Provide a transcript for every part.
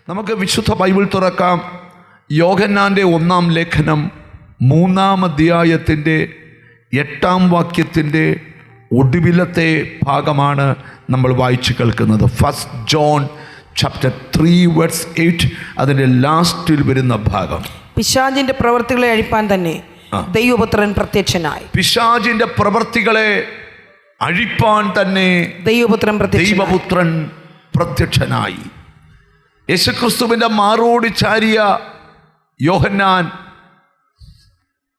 നമുക്ക് വിശുദ്ധ ബൈബിൾ തുറക്കാം. യോഹന്നാൻ്റെ 1-ാം ലേഖനം 3-ാം അധ്യായത്തിൻ്റെ 8-ാം വാക്യത്തിൻ്റെ ഒടുവിലത്തെ ഭാഗമാണ് നമ്മൾ വായിച്ചു കേൾക്കുന്നത്. 1 John chapter 3 verse 8, അതിൻ്റെ ലാസ്റ്റിൽ വരുന്ന ഭാഗം. പിശാചിന്റെ പ്രവൃത്തികളെ അഴിപ്പാൻ തന്നെ ദൈവപുത്രൻ പ്രത്യക്ഷനായി. പിശാചിന്റെ പ്രവൃത്തികളെ അഴിപ്പാൻ തന്നെ ദൈവപുത്രൻ പ്രത്യക്ഷനായി. യേശുക്രിസ്തുവിന്റെ മാറോട് ചാരിയ യോഹന്നാൻ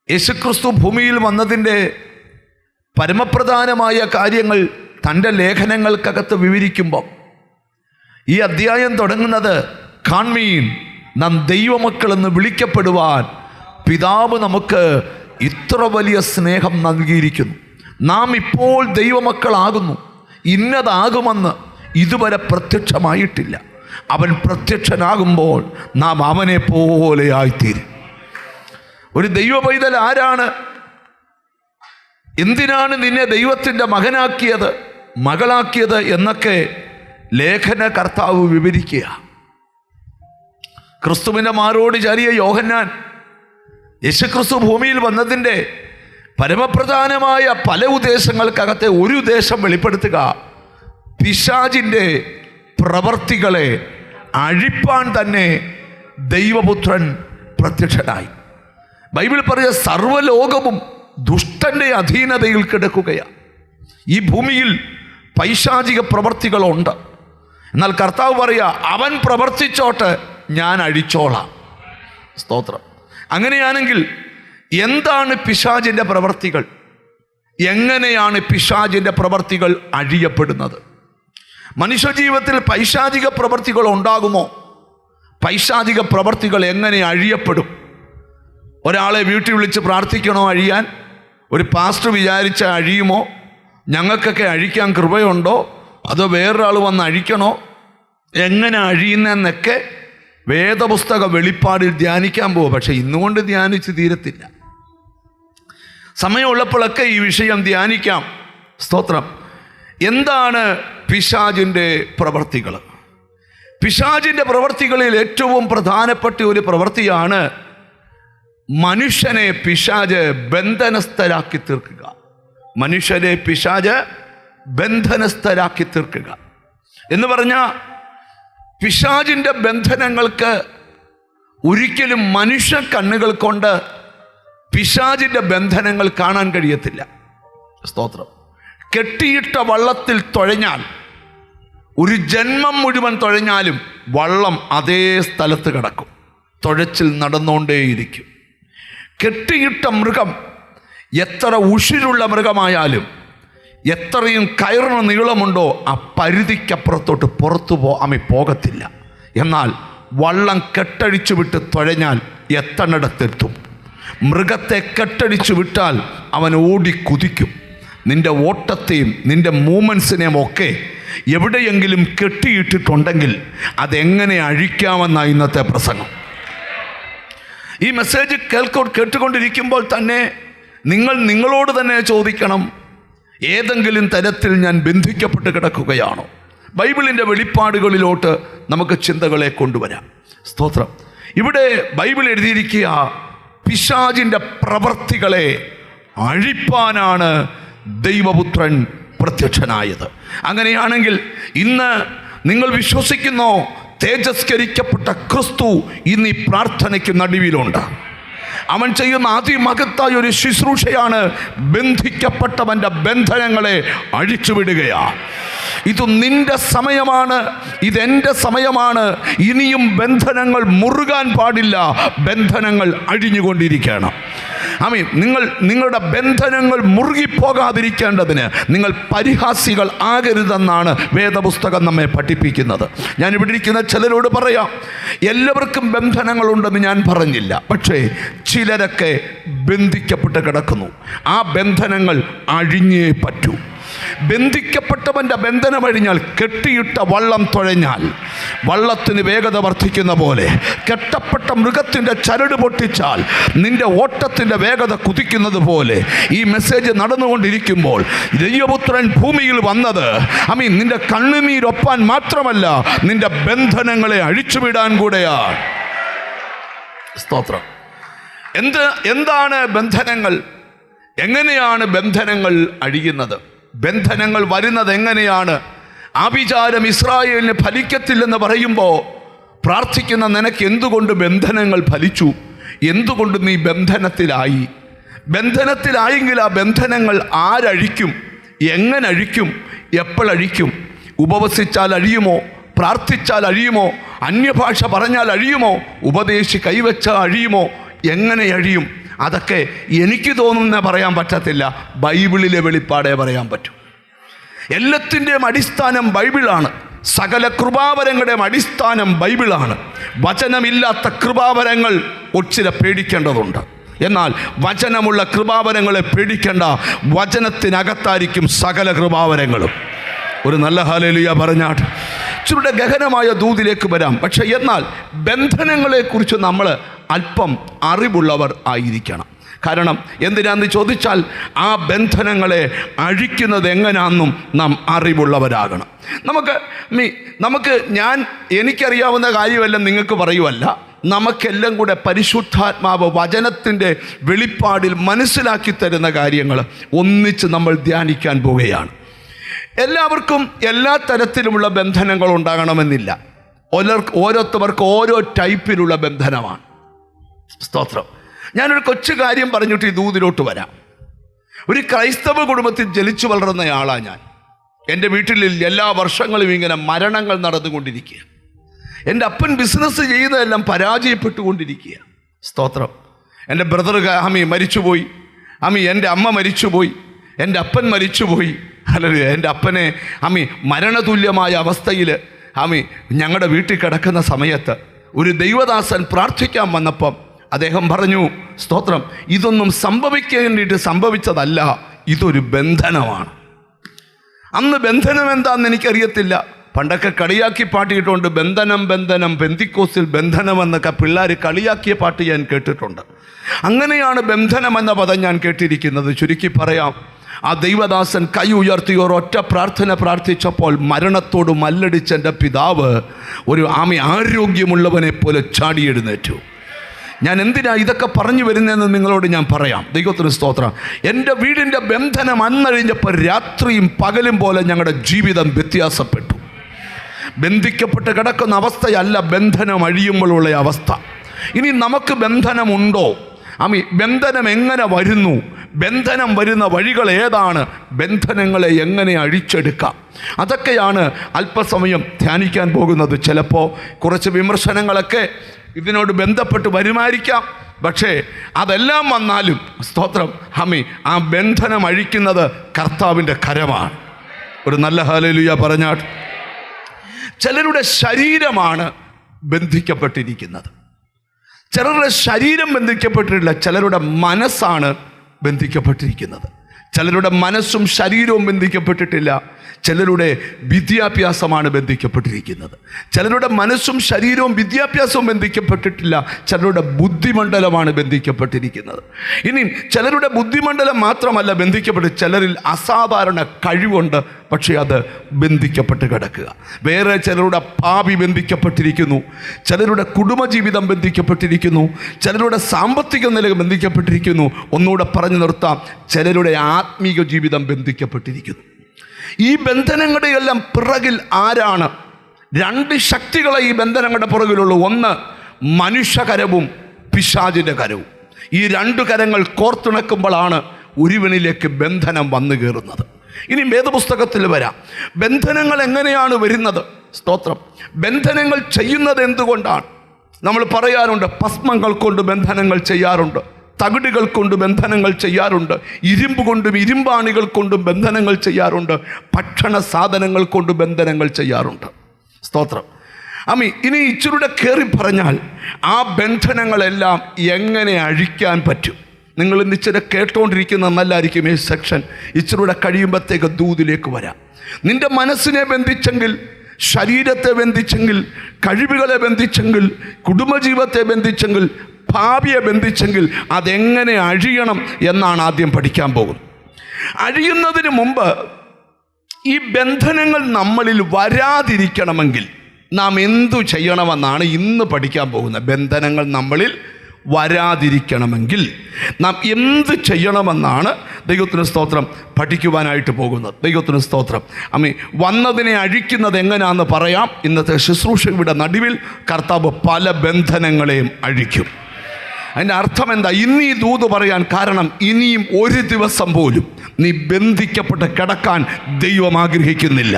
യേശുക്രിസ്തു ഭൂമിയിൽ വന്നതിൻ്റെ പരമപ്രധാനമായ കാര്യങ്ങൾ തൻ്റെ ലേഖനങ്ങൾക്കകത്ത് വിവരിക്കുമ്പോൾ ഈ അധ്യായം തുടങ്ങുന്നത്, കാൺമീൻ, നാം ദൈവമക്കളെന്ന് വിളിക്കപ്പെടുവാൻ പിതാവ് നമുക്ക് ഇത്ര വലിയ സ്നേഹം നൽകിയിരിക്കുന്നു. നാം ഇപ്പോൾ ദൈവമക്കളാകുന്നു. ഇന്നതാകുമെന്ന് ഇതുവരെ പ്രത്യക്ഷമായിട്ടില്ല. അവൻ പ്രത്യക്ഷനാകുമ്പോൾ നാം അവനെ പോലെ ആയിത്തീരും. ഒരു ദൈവ പൈതൽ ആരാണ്? എന്തിനാണ് നിന്നെ ദൈവത്തിൻ്റെ മകനാക്കിയത്, മകളാക്കിയത് എന്നൊക്കെ ലേഖന കർത്താവ് വിവരിക്കുക. ക്രിസ്തുവിൻ്റെ മാറോട് ചാരിയ യോഹന്നാൻ യേശുക്രിസ്തു ഭൂമിയിൽ വന്നതിൻ്റെ പരമപ്രധാനമായ പല ഉദ്ദേശങ്ങൾക്കകത്തെ ഒരു ഉദ്ദേശം വെളിപ്പെടുത്തുക, പിശാചിൻ്റെ പ്രവർത്തികളെ അഴിപ്പാൻ തന്നെ ദൈവപുത്രൻ പ്രത്യക്ഷനായി. ബൈബിൾ പറയുക, സർവ്വലോകവും ദുഷ്ടൻ്റെ അധീനതയിൽ കിടക്കുകയാണ്. ഈ ഭൂമിയിൽ പൈശാചിക പ്രവർത്തികളുണ്ട്. എന്നാൽ കർത്താവ് പറയുക, അവൻ പ്രവർത്തിച്ചോട്ടെ, ഞാൻ അഴിച്ചോളാം. സ്തോത്രം. അങ്ങനെയാണെങ്കിൽ എന്താണ് പിശാചിൻ്റെ പ്രവർത്തികൾ? എങ്ങനെയാണ് പിശാചിൻ്റെ പ്രവർത്തികൾ അഴിയപ്പെടുന്നത്? മനുഷ്യജീവിതത്തിൽ പൈശാചിക പ്രവർത്തികൾ ഉണ്ടാകുമോ? പൈശാചിക പ്രവർത്തികൾ എങ്ങനെ അഴിയപ്പെടും? ഒരാളെ വീട്ടിൽ വിളിച്ച് പ്രാർത്ഥിക്കണോ അഴിയാൻ? ഒരു പാസ്റ്റർ വിചാരിച്ച അഴിയുമോ? ഞങ്ങൾക്കൊക്കെ അഴിക്കാൻ കൃപയുണ്ടോ? അതോ വേറൊരാൾ വന്ന് അഴിക്കണോ? എങ്ങനെ അഴിയുന്നതെന്നൊക്കെ വേദപുസ്തക വെളിപ്പാടിൽ ധ്യാനിക്കാൻ പോകും. പക്ഷെ ഇന്നുകൊണ്ട് ധ്യാനിച്ച് തീരത്തില്ല. സമയമുള്ളപ്പോഴൊക്കെ ഈ വിഷയം ധ്യാനിക്കാം. സ്തോത്രം. എന്താണ് പിശാചിൻ്റെ പ്രവർത്തികൾ? പിശാചിൻ്റെ പ്രവർത്തികളിൽ ഏറ്റവും പ്രധാനപ്പെട്ട ഒരു പ്രവൃത്തിയാണ് മനുഷ്യനെ പിശാച് ബന്ധനസ്ഥരാക്കി തീർക്കുക. മനുഷ്യരെ പിശാച് ബന്ധനസ്ഥരാക്കി തീർക്കുക എന്ന് പറഞ്ഞാൽ, പിശാചിൻ്റെ ബന്ധനങ്ങൾക്ക് ഒരിക്കലും മനുഷ്യ കണ്ണുകൾ കൊണ്ട് പിശാചിൻ്റെ ബന്ധനങ്ങൾ കാണാൻ കഴിയത്തില്ല. സ്തോത്രം. കെട്ടിയിട്ട വള്ളത്തിൽ തുഴഞ്ഞാൽ, ഒരു ജന്മം മുഴുവൻ തുഴഞ്ഞാലും വള്ളം അതേ സ്ഥലത്ത് കിടക്കും, തുഴച്ചിൽ നടന്നുകൊണ്ടേയിരിക്കും. കെട്ടിയിട്ട മൃഗം എത്ര ഉഷിരുള്ള മൃഗമായാലും, എത്രയും കയറിന് നീളമുണ്ടോ, ആ പരിധിക്കപ്പുറത്തോട്ട് പുറത്തു പോകത്തില്ല. എന്നാൽ വള്ളം കെട്ടഴിച്ചു വിട്ട് തുഴഞ്ഞാൽ എത്തണിടത്തെത്തും. മൃഗത്തെ കെട്ടടിച്ചു വിട്ടാൽ അവൻ ഓടി കുതിക്കും. നിന്റെ ഓട്ടത്തെയും നിന്റെ മൂവ്മെൻസിനെയും ഒക്കെ എവിടെയെങ്കിലും കെട്ടിയിട്ടിട്ടുണ്ടെങ്കിൽ അതെങ്ങനെ അഴിക്കാമെന്നാണ് ഇന്നത്തെ പ്രസംഗം. ഈ മെസ്സേജ് കേട്ടുകൊണ്ടിരിക്കുമ്പോൾ തന്നെ നിങ്ങളോട് തന്നെ ചോദിക്കണം, ഏതെങ്കിലും തരത്തിൽ ഞാൻ ബന്ധിക്കപ്പെട്ട് കിടക്കുകയാണോ? ബൈബിളിൻ്റെ വെളിപ്പാടുകളിലോട്ട് നമുക്ക് ചിന്തകളെ കൊണ്ടുവരാം. സ്തോത്രം. ഇവിടെ ബൈബിൾ എഴുതിയിരിക്കുക, പിശാചിൻ്റെ പ്രവർത്തികളെ അഴിപ്പാനാണ് ദൈവപുത്രൻ പ്രത്യക്ഷനായത്. അങ്ങനെയാണെങ്കിൽ ഇന്ന് നിങ്ങൾ വിശ്വസിക്കുന്നോ, തേജസ്കരിക്കപ്പെട്ട ക്രിസ്തു ഇന്ന് ഈ പ്രാർത്ഥനയ്ക്ക് നടുവിലുണ്ട്. അവൻ ചെയ്യുന്ന അതിമഹത്തായ ഒരു ശുശ്രൂഷയാണ് ബന്ധിക്കപ്പെട്ടവൻ്റെ ബന്ധനങ്ങളെ അഴിച്ചുവിടുകയാണ്. ഇത് നിന്റെ സമയമാണ്, ഇതെൻ്റെ സമയമാണ്. ഇനിയും ബന്ധനങ്ങൾ മുറുകാൻ പാടില്ല, ബന്ധനങ്ങൾ അഴിഞ്ഞുകൊണ്ടിരിക്കണം. ആമീൻ. നിങ്ങളുടെ ബന്ധനങ്ങൾ മുറുകിപ്പോകാതിരിക്കേണ്ടതിന് നിങ്ങൾ പരിഹാസികൾ ആകരുതെന്നാണ് വേദപുസ്തകം നമ്മെ പഠിപ്പിക്കുന്നത്. ഞാൻ ഇവിടെ ഇരിക്കുന്ന ചിലരോട് പറയാം, എല്ലാവർക്കും ബന്ധനങ്ങളുണ്ടെന്ന് ഞാൻ പറഞ്ഞില്ല. പക്ഷേ ചിലരൊക്കെ ബന്ധിക്കപ്പെട്ട് കിടക്കുന്നു. ആ ബന്ധനങ്ങൾ അഴിഞ്ഞേ പറ്റൂ. ബന്ധിക്കപ്പെട്ടവൻ്റെ ബന്ധനം അഴിഞ്ഞാൽ കെട്ടിയിട്ട വള്ളം തുഴഞ്ഞാൽ വള്ളത്തിന് വേഗത വർദ്ധിക്കുന്ന പോലെ കെട്ടപ്പെട്ട മൃഗത്തിൻ്റെ ചരട് പൊട്ടിച്ചാൽ നിന്റെ ഓട്ടത്തിൻ്റെ വേഗത കുതിക്കുന്നത് പോലെ ഈ മെസ്സേജ് നടന്നുകൊണ്ടിരിക്കുമ്പോൾ ദൈവപുത്രൻ ഭൂമിയിൽ വന്നത് നിന്റെ കണ്ണുനീരൊപ്പാൻ മാത്രമല്ല, നിന്റെ ബന്ധനങ്ങളെ അഴിച്ചുവിടാൻ കൂടെയാണ്. സ്തോത്രം. എന്താണ് ബന്ധനങ്ങൾ? എങ്ങനെയാണ് ബന്ധനങ്ങൾ അഴിയുന്നത്? ബന്ധനങ്ങൾ വരുന്നത് എങ്ങനെയാണ്? ആഭിചാരം ഇസ്രായേലിന് ഫലിക്കത്തില്ലെന്ന് പറയുമ്പോൾ പ്രാർത്ഥിക്കുന്ന നിനക്ക് എന്തുകൊണ്ട് ബന്ധനങ്ങൾ ഫലിച്ചു? എന്തുകൊണ്ട് നീ ബന്ധനത്തിലായി? ബന്ധനത്തിലായെങ്കിൽ ആ ബന്ധനങ്ങൾ ആരഴിക്കും? എങ്ങനെ അഴിക്കും? എപ്പോഴഴിക്കും? ഉപവസിച്ചാൽ അഴിയുമോ? പ്രാർത്ഥിച്ചാൽ അഴിയുമോ? അന്യഭാഷ പറഞ്ഞാൽ അഴിയുമോ? ഉപദേശി കൈവച്ചാൽ അഴിയുമോ? എങ്ങനെ അഴിയും? അതൊക്കെ എനിക്ക് തോന്നുന്ന പറയാൻ പറ്റത്തില്ല, ബൈബിളിലെ വെളിപ്പാടേ പറയാൻ പറ്റും. എല്ലാത്തിൻ്റെയും അടിസ്ഥാനം ബൈബിളാണ്. സകല കൃപാവരങ്ങളുടെയും അടിസ്ഥാനം ബൈബിളാണ്. വചനമില്ലാത്ത കൃപാവരങ്ങൾ ഒച്ചില പേടിക്കേണ്ടതുണ്ട്. എന്നാൽ വചനമുള്ള കൃപാവരങ്ങളെ പേടിക്കേണ്ട, വചനത്തിനകത്തായിരിക്കും സകല കൃപാവരങ്ങളും. ഒരു നല്ല ഹല്ലേലൂയ പറഞ്ഞാട്ട് ഇച്ചിരുടെ ഗഹനമായ ദൂതിലേക്ക് വരാം. പക്ഷെ എന്നാൽ ബന്ധനങ്ങളെക്കുറിച്ച് നമ്മൾ അല്പം അറിവുള്ളവർ ആയിരിക്കണം. കാരണം എന്തിനാന്ന് ചോദിച്ചാൽ ആ ബന്ധനങ്ങളെ അഴിക്കുന്നത് എങ്ങനെയാണെന്നും നാം അറിവുള്ളവരാകണം. എനിക്കറിയാവുന്ന കാര്യമെല്ലാം നിങ്ങൾക്ക് പറയുമല്ല, നമുക്കെല്ലാം കൂടെ പരിശുദ്ധാത്മാവ് വചനത്തിൻ്റെ വെളിപ്പാടിൽ മനസ്സിലാക്കി തരുന്ന കാര്യങ്ങൾ ഒന്നിച്ച് നമ്മൾ ധ്യാനിക്കാൻ പോവുകയാണ്. എല്ലാവർക്കും എല്ലാ തരത്തിലുമുള്ള ബന്ധനങ്ങൾ ഉണ്ടാകണമെന്നില്ല. ഓരോരുത്തർക്ക് ഓരോ ടൈപ്പിലുള്ള ബന്ധനമാണ്. സ്തോത്രം. ഞാനൊരു കൊച്ചു കാര്യം പറഞ്ഞിട്ട് ഈ ദൂതിലോട്ട് വരാം. ഒരു ക്രൈസ്തവ കുടുംബത്തിൽ ജനിച്ചു വളർന്നയാളാണ് ഞാൻ. എൻ്റെ വീട്ടിൽ എല്ലാ വർഷങ്ങളും ഇങ്ങനെ മരണങ്ങൾ നടന്നുകൊണ്ടിരിക്കുക. എൻ്റെ അപ്പൻ ബിസിനസ് ചെയ്യുന്നതെല്ലാം പരാജയപ്പെട്ടുകൊണ്ടിരിക്കുക. സ്തോത്രം. എൻ്റെ ബ്രദർ മരിച്ചുപോയി. എൻ്റെ അമ്മ മരിച്ചുപോയി. എൻ്റെ അപ്പൻ മരിച്ചുപോയി. അല്ലല്ലോ, എൻ്റെ അപ്പനെ മരണതുല്യമായ അവസ്ഥയിൽ ഞങ്ങളുടെ വീട്ടിൽ കിടക്കുന്ന സമയത്ത് ഒരു ദൈവദാസൻ പ്രാർത്ഥിക്കാൻ വന്നപ്പം അദ്ദേഹം പറഞ്ഞു, സ്തോത്രം, ഇതൊന്നും സംഭവിക്കേണ്ടിയിട്ട് സംഭവിച്ചതല്ല, ഇതൊരു ബന്ധനമാണ്. അന്ന് ബന്ധനം എന്താണെന്ന് എനിക്കറിയത്തില്ല. പണ്ടൊക്കെ കളിയാക്കി പാട്ടിയിട്ടുണ്ട്, ബന്ധനം ബന്ധനം പെന്തിക്കോസിൽ ബന്ധനം എന്നൊക്കെ പിള്ളേർ കളിയാക്കിയ പാട്ട് ഞാൻ കേട്ടിട്ടുണ്ട്. അങ്ങനെയാണ് ബന്ധനം എന്ന പദം ഞാൻ കേട്ടിരിക്കുന്നത്. ചുരുക്കി പറയാം, ആ ദൈവദാസൻ കൈ ഉയർത്തി ഒരൊറ്റ പ്രാർത്ഥന പ്രാർത്ഥിച്ചപ്പോൾ മരണത്തോട് മല്ലടിച്ച എൻ്റെ പിതാവ് ഒരു ആരോഗ്യമുള്ളവനെ പോലെ ചാടി എഴുന്നേറ്റു. ഞാൻ എന്തിനാ ഇതൊക്കെ പറഞ്ഞു വരുന്നതെന്ന് നിങ്ങളോട് ഞാൻ പറയാം. ദൈവത്തിന് സ്തോത്രം. എൻ്റെ വീടിൻ്റെ ബന്ധനം അന്നഴിഞ്ഞപ്പോൾ രാത്രിയും പകലും പോലെ ഞങ്ങളുടെ ജീവിതം വ്യത്യാസപ്പെട്ടു. ബന്ധിക്കപ്പെട്ട് കിടക്കുന്ന അവസ്ഥയല്ല ബന്ധനം അഴിയുമ്പോഴുള്ള അവസ്ഥ. ഇനി നമുക്ക് ബന്ധനമുണ്ടോ? ബന്ധനം എങ്ങനെ വരുന്നു? ബന്ധനം വരുന്ന വഴികൾ ഏതാണ്? ബന്ധനങ്ങളെ എങ്ങനെ അഴിച്ചെടുക്കാം? അതൊക്കെയാണ് അല്പസമയം ധ്യാനിക്കാൻ പോകുന്നത്. ചിലപ്പോൾ കുറച്ച് വിമർശനങ്ങളൊക്കെ ഇതിനോട് ബന്ധപ്പെട്ട് വരുമായിരിക്കാം. പക്ഷേ അതെല്ലാം വന്നാലും സ്തോത്രം, ആ ബന്ധനം അഴിക്കുന്നത് കർത്താവിൻ്റെ കരമാണ്. ഒരു നല്ല ഹല്ലേലൂയ പറഞ്ഞാൽ. ചിലരുടെ ശരീരമാണ് ബന്ധിക്കപ്പെട്ടിരിക്കുന്നത്. ചിലരുടെ ശരീരം ബന്ധിക്കപ്പെട്ടിട്ടില്ല, ചിലരുടെ മനസ്സാണ് ബന്ധിക്കപ്പെട്ടിരിക്കുന്നത്. ചിലരുടെ മനസ്സും ശരീരവും ബന്ധിക്കപ്പെട്ടിട്ടില്ല, ചിലരുടെ വിദ്യാഭ്യാസമാണ് ബന്ധിക്കപ്പെട്ടിരിക്കുന്നത്. ചിലരുടെ മനസ്സും ശരീരവും വിദ്യാഭ്യാസവും ബന്ധിക്കപ്പെട്ടിട്ടില്ല, ചിലരുടെ ബുദ്ധിമണ്ഡലമാണ് ബന്ധിക്കപ്പെട്ടിരിക്കുന്നത്. ഇനി ചിലരുടെ ബുദ്ധിമണ്ഡലം മാത്രമല്ല ബന്ധിക്കപ്പെട്ട്, ചിലരിൽ അസാധാരണ കഴിവുണ്ട്, പക്ഷേ അത് ബന്ധിക്കപ്പെട്ട് കിടക്കുക. വേറെ ചിലരുടെ ഭാവി ബന്ധിക്കപ്പെട്ടിരിക്കുന്നു, ചിലരുടെ കുടുംബജീവിതം ബന്ധിക്കപ്പെട്ടിരിക്കുന്നു, ചിലരുടെ സാമ്പത്തിക നില ബന്ധിക്കപ്പെട്ടിരിക്കുന്നു. ഒന്നുകൂടെ പറഞ്ഞു നിർത്താം, ചിലരുടെ ആത്മീക ജീവിതം ബന്ധിക്കപ്പെട്ടിരിക്കുന്നു. ഈ ബന്ധനങ്ങളുടെ എല്ലാം പിറകിൽ ആരാണ്? രണ്ട് ശക്തികളെ ഈ ബന്ധനങ്ങളുടെ പുറകിലുള്ളൂ. ഒന്ന് മനുഷ്യകരവും പിശാചിൻ്റെ കരവും. ഈ രണ്ടു കരങ്ങൾ കോർത്തിണക്കുമ്പോഴാണ് ഒരുവനിലേക്ക് ബന്ധനം വന്നു കയറുന്നത്. ഇനി വേദപുസ്തകത്തിൽ വരാം. ബന്ധനങ്ങൾ എങ്ങനെയാണ് വരുന്നത്? സ്തോത്രം. ബന്ധനങ്ങൾ ചെയ്യുന്നത് എന്തുകൊണ്ടാണ്? നമ്മൾ പറയാറുണ്ട്, ഭസ്മങ്ങൾ കൊണ്ട് ബന്ധനങ്ങൾ ചെയ്യാറുണ്ട്, തകിടുകൾ കൊണ്ട് ബന്ധനങ്ങൾ ചെയ്യാറുണ്ട്, ഇരുമ്പ് കൊണ്ടും ഇരുമ്പാണികൾ കൊണ്ടും ബന്ധനങ്ങൾ ചെയ്യാറുണ്ട്, ഭക്ഷണ സാധനങ്ങൾ കൊണ്ട് ബന്ധനങ്ങൾ ചെയ്യാറുണ്ട്. സ്തോത്രം. ഇനി ഇച്ചിരൂടെ കയറി പറഞ്ഞാൽ ആ ബന്ധനങ്ങളെല്ലാം എങ്ങനെ അഴിക്കാൻ പറ്റും? നിങ്ങൾ ഇന്ന് ഇച്ചിരി കേട്ടോണ്ടിരിക്കുന്ന നല്ലതായിരിക്കും. ഈ സെക്ഷൻ ഇച്ചിരൂടെ കഴിയുമ്പോഴത്തേക്ക് ദൂതിലേക്ക് വരാം. നിന്റെ മനസ്സിനെ ബന്ധിച്ചെങ്കിൽ, ശരീരത്തെ ബന്ധിച്ചെങ്കിൽ, കഴിവുകളെ ബന്ധിച്ചെങ്കിൽ, കുടുംബജീവിതത്തെ ബന്ധിച്ചെങ്കിൽ, ഭാവിയെ ബന്ധിച്ചെങ്കിൽ അതെങ്ങനെ അഴിയണം എന്നാണ് ആദ്യം പഠിക്കാൻ പോകുന്നത്. അഴിയുന്നതിന് മുമ്പ് ഈ ബന്ധനങ്ങൾ നമ്മളിൽ വരാതിരിക്കണമെങ്കിൽ നാം എന്തു ചെയ്യണമെന്നാണ് ഇന്ന് പഠിക്കാൻ പോകുന്നത്. ബന്ധനങ്ങൾ നമ്മളിൽ വരാതിരിക്കണമെങ്കിൽ നാം എന്ത് ചെയ്യണമെന്നാണ് ദൈവത്തിന് സ്തോത്രം പഠിക്കുവാനായിട്ട് പോകുന്നത്. ദൈവത്തിന് സ്തോത്രം. വന്നതിനെ അഴിക്കുന്നത് എങ്ങനെയാണെന്ന് പറയാം. ഇന്നത്തെ ശുശ്രൂഷയുടെ നടുവിൽ കർത്താവ് പല ബന്ധനങ്ങളെയും അഴിക്കും. അതിൻ്റെ അർത്ഥം എന്താ? ഇന്ന് ഈ ദൂത് പറയാൻ കാരണം, ഇനിയും ഒരു ദിവസം പോലും നീ ബന്ധിക്കപ്പെട്ട് കിടക്കാൻ ദൈവം ആഗ്രഹിക്കുന്നില്ല.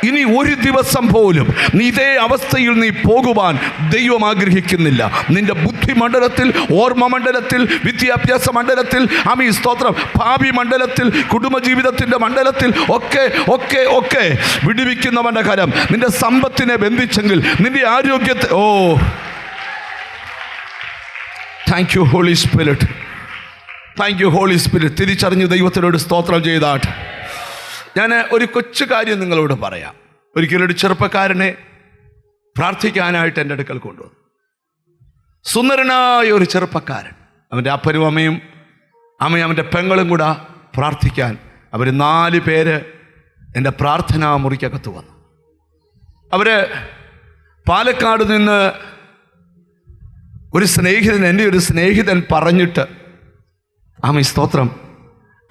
ഇനി ഒരു ദിവസം പോലും നീ ഇതേ അവസ്ഥയിൽ നീ പോകുവാൻ ദൈവം ആഗ്രഹിക്കുന്നില്ല. നിന്റെ ബുദ്ധിമണ്ഡലത്തിൽ, ഓർമ്മ മണ്ഡലത്തിൽ, വിദ്യാഭ്യാസ മണ്ഡലത്തിൽ, സ്തോത്രം, ഭാവി മണ്ഡലത്തിൽ, കുടുംബജീവിതത്തിൻ്റെ മണ്ഡലത്തിൽ ഒക്കെ ഒക്കെ ഒക്കെ വിടുവിക്കുന്നവൻ്റെ കരം നിന്റെ സമ്പത്തിനെ ബന്ധിച്ചെങ്കിൽ, നിന്റെ ആരോഗ്യത്തെ thank you holy spirit, thank you holy spirit. തിരിച്ചറിഞ്ഞ് ദൈവത്തിനോട് സ്തോത്രം ചെയ്താട്ട് ഞാൻ ഒരു കൊച്ചു കാര്യം നിങ്ങളോട് പറയാം. ഒരിക്കലൊരു ചെറുപ്പക്കാരനെ പ്രാർത്ഥിക്കാനായിട്ട് എൻ്റെ അടുക്കൽ കൊണ്ടുവന്നു. സുന്ദരനായ ഒരു ചെറുപ്പക്കാരൻ. അവൻ്റെ അപ്പനും അമ്മയും അവൻ്റെ പെങ്ങളും കൂടെ പ്രാർത്ഥിക്കാൻ അവർ 4 പേര് എൻ്റെ പ്രാർത്ഥനാ മുറിക്കകത്ത് വന്നു. അവർ പാലക്കാട് നിന്ന് എൻ്റെ ഒരു സ്നേഹിതൻ പറഞ്ഞിട്ട് സ്തോത്രം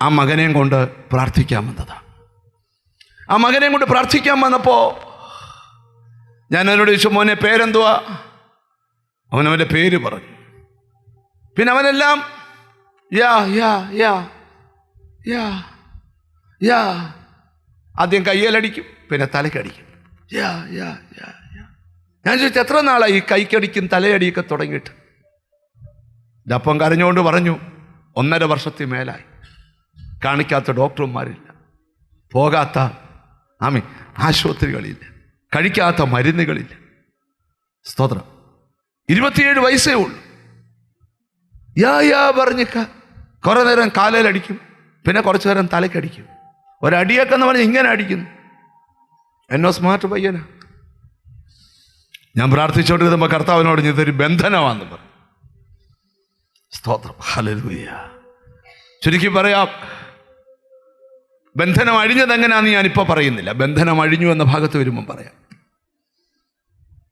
ആ മകനെയും കൊണ്ട് പ്രാർത്ഥിക്കാൻ വന്നതാണ്. ആ മകനെയും കൊണ്ട് പ്രാർത്ഥിക്കാൻ വന്നപ്പോൾ ഞാൻ അവനോട് ചോദിച്ചു, മോനെ പേരെന്തുവാ? അവനവൻ്റെ പേര് പറഞ്ഞു. പിന്നെ അവനെല്ലാം ആദ്യം കയ്യിലടിക്കും, പിന്നെ തലക്കടിക്കും. ഞാൻ ചോദിച്ചു, എത്ര നാളായി ഈ കൈക്കടിക്കും തലയടിയൊക്കെ തുടങ്ങിയിട്ട്? എൻ്റെ അപ്പം കരഞ്ഞുകൊണ്ട് പറഞ്ഞു, 1.5 വർഷത്തിൽ മേലായി. കാണിക്കാത്ത ഡോക്ടർമാരില്ല, പോകാത്ത ആശുപത്രികളില്ല, കഴിക്കാത്ത മരുന്നുകളില്ല. സ്തോത്രം. 27 വയസ്സേ ഉള്ളൂ. പറഞ്ഞ് കുറേ നേരം കാലയിലടിക്കും, പിന്നെ കുറച്ചു നേരം തലക്കടിക്കും. ഒരടിയൊക്കെ എന്ന് പറഞ്ഞ് ഇങ്ങനെ അടിക്കുന്നു. എന്നോ സ്മാർട്ട് പയ്യനാ. ഞാൻ പ്രാർത്ഥിച്ചുകൊണ്ടിരുന്നപ്പോൾ കർത്താവിനോട് ഇതൊരു ബന്ധനമാണെന്ന് പറഞ്ഞു. സ്തോത്രം. ഹല്ലേലൂയ. ചുരുക്കി പറയാം, ബന്ധനം അഴിഞ്ഞത് എങ്ങനെയാണെന്ന് ഞാനിപ്പോൾ പറയുന്നില്ല. ബന്ധനം അഴിഞ്ഞു എന്ന ഭാഗത്ത് വരുമ്പം പറയാം.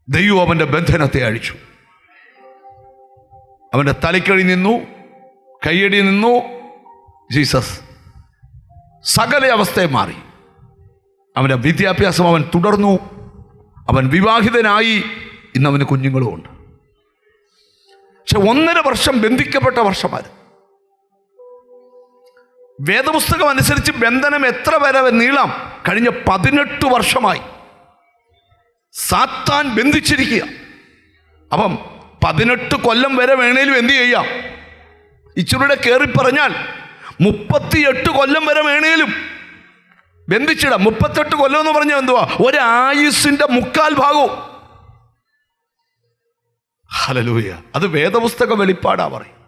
ദൈവം അവൻ്റെ ബന്ധനത്തെ അഴിച്ചു. അവൻ്റെ തലക്കടി നിന്നു, കയ്യടി നിന്നു. ജീസസ് സകല അവസ്ഥയെ മാറി. അവൻ്റെ വിദ്യാഭ്യാസം അവൻ തുടർന്നു. അവൻ വിവാഹിതനായി. ഇന്നവന് കുഞ്ഞുങ്ങളും ഉണ്ട്. പക്ഷെ 1.5 വർഷം ബന്ധിക്കപ്പെട്ട വർഷമായിരുന്നു. വേദപുസ്തകം അനുസരിച്ച് ബന്ധനം എത്ര വരെ നീളാം? കഴിഞ്ഞ 18 വർഷമായി സാത്താൻ ബന്ധിച്ചിരിക്കുക. അപ്പം 18 കൊല്ലം വരെ വേണേലും എന്ത് ചെയ്യാം? ഇച്ചിരൂടെ കയറി പറഞ്ഞാൽ 38 കൊല്ലം വരെ വേണേലും ബന്ധിച്ചിടാം. 38 കൊല്ലം എന്ന് പറഞ്ഞാൽ എന്തുവാ? ഒരായുസിന്റെ 3/4 ഭാഗവും. ഹല്ലേലൂയ. അത് വേദപുസ്തക വെളിപ്പാടാ പറയും.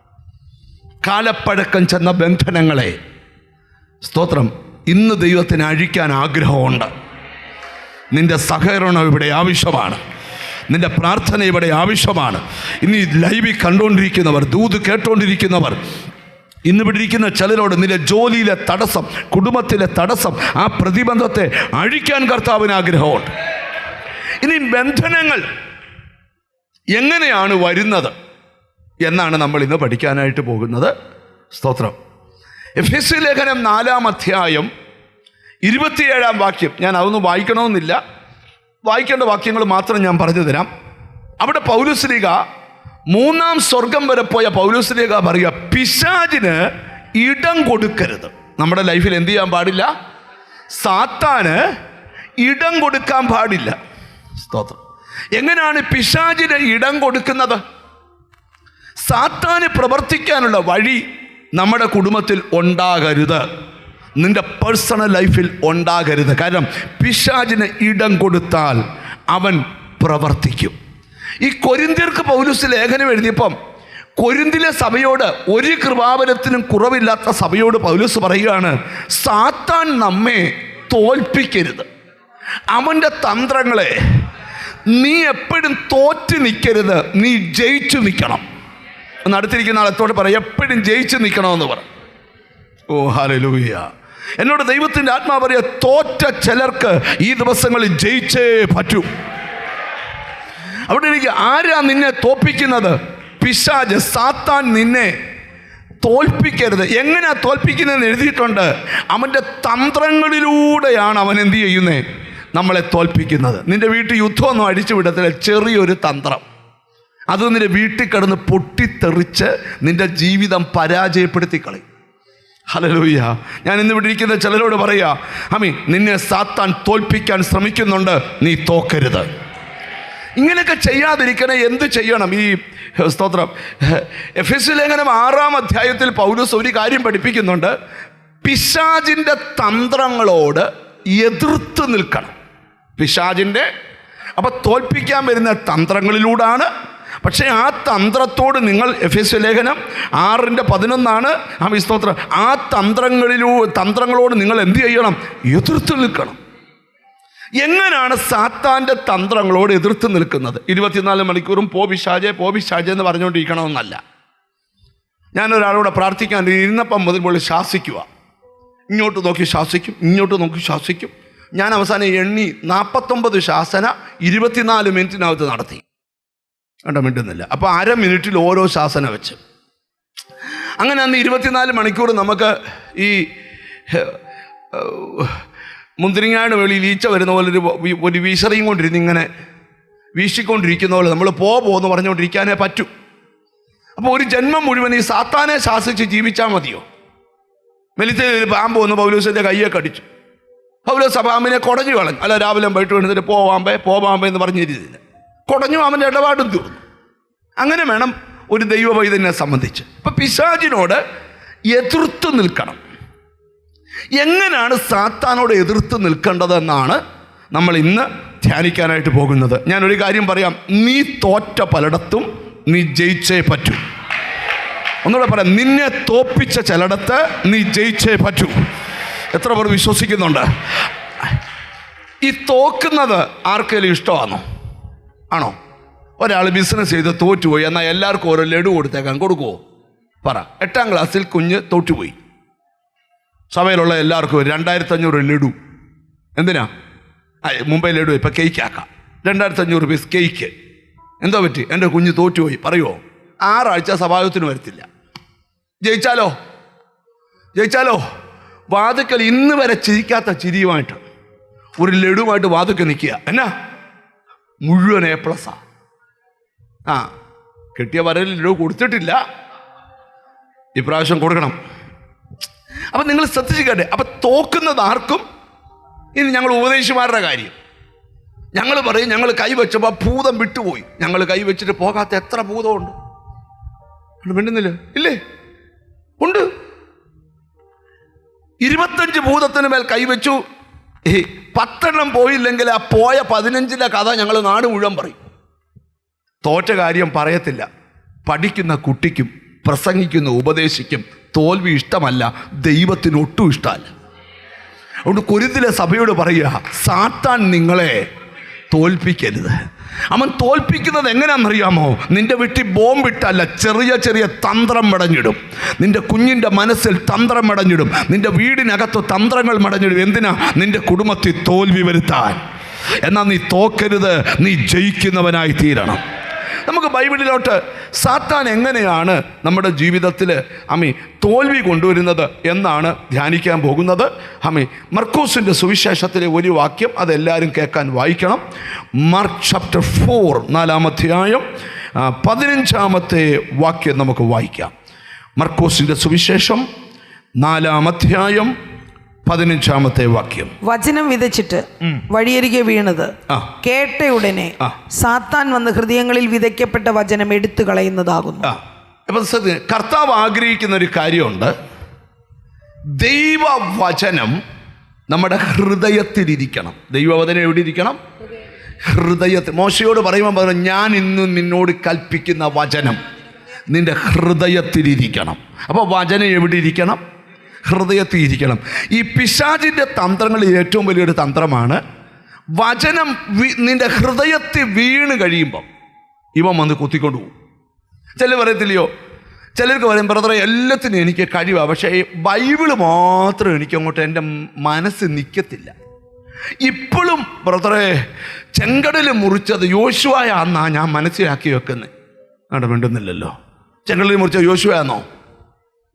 കാലപ്പഴക്കം ചെന്ന ബന്ധനങ്ങളെ സ്തോത്രം ഇന്ന് ദൈവത്തിന് അഴിക്കാൻ ആഗ്രഹമുണ്ട്. നിന്റെ സഹകരണം ഇവിടെ ആവശ്യമാണ്. നിന്റെ പ്രാർത്ഥന ഇവിടെ ആവശ്യമാണ്. ഇനി ലൈവിൽ കണ്ടുകൊണ്ടിരിക്കുന്നവർ, ദൂത് കേട്ടുകൊണ്ടിരിക്കുന്നവർ, ഇന്നിവിടെ ഇരിക്കുന്ന ചിലരോട് നിന്റെ ജോലിയിലെ തടസ്സം, കുടുംബത്തിലെ തടസ്സം, ആ പ്രതിബന്ധത്തെ അഴിക്കാൻ കർത്താവിന് ആഗ്രഹമുണ്ട്. ഇനി ബന്ധനങ്ങൾ എങ്ങനെയാണ് വരുന്നത് എന്നാണ് നമ്മൾ ഇന്ന് പഠിക്കാനായിട്ട് പോകുന്നത്. സ്തോത്രം. എഫെസ്യ ലേഖനം 4-ാം അധ്യായം 27-ാം വാക്യം. ഞാൻ അതൊന്നും വായിക്കണമെന്നില്ല, വായിക്കേണ്ട വാക്യങ്ങൾ മാത്രം ഞാൻ പറഞ്ഞു തരാം. അവിടെ പൗലോസ്ലീഹ 3-ാം സ്വർഗം വരെ പോയ പൗലോസ്ലീഹ പറയുക, പിശാചിന് ഇടം കൊടുക്കരുത്. നമ്മുടെ ലൈഫിൽ എന്ത് ചെയ്യാൻ പാടില്ല? സാത്താന് ഇടം കൊടുക്കാൻ പാടില്ല. സ്തോത്രം. എങ്ങനെയാണ് പിശാചിന് ഇടം കൊടുക്കുന്നത്? സാത്താന് പ്രവർത്തിക്കാനുള്ള വഴി നമ്മുടെ കുടുംബത്തിൽ ഉണ്ടാകരുത്, നിന്റെ പേഴ്സണൽ ലൈഫിൽ ഉണ്ടാകരുത്. കാരണം പിശാചിന് ഇടം കൊടുത്താൽ അവൻ പ്രവർത്തിക്കും. ഈ കൊരിന്ത്യർക്ക് പൗലോസ് ലേഖനം എഴുതിയപ്പം കൊരിന്തിലെ സഭയോട്, ഒരു കൃപാവരത്തിനും കുറവില്ലാത്ത സഭയോട് പൗലോസ് പറയുകയാണ്, സാത്താൻ നമ്മെ തോൽപ്പിക്കരുത്. അവൻ്റെ തന്ത്രങ്ങളെ നീ എപ്പോഴും തോറ്റ് നിൽക്കരുത്, നീ ജയിച്ചു നിൽക്കണം. ഒന്ന് അടുത്തിരിക്കുന്ന ആളത്തോട് പറയാം, എപ്പോഴും ജയിച്ചു നിൽക്കണമെന്ന് പറ. ഓ ഹല്ലേലൂയ. എന്നോട് ദൈവത്തിൻ്റെ ആത്മാവ് പറയുക, തോറ്റ ചിലർക്ക് ഈ ദിവസങ്ങളിൽ ജയിച്ചേ പറ്റൂ. അവിടെ എനിക്ക് ആരാ നിന്നെ തോൽപ്പിക്കുന്നത്? പിശാച്, സാത്താൻ നിന്നെ തോൽപ്പിക്കരുത്. എങ്ങനെയാ തോൽപ്പിക്കുന്നതെന്ന് എഴുതിയിട്ടുണ്ട്. അവൻ്റെ തന്ത്രങ്ങളിലൂടെയാണ് അവൻ എന്ത് ചെയ്യുന്നത്? നമ്മളെ തോൽപ്പിക്കുന്നത്. നിന്റെ വീട്ടിൽ യുദ്ധമൊന്നും അടിച്ചു വിടത്തില്ല, ചെറിയൊരു തന്ത്രം, അത് നിന്റെ വീട്ടിൽ കിടന്ന് പൊട്ടിത്തെറിച്ച് നിന്റെ ജീവിതം പരാജയപ്പെടുത്തി കളയും. ഹല്ലേലൂയ. ഞാൻ ഇന്നിവിടെ ഇരിക്കുന്ന ചിലരോട് പറയാ, നിന്നെ സാത്താൻ തോൽപ്പിക്കാൻ ശ്രമിക്കുന്നുണ്ട്, നീ തോക്കരുത്. ഇങ്ങനെയൊക്കെ ചെയ്യാതിരിക്കണേ എന്ത് ചെയ്യണം? ഈ സ്തോത്രം, എഫെസ്യ ലേഖനം 6-ാം അധ്യായത്തിൽ പൗലോസ് ഒരു കാര്യം പഠിപ്പിക്കുന്നുണ്ട്. പിശാചിൻ്റെ തന്ത്രങ്ങളോട് എതിർത്ത് നിൽക്കണം. പിശാചിൻ്റെ അപ്പം തോൽപ്പിക്കാൻ വരുന്ന തന്ത്രങ്ങളിലൂടെയാണ്. പക്ഷേ ആ തന്ത്രത്തോട് നിങ്ങൾ, എഫെസ്യ ലേഖനം 6:11 സ്തോത്രം, ആ തന്ത്രങ്ങളോട് നിങ്ങൾ എന്ത് ചെയ്യണം? എതിർത്ത് നിൽക്കണം. എങ്ങനെയാണ് സാത്താൻ്റെ തന്ത്രങ്ങളോട് എതിർത്ത് നിൽക്കുന്നത്? 24 മണിക്കൂറും പോ പിശാചേ എന്ന് പറഞ്ഞുകൊണ്ടിരിക്കണമെന്നല്ല. ഞാനൊരാളോട് പ്രാർത്ഥിക്കാൻ ഇരുന്നപ്പം മുതൽ ശാസിക്കുക, ഇങ്ങോട്ട് നോക്കി ശാസിക്കും, ഇങ്ങോട്ട് നോക്കി ശാസിക്കും. ഞാൻ അവസാനം എണ്ണി 49 ശാസന 24 മിനിറ്റിനകത്ത് നടത്തി. കണ്ടോ, മിണ്ടുന്നില്ല. അപ്പോൾ അര മിനിറ്റിൽ ഓരോ ശാസന വെച്ച്. അങ്ങനെ അന്ന് 24 മണിക്കൂർ നമുക്ക് ഈ മുന്തിരിങ്ങാട് വെളിയിൽ ഈച്ച വരുന്ന പോലെ ഒരു വീശറിയും കൊണ്ടിരുന്ന് ഇങ്ങനെ വീശിക്കൊണ്ടിരിക്കുന്ന പോലെ നമ്മൾ പോന്ന് പറഞ്ഞുകൊണ്ടിരിക്കാനേ പറ്റൂ. അപ്പോൾ ഒരു ജന്മം മുഴുവൻ ഈ സാത്താനെ ശാസിച്ച് ജീവിച്ചാൽ മതിയോ? വെളിച്ചത്തിൽ ഒരു പാമ്പ് വന്ന് പൗലോസിൻ്റെ കയ്യെ കടിച്ചു. പൗലോസ് പാമ്പിനെ കുടഞ്ഞു കളഞ്ഞു. അല്ല, രാവിലെ പോയിട്ട് വേണ്ടതിന് പോവാമ്പേ എന്ന് പറഞ്ഞിരുന്നില്ല, കുടഞ്ഞു, അവൻ്റെ ഇടപാടും തീർന്നു. അങ്ങനെ വേണം ഒരു ദൈവവൈദ്യനെ സംബന്ധിച്ച്. അപ്പം പിശാചിനോട് എതിർത്ത് നിൽക്കണം. എങ്ങനെയാണ് സാത്താനോട് എതിർത്ത് നിൽക്കേണ്ടതെന്നാണ് നമ്മൾ ഇന്ന് ധ്യാനിക്കാനായിട്ട് പോകുന്നത്. ഞാനൊരു കാര്യം പറയാം, നീ തോറ്റ പലയിടത്തും നീ ജയിച്ചേ പറ്റൂ. ഒന്നുകൂടെ പറയാം, നിന്നെ തോൽപ്പിച്ച ചിലയിടത്ത് നീ ജയിച്ചേ പറ്റൂ. എത്ര പേർ വിശ്വസിക്കുന്നുണ്ട്? ഈ തോക്കുന്നത് ആർക്കെങ്കിലും ഇഷ്ടമാണോ? ആണോ? ഒരാൾ ബിസിനസ് ചെയ്ത് തോറ്റുപോയി, എന്നാൽ എല്ലാവർക്കും ഓരോ ലഡു കൊടുക്കുമോ? പറ. 8-ാം ക്ലാസ്സിൽ കുഞ്ഞ് തോറ്റുപോയി. സഭയിലുള്ള എല്ലാവർക്കും 2500 ലഡു. എന്തിനാ? മുംബൈ ലഡു ഇപ്പം കേക്കാക്കാം. 2500 പീസ് കേക്ക്. എന്തോ പറ്റി? എൻ്റെ കുഞ്ഞ് തോറ്റുപോയി പറയുമോ? 6 ആഴ്ച സഭായോഗത്തിന് വരത്തില്ല. ജയിച്ചാലോ വാതുക്കൽ ഇന്ന് വരെ ചിരിക്കാത്ത ചിരിയുമായിട്ട് ഒരു ലഡുമായിട്ട് വാതുക്കൽ നിൽക്കുക. എന്നാ മുഴുവൻ A+. കിട്ടിയ വരയിൽ ലഡു കൊടുത്തിട്ടില്ല, ഇപ്രാവശ്യം കൊടുക്കണം. അപ്പം നിങ്ങൾ ശ്രദ്ധിച്ചിട്ടെ. അപ്പം തോക്കുന്നത് ആർക്കും? ഇനി ഞങ്ങൾ ഉപദേശിമാരുടെ കാര്യം, ഞങ്ങൾ പറയും ഞങ്ങൾ കൈവച്ചപ്പോൾ ഭൂതം വിട്ടുപോയി. ഞങ്ങൾ കൈവച്ചിട്ട് പോകാത്ത എത്ര ഭൂതമുണ്ട്? മിണ്ടുന്നില്ല, ഇല്ലേ? ഉണ്ട്. 25 ഭൂതത്തിന് മേൽ കൈവച്ചു. 10 പോയില്ലെങ്കിൽ ആ പോയ 15 കഥ ഞങ്ങൾ നാട് മുഴുവൻ പറയും. തോറ്റ കാര്യം പറയത്തില്ല. പഠിക്കുന്ന കുട്ടിക്കും പ്രസംഗിക്കുന്ന ഉപദേശിക്കും തോൽവി ഇഷ്ടമല്ല, ദൈവത്തിന് ഒട്ടും ഇഷ്ടമല്ല. അതുകൊണ്ട് കൊരിന്തിലെ സഭയോട് പറയുക, സാത്താൻ നിങ്ങളെ തോൽപ്പിക്കരുത്. അവൻ തോൽപ്പിക്കുന്നത് എങ്ങനെയാണെന്നറിയാമോ? നിന്റെ വീട്ടിൽ ബോംബിട്ടല്ല, ചെറിയ തന്ത്രം മെടഞ്ഞിടും. നിന്റെ കുഞ്ഞിൻ്റെ മനസ്സിൽ തന്ത്രം മെടഞ്ഞിടും. നിന്റെ വീടിനകത്ത് തന്ത്രങ്ങൾ മെടഞ്ഞിടും. എന്തിനാ? നിന്റെ കുടുംബത്തിൽ തോൽവി വരുത്താൻ. എന്നാൽ നീ തോക്കരുത്, നീ ജയിക്കുന്നവനായി തീരണം. നമുക്ക് ബൈബിളിലോട്ട് സാത്താൻ എങ്ങനെയാണ് നമ്മുടെ ജീവിതത്തിൽ തോൽവി കൊണ്ടുവരുന്നത് എന്നാണ് ധ്യാനിക്കാൻ പോകുന്നത്. മർക്കോസിൻ്റെ സുവിശേഷത്തിലെ ഒരു വാക്യം അതെല്ലാവരും കേൾക്കാൻ വായിക്കണം. മാർക്ക് ചാപ്റ്റർ 4 4-ാം അധ്യായം 15-ാമത്തെ വാക്യം നമുക്ക് വായിക്കാം. മർക്കോസിൻ്റെ സുവിശേഷം 4-ാം അധ്യായം 15-ാമത്തെ വാക്യം. വചനം വിതച്ചിട്ട് വഴിയരികെ വീണത് കേട്ട ഉടനെ സാത്താൻ വന്ന് ഹൃദയങ്ങളിൽ വിതയ്ക്കപ്പെട്ട വചനം എടുത്തു കളയുന്നതാകുന്നു. അപ്പം കർത്താവ് ആഗ്രഹിക്കുന്ന ഒരു കാര്യമുണ്ട്. ദൈവവചനം നമ്മുടെ ഹൃദയത്തിലിരിക്കണം. ദൈവവചനം എവിടെ ഇരിക്കണം? ഹൃദയത്തിൽ. മോശയോട് പറയുമ്പോൾ പറഞ്ഞു, ഞാൻ ഇന്ന് നിന്നോട് കൽപ്പിക്കുന്ന വചനം നിന്റെ ഹൃദയത്തിലിരിക്കണം. അപ്പോൾ വചനം എവിടെ ഇരിക്കണം? ഹൃദയത്തിൽ ഇരിക്കണം. ഈ പിശാചിൻ്റെ തന്ത്രങ്ങളിൽ ഏറ്റവും വലിയൊരു തന്ത്രമാണ് വചനം നിന്റെ ഹൃദയത്തിൽ വീണ് കഴിയുമ്പം ഇവൻ വന്ന് കുത്തിക്കൊണ്ട് പോകും. ചിലർ പറയത്തില്ലയോ, ചിലർക്ക് പറയും ബ്രദറെ എല്ലാത്തിനും എനിക്ക് കഴിവാണ്, പക്ഷേ ഈ ബൈബിള് മാത്രം എനിക്കങ്ങോട്ട് എൻ്റെ മനസ്സ് നിൽക്കത്തില്ല. ഇപ്പോഴും ബ്രദറെ ചെങ്കടൽ മുറിച്ചത് യോശുവയാന്നാ ഞാൻ മനസ്സിലാക്കി വെക്കുന്നത്. അവിടെ മിണ്ടുന്നില്ലല്ലോ. ചെങ്കടൽ മുറിച്ചത് യോശുവയാന്നോ?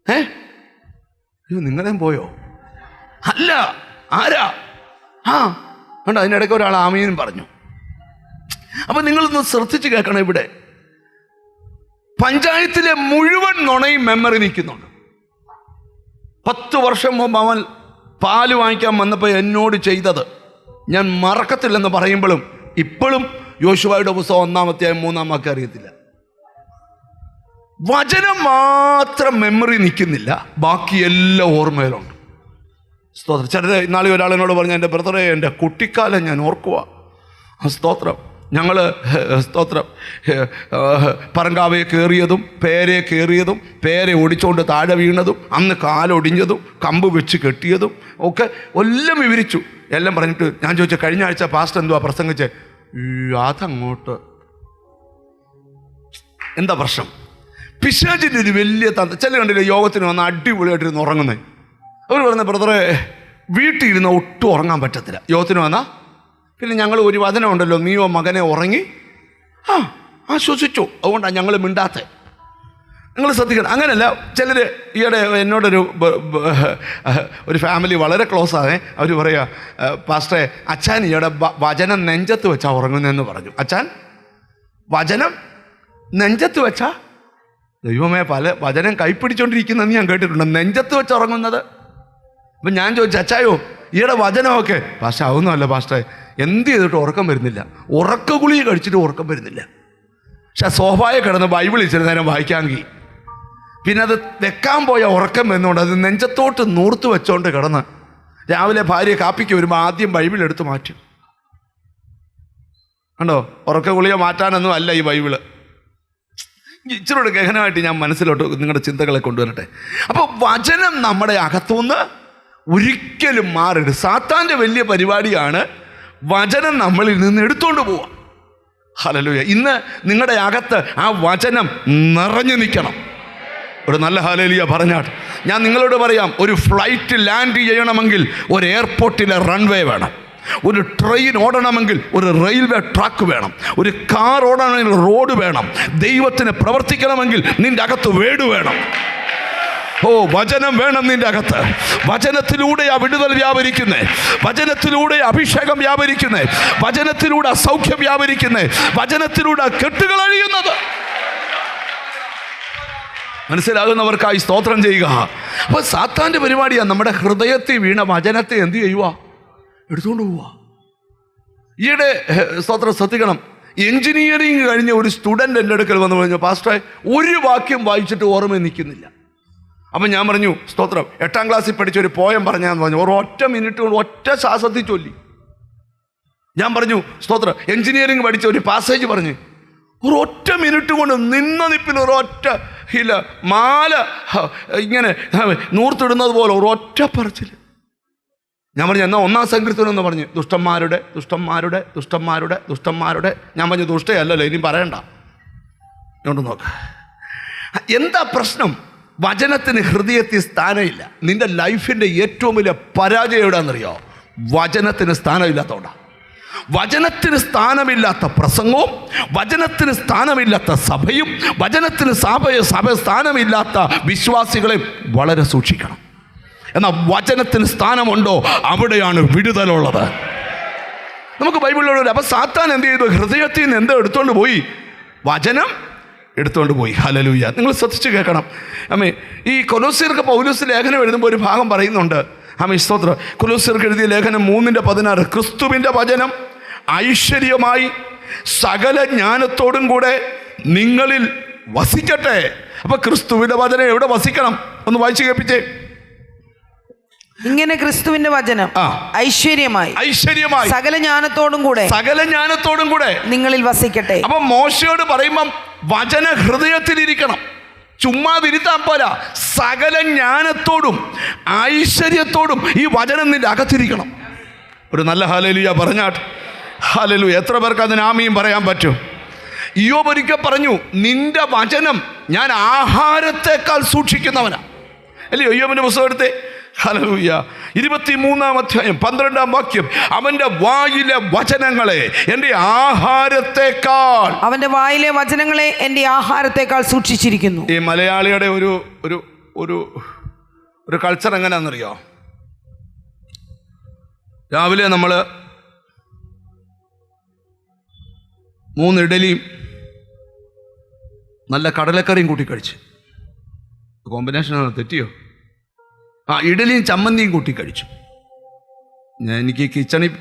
അയ്യോ നിങ്ങളേം പോയോ? അല്ല, ആരാ? കണ്ടോ, അതിനിടയ്ക്ക് ഒരാൾ ആമീനും പറഞ്ഞു. അപ്പം നിങ്ങളൊന്ന് ശ്രദ്ധിച്ച് കേൾക്കണം. ഇവിടെ പഞ്ചായത്തിലെ മുഴുവൻ നുണയും മെമ്മറി നിൽക്കുന്നുണ്ട്. 10 വർഷം മുമ്പ് അവൻ പാല് വാങ്ങിക്കാൻ വന്നപ്പോൾ എന്നോട് ചെയ്തത് ഞാൻ മറക്കത്തില്ലെന്ന് പറയുമ്പോഴും ഇപ്പോഴും യോശുവയുടെ പുസ്തകം 1-ാം അധ്യായം 3-ാം വാക്യം അറിയത്തില്ല. വചനം മാത്രം മെമ്മറി നിൽക്കുന്നില്ല, ബാക്കി എല്ലാം ഓർമ്മയിലുണ്ട്. സ്തോത്രം. ചിലർ ഇന്നാളെ ഒരാളിനോട് പറഞ്ഞു, എൻ്റെ ബ്രദറെ എൻ്റെ കുട്ടിക്കാലം ഞാൻ ഓർക്കുക. സ്തോത്രം. ഞങ്ങൾ സ്തോത്രം പറങ്കാവയെ കയറിയതും പേരെ കയറിയതും പേരെ ഒടിച്ചുകൊണ്ട് താഴെ വീണതും അന്ന് കാലൊടിഞ്ഞതും കമ്പ് വെച്ച് കെട്ടിയതും ഒക്കെ എല്ലാം വിവരിച്ചു. എല്ലാം പറഞ്ഞിട്ട് ഞാൻ ചോദിച്ചു, കഴിഞ്ഞ ആഴ്ച പാസ്റ്റർ എന്തുവാ പ്രസംഗിച്ചേ? അതങ്ങോട്ട് എന്താ പ്രശ്നം? പിശാചിൻ്റെ ഒരു വലിയ ചില കണ്ടില്ലേ, യോഗത്തിന് വന്ന് അടിപൊളിയായിട്ടിരുന്ന് ഉറങ്ങുന്നേ. അവർ പറഞ്ഞ ബ്രദറെ വീട്ടിൽ ഇരുന്ന് ഒട്ടും ഉറങ്ങാൻ പറ്റത്തില്ല, യോഗത്തിന് വന്നാൽ. പിന്നെ ഞങ്ങൾ ഒരു വചനം ഉണ്ടല്ലോ, നീയോ മകനെ ഉറങ്ങി ആശ്വസിച്ചു, അതുകൊണ്ടാണ് ഞങ്ങൾ മിണ്ടാത്ത. നിങ്ങൾ ശ്രദ്ധിക്കണം. അങ്ങനെയല്ല, ചിലർ ഈയിടെ എന്നോടൊരു ഫാമിലി വളരെ ക്ലോസ് ആണേ. അവർ പറയുക, പാസ്റ്ററെ അച്ഛൻ ഈയിടെ വചനം നെഞ്ചത്ത് വെച്ചാ ഉറങ്ങുന്നതെന്ന് പറഞ്ഞു. അച്ഛൻ വചനം നെഞ്ചത്ത് വെച്ചാ? ദൈവമേ, പല വചനം കൈപ്പിടിച്ചോണ്ടിരിക്കുന്നതെന്ന് ഞാൻ കേട്ടിട്ടുണ്ട്, നെഞ്ചത്ത് വെച്ച് ഉറങ്ങുന്നത്. അപ്പം ഞാൻ ചോദിച്ചു, അച്ചായോ ഈയിടെ വചനമൊക്കെ? പാസ്റ്റർ അതൊന്നുമല്ല പാസ്റ്ററെ, എന്ത് ചെയ്തിട്ട് ഉറക്കം വരുന്നില്ല, ഉറക്ക ഗുളിക കഴിച്ചിട്ട് ഉറക്കം വരുന്നില്ല. പക്ഷെ സോഫായെ കിടന്ന് ബൈബിൾ ഇച്ചിരി നേരം വായിക്കാമെങ്കിൽ പിന്നെ അത് വെക്കാൻ പോയ ഉറക്കം വരുന്നതുകൊണ്ട് അത് നെഞ്ചത്തോട്ട് നൂർത്ത് വെച്ചോണ്ട് കിടന്ന് രാവിലെ ഭാര്യ കാപ്പിക്ക് വരുമ്പോൾ ആദ്യം ബൈബിൾ എടുത്ത് മാറ്റും. കണ്ടോ, ഉറക്ക ഗുളിക മാറ്റാനൊന്നും അല്ല ഈ ബൈബിള്. ഇച്ചിരൂടെ ഗഹനമായിട്ട് ഞാൻ മനസ്സിലോട്ട് നിങ്ങളുടെ ചിന്തകളെ കൊണ്ടുവരട്ടെ. അപ്പോൾ വചനം നമ്മുടെ അകത്തുനിന്ന് ഒരിക്കലും മാറരുത്. സാത്താൻ്റെ വലിയ പരിപാടിയാണ് വചനം നമ്മളിൽ നിന്ന് എടുത്തുകൊണ്ട് പോവുക. ഹല്ലേലൂയ. ഇന്ന് നിങ്ങളുടെ അകത്ത് ആ വചനം നിറഞ്ഞു നിൽക്കണം. ഒരു നല്ല ഹല്ലേലൂയ പറഞ്ഞാട്ട് ഞാൻ നിങ്ങളോട് പറയാം, ഒരു ഫ്ലൈറ്റ് ലാൻഡ് ചെയ്യണമെങ്കിൽ ഒരു എയർപോർട്ടിലെ റൺവേ വേണം. ഒരു ട്രെയിൻ ഓടണമെങ്കിൽ ഒരു റെയിൽവേ ട്രാക്ക് വേണം. ഒരു കാർ ഓടണമെങ്കിൽ റോഡ് വേണം. ദൈവത്തിന് പ്രവർത്തിക്കണമെങ്കിൽ നിന്റെ അകത്ത് വേട് വേണം. വചനം വേണം നിന്റെ അകത്ത്. വചനത്തിലൂടെ ആ വിടുതൽ വ്യാപരിക്കുന്നേ, വചനത്തിലൂടെ അഭിഷേകം വ്യാപരിക്കുന്നേ, വചനത്തിലൂടെ സൗഖ്യം വ്യാപരിക്കുന്നേ, വചനത്തിലൂടെ കെട്ടുകൾ അഴിയുന്നത്. മനസ്സിലാകുന്നവർക്കായി സ്തോത്രം ചെയ്യുക. അപ്പോൾ സാത്താൻ്റെ പരിപാടിയാണ് നമ്മുടെ ഹൃദയത്തിൽ വീണ വചനത്തെ എന്ത് ചെയ്യുക? എടുത്തുകൊണ്ട് പോവുക. ഈയിടെ സ്തോത്രം ശ്രദ്ധിക്കണം, എഞ്ചിനീയറിങ് കഴിഞ്ഞ ഒരു സ്റ്റുഡൻ്റ് എൻ്റെ അടുക്കൽ വന്ന് പറഞ്ഞു, പാസ്റ്ററെ ഒരു വാക്യം വായിച്ചിട്ട് ഓർമ്മ നിൽക്കുന്നില്ല. അപ്പം ഞാൻ പറഞ്ഞു, സ്തോത്രം 8ാം ക്ലാസ്സിൽ പഠിച്ച ഒരു പോയം പറഞ്ഞാന്ന് പറഞ്ഞു. ഒരൊറ്റ മിനിറ്റ് കൊണ്ട് ഒറ്റ ശ്വാസത്തിൽ ചൊല്ലി. ഞാൻ പറഞ്ഞു, സ്തോത്രം എഞ്ചിനീയറിങ് പഠിച്ച ഒരു പാസേജ് പറഞ്ഞ് ഒരൊറ്റ മിനിറ്റ് കൊണ്ട് നിന്ന നിപ്പിൽ ഒരൊറ്റ ഇല്ല മാല ഇങ്ങനെ നൂർത്തിടുന്നത് പോലെ ഒരൊറ്റ പറച്ചിൽ. ഞാൻ പറഞ്ഞു, എന്നാൽ 1-ാം സങ്കീർത്തനം എന്ന് പറഞ്ഞു, ദുഷ്ടന്മാരുടെ ദുഷ്ടന്മാരുടെ ദുഷ്ടന്മാരുടെ ദുഷ്ടന്മാരുടെ. ഞാൻ പറഞ്ഞു, ദുഷ്ടയല്ലല്ലോ, ഇനി പറയണ്ട. ഇങ്ങോട്ട് നോക്ക്, എന്താ പ്രശ്നം? വചനത്തിന് ഹൃദയത്തിൽ സ്ഥാനമില്ല. നിന്റെ ലൈഫിൻ്റെ ഏറ്റവും വലിയ പരാജയം എവിടെയാണെന്നറിയോ? വചനത്തിന് സ്ഥാനമില്ലാത്തതുകൊണ്ടാണ്. വചനത്തിന് സ്ഥാനമില്ലാത്ത പ്രസംഗവും വചനത്തിന് സ്ഥാനമില്ലാത്ത സഭയും വചനത്തിന് സഭ സ്ഥാനമില്ലാത്ത വിശ്വാസികളെ വളരെ സൂക്ഷിക്കണം. എന്നാൽ വചനത്തിന് സ്ഥാനമുണ്ടോ അവിടെയാണ് വിടുതലുള്ളത്. നമുക്ക് ബൈബിളിലുള്ള. അപ്പം സാത്താൻ എന്ത് ചെയ്തു? ഹൃദയത്തിൽ നിന്ന് എന്തോ എടുത്തുകൊണ്ട് പോയി, വചനം എടുത്തുകൊണ്ട് പോയി. ഹല്ലേലൂയ. നിങ്ങൾ ശ്രദ്ധിച്ച് കേൾക്കണം. അമ്മേ, ഈ കൊലോസ്യർക്ക് പൗലോസ് ലേഖനം എഴുതുമ്പോൾ ഒരു ഭാഗം പറയുന്നുണ്ട്. അമ്മേ സ്തോത്രം. കൊലോസ്യർക്ക് എഴുതിയ ലേഖനം 3:16, ക്രിസ്തുവിൻ്റെ വചനം ഐശ്വര്യമായി സകല ജ്ഞാനത്തോടും കൂടെ നിങ്ങളിൽ വസിക്കട്ടെ. അപ്പൊ ക്രിസ്തുവിൻ്റെ വചനം എവിടെ വസിക്കണം? ഒന്ന് വായിച്ചു കേൾപ്പിച്ചേ. ഇങ്ങനെ ക്രിസ്തുവിന്റെ വചനം ഐശ്വര്യമായി സകല ജ്ഞാനത്തോടും കൂടെ നിങ്ങളിൽ വസിക്കട്ടെ. അപ്പൊ മോശയോട് പറയുമ്പം വചന ഹൃദയത്തിലിരിക്കണം. ചുമ്മാ തിരുത്താൻ പോരാ, സകല ജ്ഞാനത്തോടും ഐശ്വര്യത്തോടും ഈ വചനം നിന്റെ അകത്തിരിക്കണം. ഒരു നല്ല ഹല്ലേലൂയ പറഞ്ഞാട്ട്. ഹല്ലേലൂയ. എത്ര പേർക്ക് അതിന് ആമീൻ പറയാൻ പറ്റും? ഇയ്യോബ് ഒരിക്കൽ പറഞ്ഞു, നിന്റെ വചനം ഞാൻ ആഹാരത്തെക്കാൾ സൂക്ഷിക്കുന്നവനാ. അല്ലയോ? ഇയ്യോബിന്റെ പുസ്തകം എടുത്തേ. ഹല്ലേലൂയ. 23-ാം അധ്യായം 12-ാം വാക്യം, അവന്റെ വായിലെ വചനങ്ങളെ എൻ്റെ ആഹാരത്തെക്കാൾ, അവന്റെ വായിലെ വചനങ്ങളെ എൻ്റെ ആഹാരത്തെക്കാൾ സൂക്ഷിച്ചിരിക്കുന്നു. ഈ മലയാളിയുടെ ഒരു ഒരു ഒരു ഒരു കൾച്ചർ എങ്ങനെയാണെന്നറിയോ? രാവിലെ നമ്മൾ 3 ഇഡലിയും നല്ല കടലക്കറിയും കൂട്ടി കഴിച്ച്. കോമ്പിനേഷനാണ്, തെറ്റിയോ? ഇഡലിയും ചമ്മന്തിയും കൂട്ടി കഴിച്ചു. എനിക്ക് കിച്ചണിൽ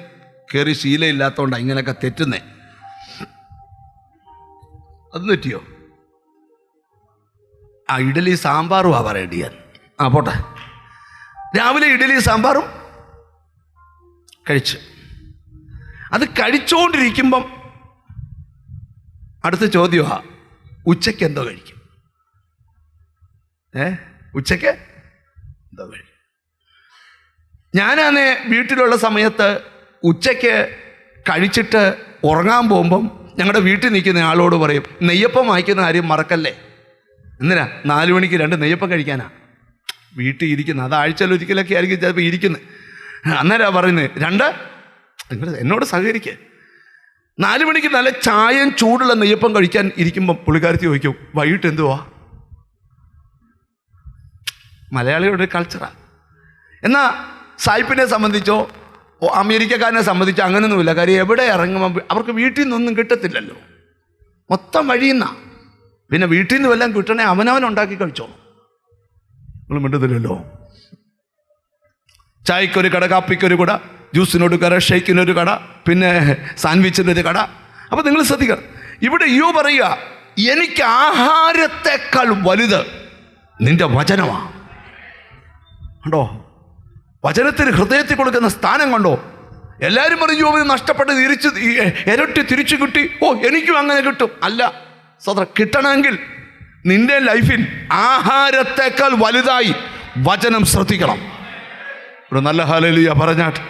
കയറി ശീലമില്ലാത്തതുകൊണ്ടാണ് ഇങ്ങനെയൊക്കെ തെറ്റുന്നേ. അത് തെറ്റിയോ? ഇഡലി സാമ്പാറും പറയേണ്ടി ഞാൻ. പോട്ടെ. രാവിലെ ഇഡലി സാമ്പാറും കഴിച്ചു. അത് കഴിച്ചുകൊണ്ടിരിക്കുമ്പം അടുത്ത ചോദ്യമാണ്, ഉച്ചയ്ക്ക് എന്തോ കഴിക്കും? ഉച്ചയ്ക്ക് എന്തോ കഴിക്കും? ഞാനാണ് വീട്ടിലുള്ള സമയത്ത് ഉച്ചയ്ക്ക് കഴിച്ചിട്ട് ഉറങ്ങാൻ പോകുമ്പം ഞങ്ങളുടെ വീട്ടിൽ നിൽക്കുന്ന ആളോട് പറയും, നെയ്യപ്പം വാങ്ങിക്കുന്ന കാര്യം മറക്കല്ലേ. എന്തിനാ? 4 മണിക്ക് 2 നെയ്യപ്പം കഴിക്കാനാ വീട്ടിൽ ഇരിക്കുന്നത്. അത് ആഴ്ചയിൽ ഒരിക്കലൊക്കെ ആയിരിക്കും ചിലപ്പോൾ ഇരിക്കുന്നത്. അന്നേരം പറയുന്നത് 2, നിങ്ങൾ എന്നോട് സഹകരിക്കുക. 4 മണിക്ക് നല്ല ചായയും ചൂടുള്ള നെയ്യപ്പം കഴിക്കാൻ ഇരിക്കുമ്പം പുള്ളിക്കാരത്തി ചോദിക്കും, വൈകിട്ട് എന്തുവാ? മലയാളികളുടെ കൾച്ചറാണ്. എന്നാൽ സായിപ്പിനെ സംബന്ധിച്ചോ അമേരിക്കക്കാരനെ സംബന്ധിച്ചോ അങ്ങനെയൊന്നുമില്ല. കാര്യം എവിടെ ഇറങ്ങുമ്പോൾ അവർക്ക് വീട്ടിൽ നിന്നൊന്നും കിട്ടത്തില്ലല്ലോ, മൊത്തം വഴിയുന്നാ. പിന്നെ വീട്ടിൽ നിന്ന് വല്ലതും കിട്ടണേ അവനവൻ ഉണ്ടാക്കി കഴിച്ചോളൂ. നിങ്ങൾ മിണ്ടുന്നില്ലല്ലോ. ചായക്കൊരു കട, കാപ്പിക്കൊരു കട, ജ്യൂസിനൊരു കട, ഷേക്കിനൊരു കട, പിന്നെ സാൻഡ്വിച്ചിനൊരു കട. അപ്പം നിങ്ങൾ ശ്രദ്ധിക്കണം. ഇവിടെ പറയുക, എനിക്ക് ആഹാരത്തെക്കാൾ വലുത് നിന്റെ വചനമാണ്. കണ്ടോ? വചനത്തിന് ഹൃദയത്തിൽ കൊടുക്കുന്ന സ്ഥാനം കണ്ടോ? എല്ലാവരും പറയും യോബിന് നഷ്ടപ്പെട്ട് ഇരട്ടി തിരിച്ചു കിട്ടി, എനിക്കും അങ്ങനെ കിട്ടും. അല്ല സോദര, കിട്ടണമെങ്കിൽ നിന്റെ ലൈഫിൽ ആഹാരത്തെക്കാൾ വലുതായി വചനം ശ്രദ്ധിക്കണം. ഒരു നല്ല ഹല്ലേലൂയ പറഞ്ഞാട്ട്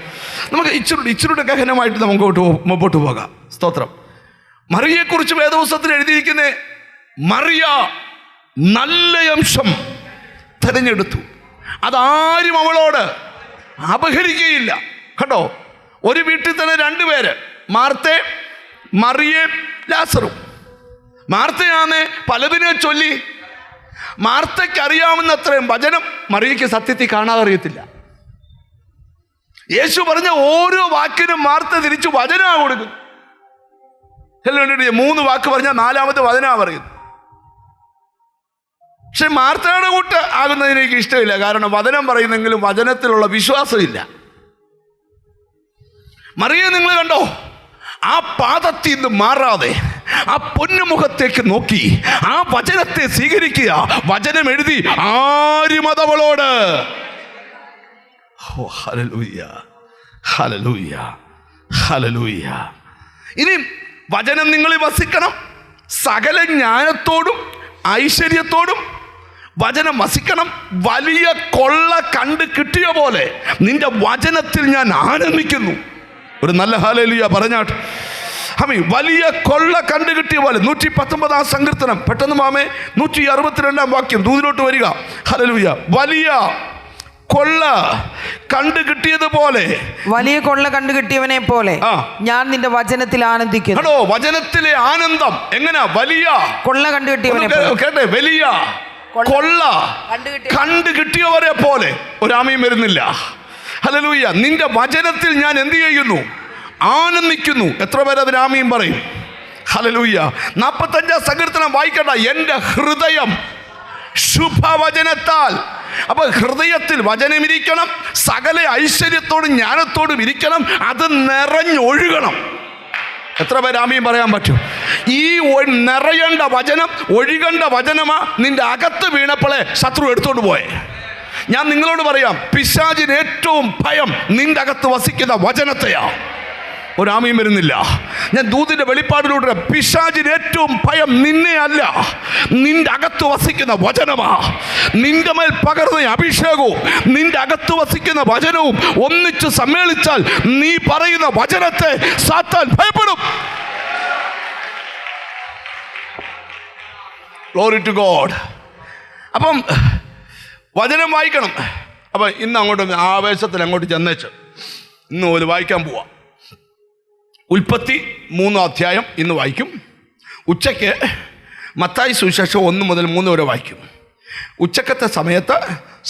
നമുക്ക് ഇച്ചിരൂടെ ഗഹനമായിട്ട് നമുക്ക് മുമ്പോട്ട് പോകാം. സ്തോത്രം. മറിയയെക്കുറിച്ച് വേദപുസ്തകത്തിൽ എഴുതിയിരിക്കുന്നേ, മറിയ നല്ല അംശം തിരഞ്ഞെടുത്തു, അതാരും അവളോട് അപഹരിക്കുകയില്ല. കണ്ടോ? ഒരു വീട്ടിൽ തന്നെ 2 പേര്, മാർത്തേ, മറിയേ, ലാസറും. മാർത്തയാന്ന് പലതിനെ ചൊല്ലി. മാർത്തയ്ക്ക് അറിയാവുന്നത്രയും വചനം മറിയയ്ക്ക് സത്യത്തിൽ കാണാതെ അറിയത്തില്ല. യേശു പറഞ്ഞ ഓരോ വാക്കിനും മാർത്ത തിരിച്ചു വചനമാണ് കൊടുക്കുന്നത്. 3 വാക്ക് പറഞ്ഞാൽ 4ാമത്തെ വചനമാണ് പറയുന്നത്. പക്ഷെ മാർത്തയുടെ കൂട്ട് ആകുന്നതിന് എനിക്ക് ഇഷ്ടമില്ല. കാരണം വചനം പറയുന്നെങ്കിലും വചനത്തിലുള്ള വിശ്വാസമില്ല. മറിയെ നിങ്ങൾ കണ്ടോ? ആ പാദത്തിൽ നിന്ന് മാറാതെ ആ പൊന്നുമുഖത്തേക്ക് നോക്കി ആ വചനത്തെ സ്വീകരിക്കുക. വചനം എഴുതി ആരും അതവളോട്. Hallelujah, hallelujah, hallelujah. ഇനി വചനം നിങ്ങളിൽ വസിക്കണം. സകല ജ്ഞാനത്തോടും ഐശ്വര്യത്തോടും വചനം വസിക്കണം. വലിയ കൊള്ള കണ്ട് കിട്ടിയ പോലെ നിന്റെ വചനത്തിൽ ഞാൻ ആനന്ദിക്കുന്നു. ഒരു നല്ല ഹല്ലേലൂയ പറഞ്ഞാട്ട്. വലിയ കൊള്ള കണ്ടു കിട്ടിയ പോലെ. 119-ാം സങ്കീർത്തനം, പെട്ടെന്ന് മാമേ, 162-ാം വാക്യം, ദൂതിലോട്ട് വരിക. ഹല്ലേലൂയ. വലിയ കൊള്ള കണ്ടു കിട്ടിയതുപോലെ, വലിയ കൊള്ള കണ്ടു കിട്ടിയവനെ പോലെ ഞാൻ നിന്റെ വചനത്തിൽ ആനന്ദിക്കുന്നു. വചനത്തിലെ ആനന്ദം എങ്ങനെയാ? വലിയ കൊള്ള കണ്ടു കിട്ടിയവനെ കേട്ടെ, വലിയ കൊള്ള കണ്ടു കിട്ടിയവരെ പോലെ. ഒരാമയും വരുന്നില്ല. ഹല്ലേലൂയ. നിന്റെ വചനത്തിൽ ഞാൻ എന്ത് ചെയ്യുന്നു? ആനന്ദിക്കുന്നു. എത്ര പേര് അതിന് ആമയും പറയും? ഹല്ലേലൂയ. 45-ാം സങ്കീർത്തനം വായിക്കട്ടെ. എൻ്റെ ഹൃദയം ശുഭവചനത്താൽ. അപ്പൊ ഹൃദയത്തിൽ വചനമിരിക്കണം, സകല ഐശ്വര്യത്തോടും ജ്ഞാനത്തോടും ഇരിക്കണം, അത് നിറഞ്ഞൊഴുകണം. എത്ര പേര് ആമയും പറയാൻ പറ്റും? ഈ നിറയേണ്ട വചനം, ഒഴുകേണ്ട വചനമാ നിന്റെ അകത്ത് വീണപ്പോളെ ശത്രു എടുത്തോണ്ട് പോയെ. ഞാൻ നിങ്ങളോട് പറയാം, പിശാചിന് ഏറ്റവും ഭയം നിന്റെ അകത്ത് വസിക്കുന്ന വചനത്തെയാ. ഒരാമയും വരുന്നില്ല. ഞാൻ ദൂതിൻ്റെ വെളിപ്പാടിലൂടെ പിശാചിന് ഏറ്റവും ഭയം നിന്നെ അല്ല, നിന്റെ അകത്ത് വസിക്കുന്ന വചനമാ. നിന്റെ മേൽ പകർന്ന അഭിഷേകവും നിന്റെ അകത്ത് വസിക്കുന്ന വചനവും ഒന്നിച്ച് സമ്മേളിച്ചാൽ നീ പറയുന്ന വചനത്തെ സാത്താൻ ഭയപ്പെടും. Glory to God. അപ്പം വചനം വായിക്കണം. അപ്പം ഇന്ന് അങ്ങോട്ട് ആവേശത്തിൽ അങ്ങോട്ട് ചെന്നേച്ച് ഇന്ന് ഒരു വായിക്കാൻ പോവാം. ഉൽപ്പത്തി 3 അധ്യായം ഇന്ന് വായിക്കും. ഉച്ചയ്ക്ക് മത്തായി സുവിശേഷം 1 മുതൽ 3 വരെ വായിക്കും. ഉച്ചക്കത്തെ സമയത്ത്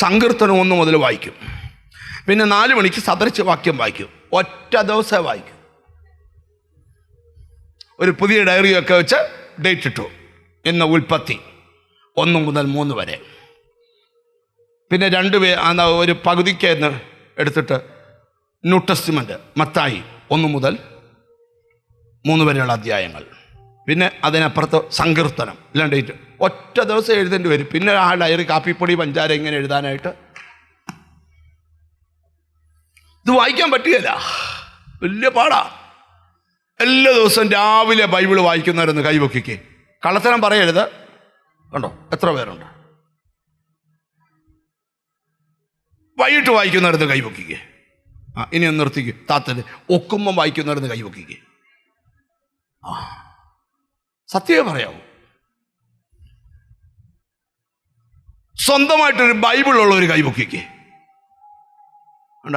സങ്കീർത്തനം 1 മുതൽ വായിക്കും. പിന്നെ 4 മണിക്ക് സദൃശ വാക്യം വായിക്കും. ഒറ്റ ദിവസം വായിക്കും. ഒരു പുതിയ ഡയറിയൊക്കെ വെച്ച് ഡേറ്റ് ഇട്ടു. ഇന്ന് ഉൽപ്പത്തി 1 മുതൽ 3 വരെ. പിന്നെ ഒരു പകുതിക്ക് എന്ന് എടുത്തിട്ട് ന്യൂ ടെസ്റ്റ്മെൻറ്റ് മത്തായി 1 മുതൽ 3 വരെയുള്ള അധ്യായങ്ങൾ. പിന്നെ അതിനപ്പുറത്ത് സങ്കീർത്തനം എല്ലാം ഡേറ്റ്. ഒറ്റ ദിവസം എഴുതേണ്ടി വരും. പിന്നെ ആ ഡയറി കാപ്പിപ്പൊടി പഞ്ചാര ഇങ്ങനെ എഴുതാനായിട്ട് ഇത് വായിക്കാൻ പറ്റുകയില്ല. വലിയ പാടാ. എല്ലാ ദിവസവും രാവിലെ ബൈബിൾ വായിക്കുന്നവരൊന്ന് കൈവക്കിക്ക്. കള്ളത്തരം പറയരുത്. കണ്ടോ എത്ര പേരുണ്ട്. വൈകിട്ട് വായിക്കുന്നവരൊന്ന് കൈവക്കിക്ക്. ഇനി ഒന്ന് നിർത്തിക്ക്. താത്തല് ഒക്കുമ്പം വായിക്കുന്നവരൊന്ന് കൈവക്കിക്ക്. സത്യമേ പറയാവൂ. സ്വന്തമായിട്ടൊരു ബൈബിളുള്ള ഒരു കൈവക്കിക്ക്.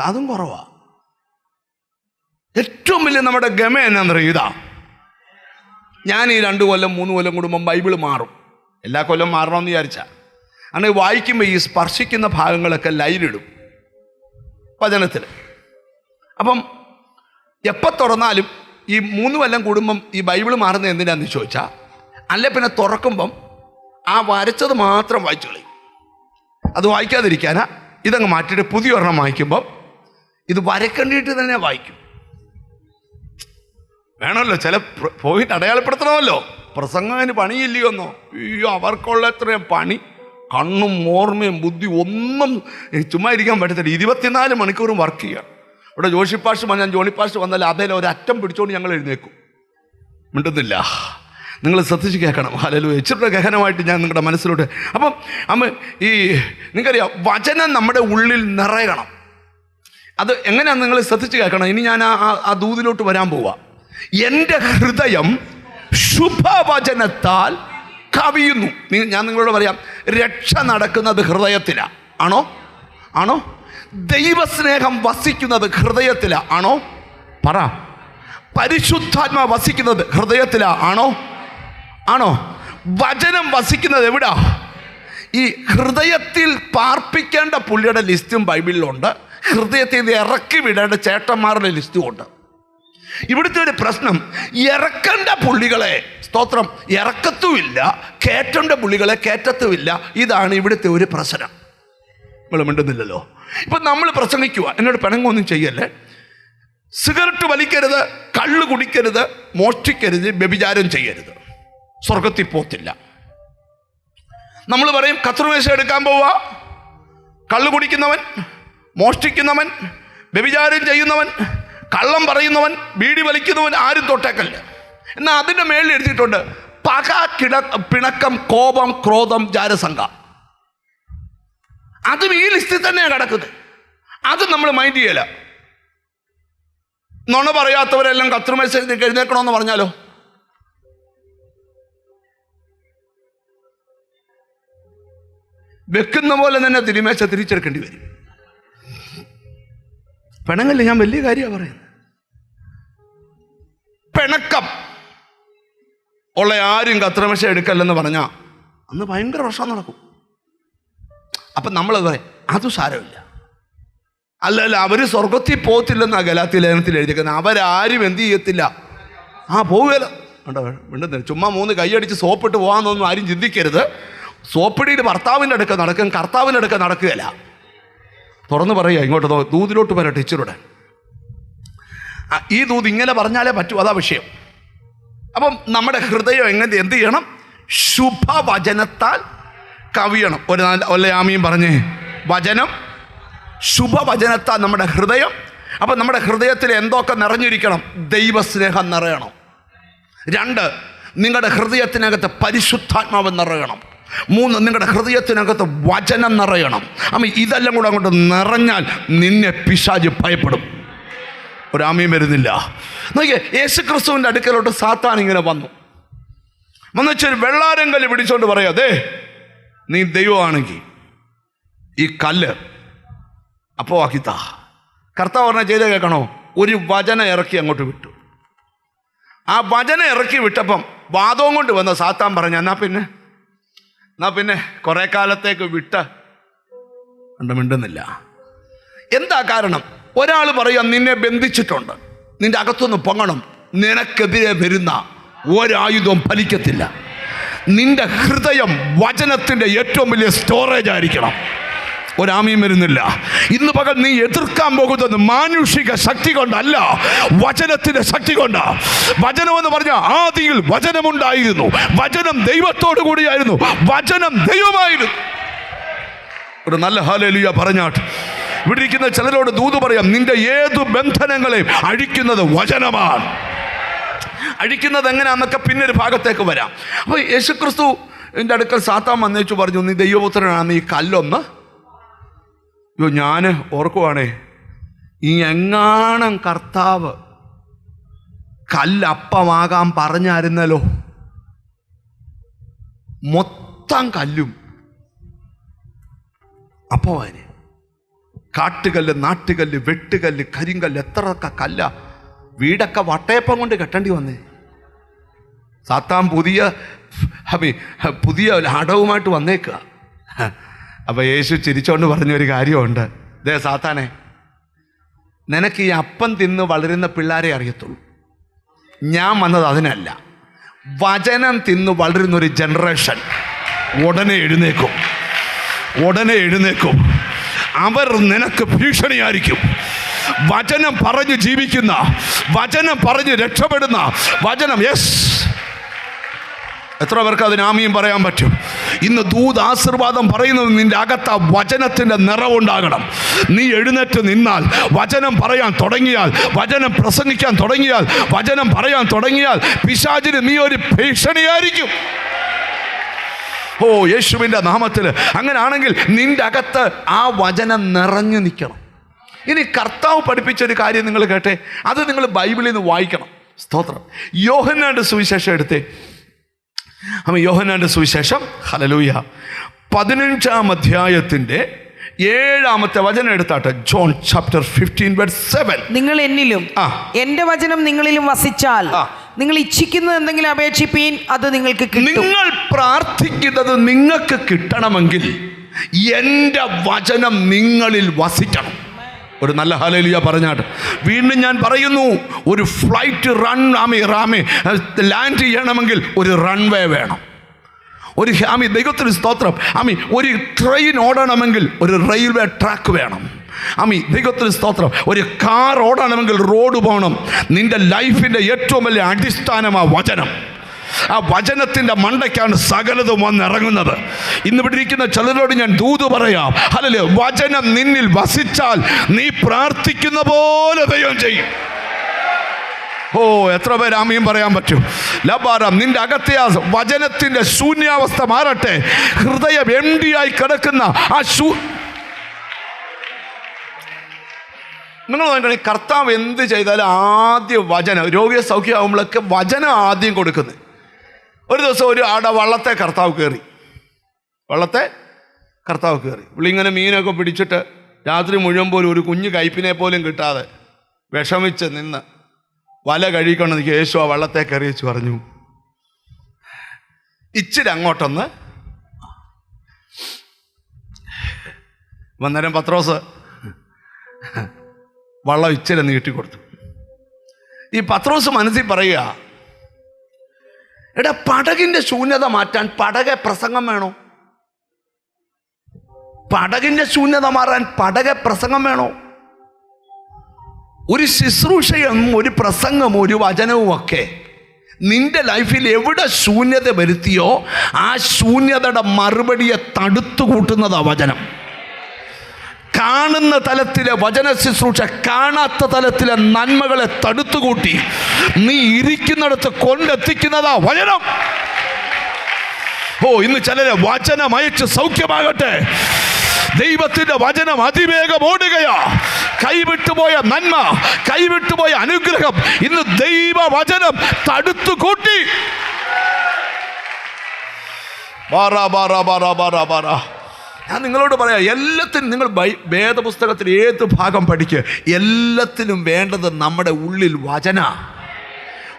അതും കുറവാ. ഏറ്റവും വലിയ നമ്മുടെ ഗമ എന്നാന്നറിയോ? ഇതാ, ഞാൻ ഈ 2 കൊല്ലം 3 കൊല്ലം കൂടുമ്പം ബൈബിൾ മാറും. എല്ലാ കൊല്ലം മാറണമെന്ന് വിചാരിച്ചാൽ അങ്ങനെ വായിക്കുമ്പോൾ ഈ സ്പർശിക്കുന്ന ഭാഗങ്ങളൊക്കെ ലൈനിടും വചനത്തിൽ. അപ്പം എപ്പോൾ തുറന്നാലും ഈ 3 കൊല്ലം കൂടുമ്പം ഈ ബൈബിൾ മാറുന്നത് എന്തിനാന്ന് ചോദിച്ചാൽ, അല്ലെ പിന്നെ തുറക്കുമ്പം ആ വരച്ചത് മാത്രം വായിച്ചു കളയും. അത് വായിക്കാതിരിക്കാനാ ഇതങ്ങ് മാറ്റിയിട്ട് പുതിയ ഒരെണ്ണം വായിക്കുമ്പം ഇത് വരക്കേണ്ടിയിട്ട് തന്നെ വായിക്കും. വേണമല്ലോ, ചില പോയിട്ട് അടയാളപ്പെടുത്തണമല്ലോ. പ്രസംഗത്തിന് പണിയില്ലയോന്നോ? അയ്യോ, അവർക്കുള്ള എത്രയും പണി. കണ്ണും ഓർമ്മയും ബുദ്ധി ഒന്നും ചുമ്മാ ഇരിക്കാൻ പറ്റത്തില്ല. 24 മണിക്കൂറും വർക്ക് ചെയ്യുക. ഇവിടെ ജോഷിപ്പാഷ് ഞാൻ ജോണിപ്പാഷ് വന്നാൽ അതേലെ ഒരറ്റം പിടിച്ചുകൊണ്ട് ഞങ്ങൾ എഴുന്നേക്കും. മിണ്ടുന്നില്ല. നിങ്ങൾ ശ്രദ്ധിച്ച് കേൾക്കണം. ഹല്ലേലൂയ. ഇച്ചിരി ഗഹനമായിട്ട് ഞാൻ നിങ്ങളുടെ മനസ്സിലോട്ട്. അപ്പം ഈ നിങ്ങൾക്കറിയാം, വചനം നമ്മുടെ ഉള്ളിൽ നിറയണം. അത് എങ്ങനെയാണ് നിങ്ങൾ ശ്രദ്ധിച്ച് കേൾക്കണം. ഇനി ഞാൻ ആ ദൂതിലോട്ട് വരാൻ പോവാ. എൻ്റെ ഹൃദയം ശുഭവചനത്താൽ കവിയുന്നു. ഞാൻ നിങ്ങളോട് പറയാം, രക്ഷ നടക്കുന്നത് ഹൃദയത്തിലാണ്. ആണോ? ദൈവസ്നേഹം വസിക്കുന്നത് ഹൃദയത്തിലാണ്. പറ. പരിശുദ്ധാത്മ വസിക്കുന്നത് ഹൃദയത്തിലാണ്. വചനം വസിക്കുന്നത് എവിടാ? ഈ ഹൃദയത്തിൽ പാർപ്പിക്കേണ്ട പുള്ളിയുടെ ലിസ്റ്റും ബൈബിളിലുണ്ട്. ഹൃദയത്തിൽ നിന്ന് ഇറക്കി വിടേണ്ട ചേട്ടന്മാരുടെ ലിസ്റ്റും ഉണ്ട്. ഇവിടുത്തെ ഒരു പ്രശ്നം, ഇറക്കേണ്ട പുള്ളികളെ സ്തോത്രം ഇറക്കത്തുമില്ല, കയറ്റേണ്ട പുള്ളികളെ കയറ്റത്തുമില്ല. ഇതാണ് ഇവിടുത്തെ ഒരു പ്രശ്നം. നിങ്ങൾ മിണ്ടുന്നില്ലല്ലോ. ഇപ്പം നമ്മൾ പ്രസംഗിക്കുക, എന്നോട് പിണങ്ങൊന്നും ചെയ്യല്ലേ. സിഗരറ്റ് വലിക്കരുത്, കള്ള് കുടിക്കരുത്, മോഷ്ടിക്കരുത്, വ്യഭിചാരം ചെയ്യരുത്, സ്വർഗത്തിൽ പോത്തില്ല. നമ്മൾ പറയും കത്രുമേശ എടുക്കാൻ പോവാ. കള്ള് കുടിക്കുന്നവൻ, മോഷ്ടിക്കുന്നവൻ, വ്യഭിചാരം ചെയ്യുന്നവൻ, കള്ളം പറയുന്നവൻ, ബീഡി വലിക്കുന്നവൻ ആരും തൊട്ടേക്കല്ല. എന്നാൽ അതിൻ്റെ മേളിൽ എഴുതിയിട്ടുണ്ട് പക, പിണക്കം, കോപം, ക്രോധം, ജാരസംഘ. അതും ഈ ലിസ്റ്റിൽ തന്നെയാണ് കിടക്കുന്നത്. അത് നമ്മൾ മൈൻഡ് ചെയ്യല. നുണ പറയാത്തവരെല്ലാം കത്രുമേശ എഴുന്നേക്കണമെന്ന് പറഞ്ഞാലോ? വെക്കുന്ന പോലെ തന്നെ തിരുമേശ തിരിച്ചെടുക്കേണ്ടി വരും. പിണങ്ങല്ലേ, ഞാൻ വലിയ കാര്യമാണ് പറയുന്നത്. പിണക്കം ഉള്ള ആരും കത്രുമേശ എടുക്കല്ലെന്ന് പറഞ്ഞാൽ അന്ന് ഭയങ്കര പ്രശ്നം നടക്കും. അപ്പം നമ്മളത് പറയും, അത് സാരമില്ല. അല്ലല്ല, അവർ സ്വർഗത്തിൽ പോകത്തില്ലെന്നാണ് ഗലാത്യ ലേഖനത്തിൽ എഴുതിയിരിക്കുന്നത്. അവരാരും എന്ത് ചെയ്യത്തില്ല, പോവുകയല്ല. വേണ്ട ചുമ്മാ 3 കൈയടിച്ച് സോപ്പിട്ട് പോകാമെന്നൊന്നും ആരും ചിന്തിക്കരുത്. സോപ്പിടിയിൽ ഭർത്താവിൻ്റെ അടുക്ക നടക്കും, കർത്താവിൻ്റെ അടുക്ക നടക്കുകയല്ല. തുറന്ന് പറയുക, ഇങ്ങോട്ട് ദൂതിലോട്ട് വരട്ടെ. ടീച്ചറുടെ ഈ ദൂത് ഇങ്ങനെ പറഞ്ഞാലേ പറ്റൂ, അതാ വിഷയം. അപ്പം നമ്മുടെ ഹൃദയം എന്ത് ചെയ്യണം? ശുഭവചനത്താൽ കവിയണം. ഒരു ആമീൻ പറഞ്ഞേ. വചനം, ശുഭവചനത്താൽ നമ്മുടെ ഹൃദയം അപ്പം നമ്മുടെ ഹൃദയത്തിൽ എന്തൊക്കെ നിറഞ്ഞിരിക്കണം? ദൈവസ്നേഹം നിറയണം. 2, നിങ്ങളുടെ ഹൃദയത്തിനകത്ത് പരിശുദ്ധാത്മാവ് നിറയണം. 3, നിങ്ങളുടെ ഹൃദയത്തിനകത്ത് വചനം നിറയണം. ഇതെല്ലാം കൂടെ അങ്ങോട്ട് നിറഞ്ഞാൽ നിന്നെ പിശാച് ഭയപ്പെടും. ഒരാമയും വരുന്നില്ല. നോക്കിയേ, യേശുക്രിസ്തുവിൻ്റെ അടുക്കലോട്ട് സാത്താൻ ഇങ്ങനെ വന്നുവെച്ചൊരു വെള്ളാരം കല്ല് പിടിച്ചോണ്ട് പറയാം, അതെ നീ ദൈവമാണെങ്കിൽ ഈ കല്ല് അപ്പോൾ ആക്കിത്താ. കർത്താവ് പറഞ്ഞാൽ ചെയ്ത് കേൾക്കണോ? ഒരു വചനം ഇറക്കി അങ്ങോട്ട് വിട്ടു. ആ വചനം ഇറക്കി വിട്ടപ്പം വാദവും കൊണ്ട് വന്ന സാത്താൻ പറഞ്ഞ എന്നാ പിന്നെ കുറെ കാലത്തേക്ക് മിണ്ടുന്നില്ല. എന്താ കാരണം? ഒരാൾ പറയാം നിന്നെ ബന്ധിച്ചിട്ടുണ്ട്, നിന്റെ അകത്തുനിന്ന് പൊങ്ങണം, നിനക്കെതിരെ വരുന്ന ഒരായുധവും ഫലിക്കത്തില്ല. നിന്റെ ഹൃദയം വചനത്തിൻ്റെ ഏറ്റവും വലിയ സ്റ്റോറേജ് ആയിരിക്കണം. ഒരാമയും വരുന്നില്ല. ഇന്ന് പകൽ നീ എതിർക്കാൻ പോകുന്നത് മാനുഷിക ശക്തി കൊണ്ടല്ല, വചനത്തിന്റെ ശക്തി കൊണ്ടാണ്. വചനമെന്ന് പറഞ്ഞാൽ ആദിയിൽ വചനമുണ്ടായിരുന്നു, വചനം ദൈവത്തോടു കൂടിയായിരുന്നു, വചനം ദൈവമായിരുന്നു. ഒരു നല്ല ഹല്ലേലൂയ പറഞ്ഞാട്ട്. ഇവിടെ ഇരിക്കുന്ന ചിലരോട് ദൂത് പറയാം, നിന്റെ ഏതു ബന്ധനങ്ങളെയും അഴിക്കുന്നത് വചനമാണ്. അഴിക്കുന്നത് എങ്ങനെയാണെന്നൊക്കെ പിന്നൊരു ഭാഗത്തേക്ക് വരാം. അപ്പോൾ യേശുക്രിസ്തുവിൻ്റെ അടുക്കൽ സാത്താൻ വന്നേച്ചു പറഞ്ഞു, നീ ദൈവപുത്രനാണ്, ഈ കല്ലൊന്ന്. ഞാൻ ഓർക്കുവാണേ, ഈ എങ്ങാണം കർത്താവ് കല്ലപ്പമാകാൻ പറഞ്ഞായിരുന്നല്ലോ, മൊത്തം കല്ലും അപ്പമാന്. കാട്ടുകല്ല്, നാട്ടുകല്ല്, വെട്ടുകല്ല്, കരിങ്കല്ല്, എത്രയൊക്കെ കല്ല. വീടൊക്കെ വട്ടയപ്പം കൊണ്ട് കെട്ടേണ്ടി വന്നേ. സാത്താൻ പുതിയ അടവുമായിട്ട് വന്നേക്കുക. അപ്പോൾ യേശു ചിരിച്ചോണ്ട് പറഞ്ഞൊരു കാര്യമുണ്ട്, ദേ സാത്താനെ, നിനക്ക് ഈ അപ്പം തിന്ന് വളരുന്ന പിള്ളേരെ അറിയത്തുള്ളൂ. ഞാൻ വന്നത് അതിനല്ല. വചനം തിന്ന് വളരുന്നൊരു ജനറേഷൻ ഉടനെ എഴുന്നേക്കും. അവർ നിനക്ക് ഭീഷണിയായിരിക്കും. വചനം പറഞ്ഞ് ജീവിക്കുന്ന, വചനം പറഞ്ഞ് രക്ഷപ്പെടുന്ന, വചനം. യെസ്, എത്ര പേർക്ക് അതിന് ആമീൻ പറയാൻ പറ്റും? ഇന്ന് ദൂത് ആശീർവാദം പറയുന്നത് നിന്റെ അകത്ത് ആ വചനത്തിൻ്റെ നിറവുണ്ടാകണം. നീ എഴുന്നേറ്റ് നിന്നാൽ, വചനം പറയാൻ തുടങ്ങിയാൽ, വചനം പ്രസംഗിക്കാൻ തുടങ്ങിയാൽ, വചനം പറയാൻ തുടങ്ങിയാൽ പിശാചിന് നീ ഒരു ഭീഷണിയായിരിക്കും. ഓ യേശുവിൻ്റെ നാമത്തിൽ. അങ്ങനെയാണെങ്കിൽ നിന്റെ അകത്ത് ആ വചനം നിറഞ്ഞു നിൽക്കണം. ഇനി കർത്താവ് പഠിപ്പിച്ചൊരു കാര്യം നിങ്ങൾ കേട്ടെ, അത് നിങ്ങൾ ബൈബിളിൽ നിന്ന് വായിക്കണം. സ്തോത്രം. യോഹന്നാന്റെ സുവിശേഷം എടുത്തേ. യോഹന്നാന്റെ സുവിശേഷം, ഹല്ലേലൂയ, 15-ാം അധ്യായത്തിൻ്റെ 7-ാമത്തെ വചനം എടുത്താട്ടെ. John chapter 15:7. നിങ്ങൾ എന്നിലും എന്റെ വചനം നിങ്ങളിലും വസിച്ചാൽ നിങ്ങൾ ഇച്ഛിക്കുന്നത് എന്തെങ്കിലും അപേക്ഷിപ്പീൻ, അത് നിങ്ങൾക്ക് കിട്ടും. നിങ്ങൾ പ്രാർത്ഥിക്കുന്നത് നിങ്ങൾക്ക് കിട്ടണമെങ്കിൽ എൻ്റെ വചനം നിങ്ങളിൽ വസിക്കണം. ഒരു നല്ല ഹല്ലേലൂയ പറഞ്ഞാട്ട്. വീണ്ടും ഞാൻ പറയുന്നു, ഒരു ഫ്ലൈറ്റ് ലാൻഡ് ചെയ്യണമെങ്കിൽ ഒരു റൺവേ വേണം. ദൈവത്തിന് സ്തോത്രം. ഒരു ട്രെയിൻ ഓടണമെങ്കിൽ ഒരു റെയിൽവേ ട്രാക്ക് വേണം. ദൈവത്തിന് സ്തോത്രം. ഒരു കാർ ഓടണമെങ്കിൽ റോഡ് പോകണം. നിന്റെ ലൈഫിൻ്റെ ഏറ്റവും വലിയ അടിസ്ഥാനമാണ് വചനം. ആ വചനത്തിൻ്റെ മണ്ടയ്ക്കാണ് സകലതും വന്നിറങ്ങുന്നത്. ഇന്ന് ഇവിടെ ഇരിക്കുന്ന ചിലരോട് ഞാൻ ദൂത് പറയാം, ഹല്ലേലൂയ, വചനം നിന്നിൽ വസിച്ചാൽ നീ പ്രാർത്ഥിക്കുന്ന പോലെ ദൈവം ചെയ്യും. ഓ എത്ര പേര് ആമീൻ പറയാൻ പറ്റും? ലബാരം, നിന്റെ അകത്തെ ആ വചനത്തിൻ്റെ ശൂന്യാവസ്ഥ മാറട്ടെ. ഹൃദയം എംഡിയായി കിടക്കുന്ന ആ നിങ്ങൾ നോക്കണേ, കർത്താവ് എന്ത് ചെയ്താലും ആദ്യം വചനം. രോഗിയെ സൗഖ്യമാകുമ്പോഴൊക്കെ വചനം ആദ്യം കൊടുക്കുന്നത്. ഒരു ദിവസം ഒരു വള്ളത്തെ കർത്താവ് കയറി. ഇങ്ങനെ മീനൊക്കെ പിടിച്ചിട്ട് രാത്രി മുഴുവൻ പോലും ഒരു കുഞ്ഞു കയ്പിനെ പോലും കിട്ടാതെ വിഷമിച്ച് നിന്ന് വല കഴിക്കണം. യേശു ആ വള്ളത്തെ കയറി വെച്ച് പറഞ്ഞു, ഇച്ചിരി അങ്ങോട്ടൊന്ന്. വന്നേരം പത്രോസ് വള്ളം ഇച്ചിരി നീട്ടിക്കൊടുത്തു. ഈ പത്രോസ് മനസ്സിൽ പറയുക, എടാ, പടകിൻ്റെ ശൂന്യത മാറ്റാൻ പടകെ പ്രസംഗം വേണോ? പടകിൻ്റെ ശൂന്യത മാറാൻ പടകെ പ്രസംഗം വേണോ? ഒരു ശുശ്രൂഷയും ഒരു പ്രസംഗവും ഒരു വചനവും ഒക്കെ നിന്റെ ലൈഫിൽ എവിടെ ശൂന്യത വരുത്തിയോ ആ ശൂന്യതയുടെ മറുപടിയെ തടുത്തു കൂട്ടുന്നതാ വചനം. കാണുന്ന തലത്തിലെ വചന ശുശ്രൂഷ കാണാത്ത തലത്തിലെ നന്മകളെ തടുത്തുകൂട്ടി നീ ഇരിക്കുന്നിടത്ത് കൊണ്ടെത്തിക്കുന്നതാ വചനം. ഓ, ഇന്ന് ചിലരെ വചനം അയച്ച് സൗഖ്യമാകട്ടെ. ദൈവത്തിന്റെ വചനം അതിവേഗം ഓടുകയാ. കൈവിട്ടുപോയ നന്മ, കൈവിട്ടുപോയ അനുഗ്രഹം ഇന്ന് ദൈവ വചനം തടുത്തുകൂട്ടി. ഞാൻ നിങ്ങളോട് പറയാം, എല്ലാത്തിനും നിങ്ങൾ വേദപുസ്തകത്തിൽ ഏത് ഭാഗം പഠിക്കുക, എല്ലാത്തിനും വേണ്ടത് നമ്മുടെ ഉള്ളിൽ വചന.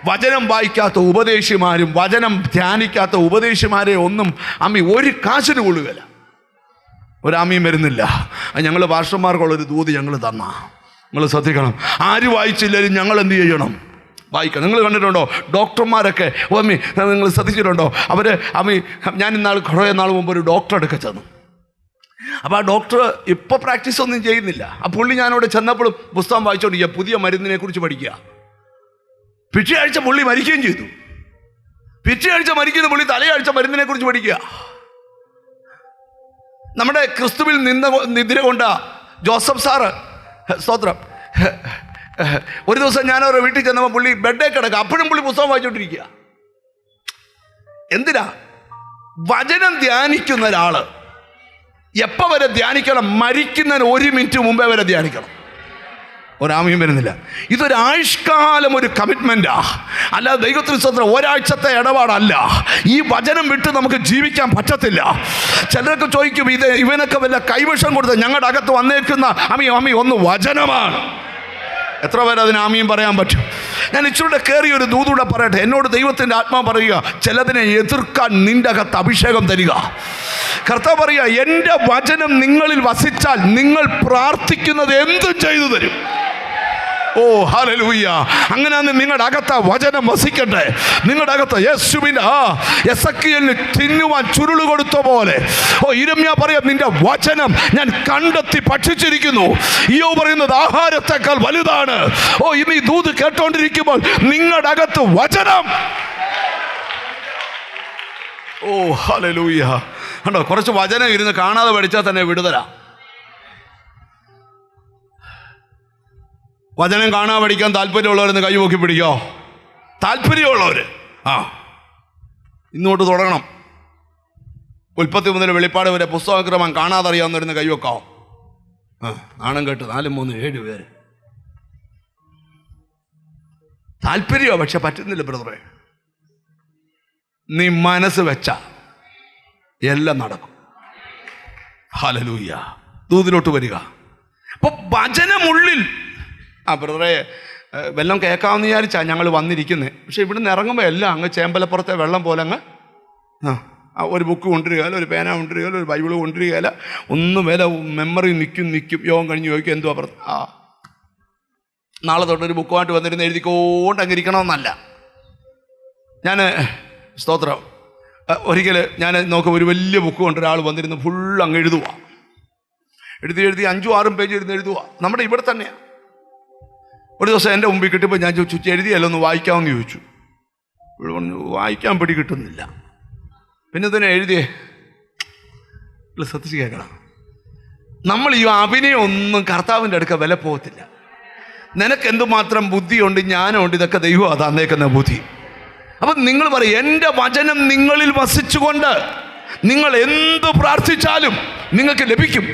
വചനം വായിക്കാത്ത ഉപദേശിമാരും വചനം ധ്യാനിക്കാത്ത ഉപദേശിമാരെ ഒന്നും ഒരു കാശിന് കൊള്ളുകയില്ല. ഒരാമയും വരുന്നില്ല. ഞങ്ങൾ പാസ്റ്റർമാർക്കുള്ളൊരു ദൂത് ഞങ്ങൾ തന്നാ, നിങ്ങൾ ശ്രദ്ധിക്കണം. ആര് വായിച്ചില്ലെങ്കിലും ഞങ്ങൾ എന്ത് ചെയ്യണം? വായിക്കണം. നിങ്ങൾ കണ്ടിട്ടുണ്ടോ ഡോക്ടർമാരൊക്കെ? നിങ്ങൾ ശ്രദ്ധിച്ചിട്ടുണ്ടോ? ഞാൻ കുറേ നാൾ മുമ്പ് ഒരു ഡോക്ടറെ അടുക്ക ചെന്നു. അപ്പോൾ ആ ഡോക്ടർ ഇപ്പോൾ പ്രാക്ടീസ് ഒന്നും ചെയ്യുന്നില്ല. ആ പുള്ളി ഞാനവിടെ ചെന്നപ്പോഴും പുസ്തകം വായിച്ചോണ്ടിരിക്കുക, പുതിയ മരുന്നിനെ കുറിച്ച് പഠിക്കുക. പിറ്റേ ആഴ്ച പുള്ളി മരിക്കുകയും ചെയ്തു. പിറ്റേ ആഴ്ച മരിക്കുന്ന പുള്ളി തലയാഴ്ച മരുന്നിനെ കുറിച്ച് പഠിക്കുക. നമ്മുടെ ക്രിസ്തുവിൽ നിദ്ര കൊണ്ട ജോസഫ് സാറ്, സ്തോത്രം, ഒരു ദിവസം ഞാൻ അവരുടെ വീട്ടിൽ ചെന്നപ്പോൾ പുള്ളി ബെഡേ കിടക്കുക, അപ്പോഴും പുള്ളി പുസ്തകം വായിച്ചോണ്ടിരിക്കുക. എന്തിനാ? വചനം ധ്യാനിക്കുന്ന ഒരാള് എപ്പോൾ വരെ ധ്യാനിക്കണം? മരിക്കുന്നതിന് 1 മിനിറ്റ് മുമ്പേ വരെ ധ്യാനിക്കണം. ഒരാമയും വരുന്നില്ല. ഇതൊരാഴ്ചക്കാലം ഒരു കമ്മിറ്റ്മെൻറ്റാ, അല്ലാതെ ദൈവത്തിന് സ്വന്തം ഒരാഴ്ചത്തെ ഇടപാടല്ല. ഈ വചനം വിട്ട് നമുക്ക് ജീവിക്കാൻ പറ്റത്തില്ല. ചിലരൊക്കെ ചോദിക്കും, ഇവനൊക്കെ വല്ല കൈവശം കൊടുത്ത് ഞങ്ങളുടെ അകത്ത് വന്നേക്കുന്ന ഒന്ന് വചനമാണ്. എത്ര പേര് അതിന് ആമയും പറയാൻ പറ്റും? ഞാൻ ഇച്ചിരൂടെ കയറി ഒരു ദൂതൂടെ പറയട്ടെ. എന്നോട് ദൈവത്തിൻ്റെ ആത്മാവ് പറയുക, ചിലതിനെ എതിർക്കാൻ നിന്റെ അകത്ത് അഭിഷേകം തരിക. കർത്താവ് പറയുക, എൻ്റെ വചനം നിങ്ങളിൽ വസിച്ചാൽ നിങ്ങൾ പ്രാർത്ഥിക്കുന്നത് എന്തും ചെയ്തു തരും. ഓ ഹല്ലേലൂയ! അങ്ങനെയാണ് നിങ്ങളുടെ അകത്ത് വചനം വസിക്കട്ടെ. നിങ്ങളുടെ അകത്ത് യേശുവിൻ്റെ എസെക്കിയേലിന് തിന്നുവാൻ ചുരുള് കൊടുത്ത പോലെ, യിരെമ്യാ പറയാം, നിന്റെ വചനം ഞാൻ കണ്ടെത്തി ഭക്ഷിച്ചിരിക്കുന്നു. ഇയ്യോബ് പറയുന്നത് ആഹാരത്തെക്കാൾ വലുതാണ്. ഇന്ന് ഈ ദൂത് കേട്ടോണ്ടിരിക്കുമ്പോൾ നിങ്ങളുടെ അകത്ത് വചനം. ഓ ഹല്ലേലൂയ! കണ്ടോ, കുറച്ച് വചനം ഇരുന്ന് കാണാതെ പഠിച്ചാൽ തന്നെ വിടുതല. വചനം കാണാൻ പഠിക്കാൻ താല്പര്യമുള്ളവരെന്ന് കൈ നോക്കി പിടിക്കോ. താല്പര്യമുള്ളവർ ഇന്നോട്ട് തുടങ്ങണം. ഉൽപ്പത്തി മുതൽ വെളിപ്പാട് വരെ പുസ്തകക്രമം കാണാതെ അറിയാവുന്നവരെന്ന് കൈ വെക്കാവോ? നാണം കേട്ട് 4, 3, 7 പേര്. താല്പര്യമോ, പക്ഷെ പറ്റുന്നില്ല ബ്രദറെ. നീ മനസ്സ് വെച്ച എല്ലാം നടക്കും. ഹല്ലേലൂയ! ദൂതിലോട്ട് വരിക. അപ്പൊ വചനമുള്ളിൽ ബ്രദറെ വെള്ളം കേൾക്കാമെന്ന് വിചാരിച്ചാ ഞങ്ങൾ വന്നിരിക്കുന്നത്. പക്ഷെ ഇവിടുന്ന് ഇറങ്ങുമ്പോൾ എല്ലാം അങ്ങ് ചേമ്പലപ്പുറത്തെ വെള്ളം പോലെ അങ്ങ് ഒരു ബുക്ക് കൊണ്ടുവരികയില്ല, ഒരു പേന കൊണ്ടുവരികയില്ല, ഒരു ബൈബിള് കൊണ്ടുവരികയില്ല, ഒന്നും വില മെമ്മറി നിൽക്കും. യോഗം കഴിഞ്ഞ് ചോദിക്കും എന്തുവാ നാളെ തൊട്ടൊരു ബുക്കുമായിട്ട് വന്നിരുന്ന് എഴുതിക്കൊണ്ട് അങ്ങിരിക്കണമെന്നല്ല. ഞാൻ സ്തോത്രം, ഒരിക്കൽ ഞാൻ നോക്കുമ്പോൾ ഒരു വലിയ ബുക്ക് കൊണ്ട് ഒരാൾ വന്നിരുന്ന് ഫുൾ അങ്ങ് എഴുതുക. എഴുതി 5, 6 പേജ് ഇരുന്ന് എഴുതുക. നമ്മുടെ ഇവിടെ തന്നെയാണ്. ഒരു ദിവസം എൻ്റെ മുമ്പിൽ കിട്ടിയപ്പോൾ ഞാൻ ചോദിച്ചു, എഴുതിയല്ലോ ഒന്ന് വായിക്കാമെന്ന് ചോദിച്ചു. വായിക്കാൻ പിടി കിട്ടുന്നില്ല. പിന്നെ ഇതിനെ എഴുതിയേ. ശ്രദ്ധിച്ച് കേൾക്കണം. നമ്മൾ ഈ അഭിനയം ഒന്നും കർത്താവിൻ്റെ അടുക്ക വില പോകത്തില്ല. നിനക്ക് എന്തുമാത്രം ബുദ്ധിയുണ്ട്, ജ്ഞാനമുണ്ട്, ഇതൊക്കെ ദൈവം തന്നേക്കുന്ന ബുദ്ധി. അപ്പം നിങ്ങൾ പറയും, എൻ്റെ വചനം നിങ്ങളിൽ വസിച്ചുകൊണ്ട് നിങ്ങൾ എന്ത് പ്രാർത്ഥിച്ചാലും നിങ്ങൾക്ക് ലഭിക്കും.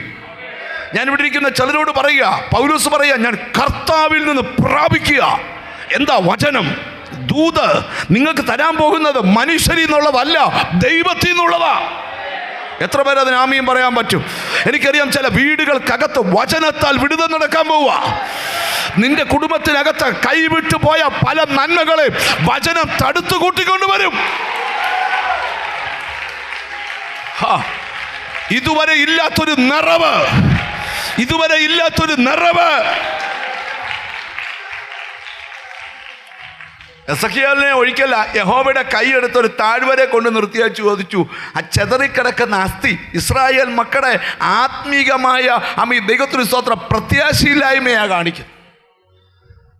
ഞാനിവിടെ ഇരിക്കുന്ന ചിലരോട് പറയുക, പൗലോസ് പറയുക, ഞാൻ കർത്താവിൽ നിന്ന് പ്രാപിക്കുക. എന്താ വചനം? ദൂത് നിങ്ങൾക്ക് തരാൻ പോകുന്നത് മനുഷ്യരിൽ നിന്നുള്ളതല്ല, ദൈവത്തിൽ നിന്നുള്ളതാ. എത്ര പേര് അതിന് ആമീൻ പറയാൻ പറ്റും? എനിക്കറിയാം, ചില വീടുകൾക്കകത്ത് വചനത്താൽ വിടുതൽ നടക്കാൻ പോവുക. നിന്റെ കുടുംബത്തിനകത്ത് കൈവിട്ടു പോയ പല നന്മകളെ വചനം തടുത്തു കൂട്ടിക്കൊണ്ടുവരും. ഇതുവരെ ഇല്ലാത്തൊരു നിറവ്, ഇതുവരെ ഇല്ലാത്തൊരു നിറവ്. എസെക്കിയേലിനെ ഒഴിക്കല്ല, യഹോവയുടെ കൈയെടുത്തൊരു താഴ്വരെ കൊണ്ട് നിർത്തിയാൽ ചോദിച്ചു, ആ ചെതറിക്കിടക്കുന്ന അസ്ഥി ഇസ്രായേൽ മക്കളുടെ ആത്മീകമായ ദൈവത്തിന് സ്തോത്രം പ്രത്യാശയില്ലായ്മയാ കാണിക്കുന്നത്.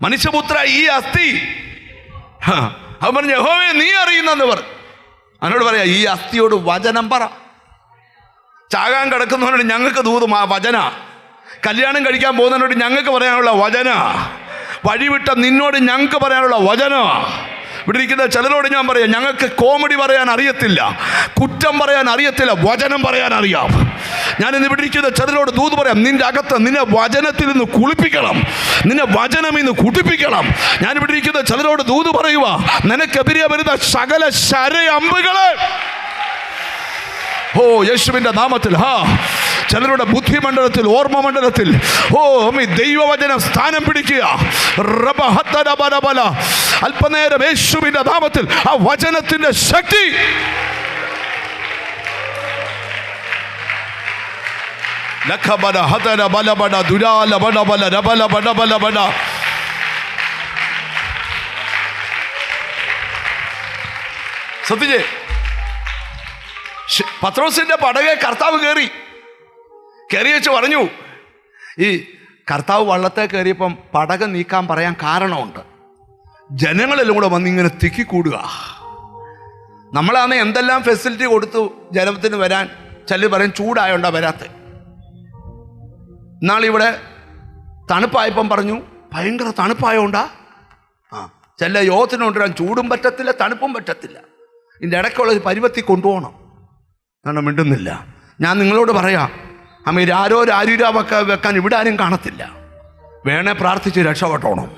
മനുഷ്യപുത്ര, ഈ അസ്ഥി അവൻ പറഞ്ഞു, യഹോവേ നീ അറിയുന്നെന്ന് പറഞ്ഞു. അവനോട് പറയാ, ഈ അസ്ഥിയോട് വചനം പറ. ചാകാൻ കിടക്കുന്നവനോട് ഞങ്ങൾക്ക് ദൂതും ആ വചന. കല്യാണം കഴിക്കാൻ പോകുന്നതിനോട് ഞങ്ങൾക്ക് പറയാനുള്ള വചന, വഴിവിട്ട നിന്നോട് ഞങ്ങൾക്ക് പറയാനുള്ള വചന. ഇവിടെ ഇരിക്കുന്ന ചിലരോട് ഞാൻ പറയാം, ഞങ്ങൾക്ക് കോമഡി പറയാൻ അറിയത്തില്ല, കുറ്റം പറയാൻ അറിയത്തില്ല, വചനം പറയാൻ അറിയാം. ഞാനിന്ന് ഇവിടെ ഇരിക്കുന്ന ചിലരോട് ദൂത് പറയാം, നിന്റെ അകത്ത് നിന്നെ വചനത്തിൽ നിന്ന് കുളിപ്പിക്കണം, നിന്നെ വചനം ഇന്ന് കുടിപ്പിക്കണം. ഞാനിവിടെ ഇരിക്കുന്ന ചിലരോട് ദൂത് പറയുക, നിനക്കെതിരെ വരുന്ന സകല ശരയമ്പുകളെ യേശുവിൻ്റെ നാമത്തിൽ ചിലരുടെ ബുദ്ധിമണ്ഡലത്തിൽ, ഓർമ്മ മണ്ഡലത്തിൽ ദൈവവചനം സ്ഥാനം പിടിക്കുക. അല്പനേരം യേശുവിൻ്റെ നാമത്തിൽ ആ വചനത്തിന്റെ ശക്തി സത്യജെ, പത്രോസിന്റെ പടകെ കർത്താവ് കയറി വെച്ച് പറഞ്ഞു, ഈ കർത്താവ് വള്ളത്തെ കയറിയപ്പം പടക നീക്കാൻ പറയാൻ കാരണമുണ്ട്. ജനങ്ങളെല്ലാം കൂടെ വന്നിങ്ങനെ തിക്കിക്കൂടുക. നമ്മളാണ് എന്തെല്ലാം ഫെസിലിറ്റി കൊടുത്തു ജനത്തിന് വരാൻ. ചിലർ പറയും ചൂടായോണ്ടാ വരാത്ത. ഇന്നാളിവിടെ തണുപ്പായപ്പം പറഞ്ഞു ഭയങ്കര തണുപ്പായോണ്ടാ. ചില യോഗത്തിന് കൊണ്ടുവരാൻ ചൂടും പറ്റത്തില്ല, തണുപ്പും പറ്റത്തില്ല. ഇതിൻ്റെ ഇടയ്ക്കുള്ള ഒരു പരുവത്തി കൊണ്ടുപോകണം. കാരണം മിണ്ടുന്നില്ല. ഞാൻ നിങ്ങളോട് പറയാം, ആരോ വെക്കാൻ ഇവിടെ ആരും കാണത്തില്ല. വേണേ പ്രാർത്ഥിച്ച് രക്ഷപ്പെട്ടോണം.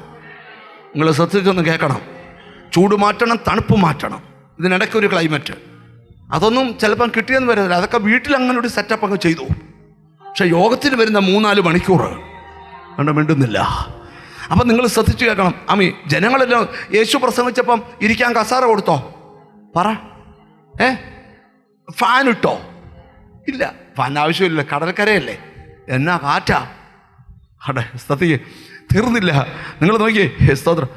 നിങ്ങൾ ശ്രദ്ധിച്ചൊന്ന് കേൾക്കണം. ചൂട് മാറ്റണം, തണുപ്പ് മാറ്റണം. ഇതിനിടയ്ക്കൊരു ക്ലൈമറ്റ്, അതൊന്നും ചിലപ്പം കിട്ടിയെന്ന് വരുന്നില്ല. അതൊക്കെ വീട്ടിൽ അങ്ങനെ ഒരു സെറ്റപ്പ് അങ്ങ് ചെയ്തു. പക്ഷെ യോഗത്തിന് വരുന്ന 3-4 മണിക്കൂർ കണ്ട മിണ്ടുന്നില്ല. അപ്പം നിങ്ങൾ ശ്രദ്ധിച്ച് കേൾക്കണം. ജനങ്ങളെല്ലാം യേശു പ്രസംഗിച്ചപ്പം ഇരിക്കാൻ കസാര കൊടുത്തോ? പറ. ഫാൻ ഇട്ടോ? ഇല്ല, ഫാൻ ആവശ്യമില്ല, കടൽക്കരയല്ലേ, എന്നാ കാറ്റാ. ശ്രദ്ധിക്കേ, തീർന്നില്ല. നിങ്ങൾ നോക്കിയേ, സ്തോത്രം.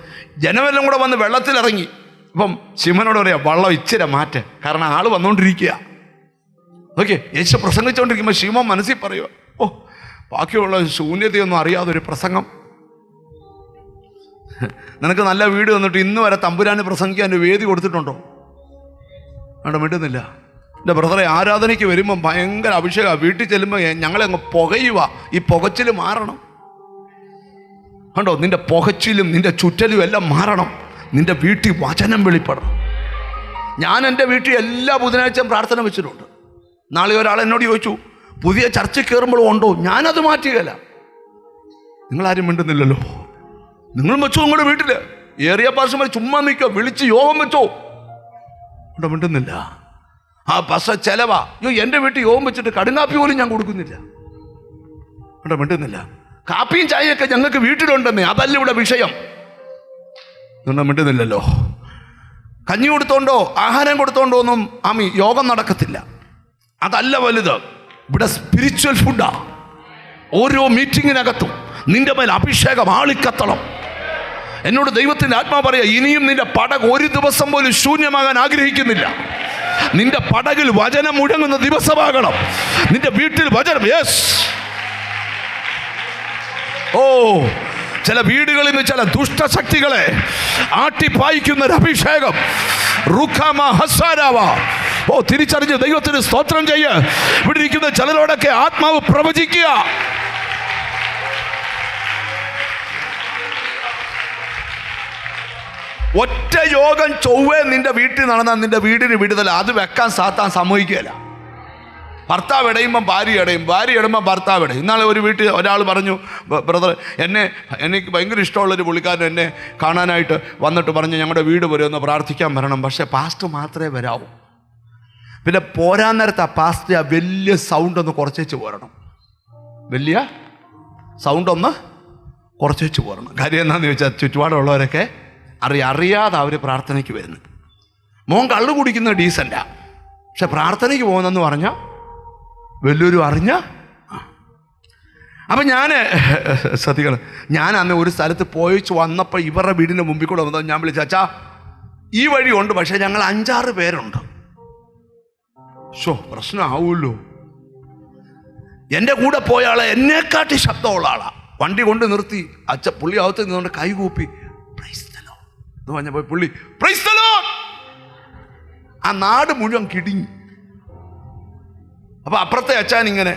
ജനമെല്ലാം കൂടെ വന്ന് വെള്ളത്തിലിറങ്ങി. ഇപ്പം ശിവനോട് പറയാം, വള്ളം ഇച്ചിരി മാറ്റ്, കാരണം ആള് വന്നുകൊണ്ടിരിക്കുക. ഓക്കെ, യേശു പ്രസംഗിച്ചുകൊണ്ടിരിക്കുമ്പോൾ ശിവൻ മനസ്സിൽ പറയുക, ബാക്കിയുള്ള ശൂന്യതയൊന്നും അറിയാതൊരു പ്രസംഗം. നിനക്ക് നല്ല വീട് വന്നിട്ട് ഇന്ന് വരെ തമ്പുരാന് പ്രസംഗിക്കാൻ ഒരു വേദി കൊടുത്തിട്ടുണ്ടോ? അവിടെ വിടുന്നില്ല. എൻ്റെ ബ്രദറെ, ആരാധനയ്ക്ക് വരുമ്പം ഭയങ്കര അഭിഷേകമാണ്. വീട്ടിൽ ചെല്ലുമ്പോൾ ഞങ്ങളെ അങ്ങ് പുകയുക. ഈ പുകച്ചിൽ മാറണം. കണ്ടോ, നിന്റെ പുകച്ചിലും നിന്റെ ചുറ്റലും എല്ലാം മാറണം. നിന്റെ വീട്ടിൽ വചനം വെളിപ്പെടണം. ഞാൻ എൻ്റെ വീട്ടിൽ എല്ലാ ബുധനാഴ്ചയും പ്രാർത്ഥന വെച്ചിട്ടുണ്ട്. നാളെ ഒരാൾ എന്നോട് ചോദിച്ചു, പുതിയ ചർച്ച കയറുമ്പോൾ ഉണ്ടോ? ഞാനത് മാറ്റുകയല്ല. നിങ്ങളാരും മിണ്ടുന്നില്ലല്ലോ. നിങ്ങളും വെച്ചോ നിങ്ങളുടെ വീട്ടിൽ. ഏറിയ പാർശ്വമായി ചുമ്മാ നിൽക്കുക, വിളിച്ച് യോഗം വെച്ചോ. ഇവിടെ മിണ്ടുന്നില്ല. പക്ഷെ ചെലവാ. എൻ്റെ വീട്ടിൽ യോഗം വെച്ചിട്ട് കടുങ്കാപ്പി പോലും ഞാൻ കൊടുക്കുന്നില്ല. ഇവിടെ മിണ്ടുന്നില്ല. കാപ്പിയും ചായയൊക്കെ ഞങ്ങൾക്ക് വീട്ടിലുണ്ടെന്നേ, അതല്ല ഇവിടെ വിഷയം. നിങ്ങൾ മിണ്ടുന്നില്ലല്ലോ. കഞ്ഞി കൊടുത്തോണ്ടോ ആഹാരം കൊടുത്തോണ്ടോ ഒന്നും യോഗം നടക്കത്തില്ല. അതല്ല വലുത്. ഇവിടെ സ്പിരിച്വൽ ഫുഡാ. ഓരോ മീറ്റിങ്ങിനകത്തും നിന്റെ മേൽ അഭിഷേകം ആളിക്കത്തണം. എന്നോട് ദൈവത്തിൻ്റെ ആത്മാവ് പറയാ, ഇനിയും നിന്റെ പടക് ഒരു ദിവസം പോലും ശൂന്യമാകാൻ ആഗ്രഹിക്കുന്നില്ല. നിന്റെ പടകിൽ വചനം മുഴങ്ങുന്ന ദിവസമാകണം. നിന്റെ വീട്ടിൽ വചനം. യെസ്. ചില വീടുകളിൽ നിന്ന് ചില ദുഷ്ടശക്തികളെ ആട്ടിപ്പായിക്കുന്ന ഒരു അഭിഷേകം. തിരിച്ചറിഞ്ഞ് ദൈവത്തിന് സ്തോത്രം ചെയ്യ. ഇവിടെ ഇരിക്കുന്ന ചിലരോടൊക്കെ ആത്മാവ് പ്രവചിക്കുക. ഒറ്റ യോഗം ചൊവ്വേ നിന്റെ വീട്ടിൽ നടന്നാൽ നിന്റെ വീടിന് വിടുതല. അത് വെക്കാൻ സാത്താൻ സമ്മതിക്കുകയില്ല. ഭർത്താവ് ഇടയുമ്പം ഭാര്യ ഇടയും, ഭാര്യ ഇടുമ്പം ഭർത്താവ് ഇടയും. ഇന്നാളെ ഒരു വീട്ടിൽ ഒരാൾ പറഞ്ഞു, ബ്രദർ, എനിക്ക് ഭയങ്കര ഇഷ്ടമുള്ളൊരു പുള്ളിക്കാരൻ എന്നെ കാണാനായിട്ട് വന്നിട്ട് പറഞ്ഞു, ഞങ്ങളുടെ വീട് വരുമെന്ന് പ്രാർത്ഥിക്കാൻ വരണം, പക്ഷേ പാസ്റ്റർ മാത്രമേ വരാവൂ. പിന്നെ പോരാൻ നേരത്ത് ആ പാസ്റ്റർ ആ വലിയ സൗണ്ട് ഒന്ന് കുറച്ചേച്ച് പോരണം. വലിയ സൗണ്ട് ഒന്ന് കുറച്ചേച്ച് പോരണം. കാര്യം എന്താണെന്ന് ചോദിച്ചാൽ ചുറ്റുപാടുള്ളവരൊക്കെ അറിയാതെ അവർ പ്രാർത്ഥനയ്ക്ക് വരുന്നു. മോൻ കള്ളു കുടിക്കുന്നത് ഡീസൻ്റാ, പക്ഷെ പ്രാർത്ഥനയ്ക്ക് പോകുന്നെന്ന് പറഞ്ഞാൽ വലിയൊരു അറിഞ്ഞ. അപ്പം ഞാൻ ശ്രദ്ധിക്കണം. ഞാൻ അന്ന് ഒരു സ്ഥലത്ത് പോയിച്ച് വന്നപ്പോൾ ഇവരുടെ വീടിൻ്റെ മുമ്പിൽ കൂടെ വന്നപ്പോൾ ഞാൻ വിളിച്ചു, അച്ഛാ ഈ വഴിയുണ്ട്, പക്ഷേ ഞങ്ങൾ 5-6 പേരുണ്ട്. പ്രശ്നമാവുമല്ലോ. എൻ്റെ കൂടെ പോയ ആളെ എന്നെക്കാട്ടി ശബ്ദമുള്ള ആളാ. വണ്ടി കൊണ്ട് നിർത്തി പുള്ളി അകത്ത് നിന്നുകൊണ്ട് കൈകൂപ്പി പ്രൈസ് ദി ലോർഡ് എന്ന് പറഞ്ഞപ്പോൾ പുള്ളി പ്രൈസ് ദി ലോർഡ്. ആ നാട് മുഴുവൻ കിടിങ്ങി. അപ്പൊ അപ്പുറത്തെ അച്ഛൻ ഇങ്ങനെ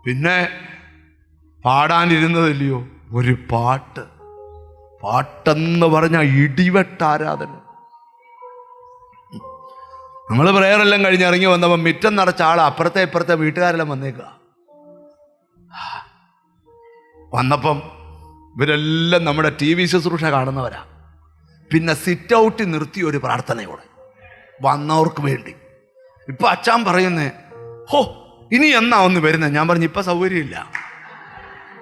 പിന്നെ പാടാനിരുന്നതല്ലയോ ഒരു പാട്ട്. പാട്ടെന്ന് പറഞ്ഞാൽ ഇടിവെട്ടാരാധന. നമ്മൾ പ്രേയറെല്ലാം കഴിഞ്ഞ് ഇറങ്ങി വന്നപ്പോൾ മിറ്റം നിറച്ച ആൾ അപ്പുറത്തെ ഇപ്പുറത്തെ വീട്ടുകാരെല്ലാം വന്നേക്കുക. വന്നപ്പം ഇവരെല്ലാം നമ്മുടെ TV ശുശ്രൂഷ കാണുന്നവരാ. പിന്നെ സിറ്റ് ഔട്ടിൽ നിർത്തി ഒരു പ്രാർത്ഥനയോടെ വന്നവർക്ക് വേണ്ടി. ഇപ്പം അച്ഛൻ പറയുന്നേ, ഹോ ഇനി എന്നാ ഒന്ന് വരുന്നത്? ഞാൻ പറഞ്ഞു ഇപ്പം സൗകര്യമില്ല.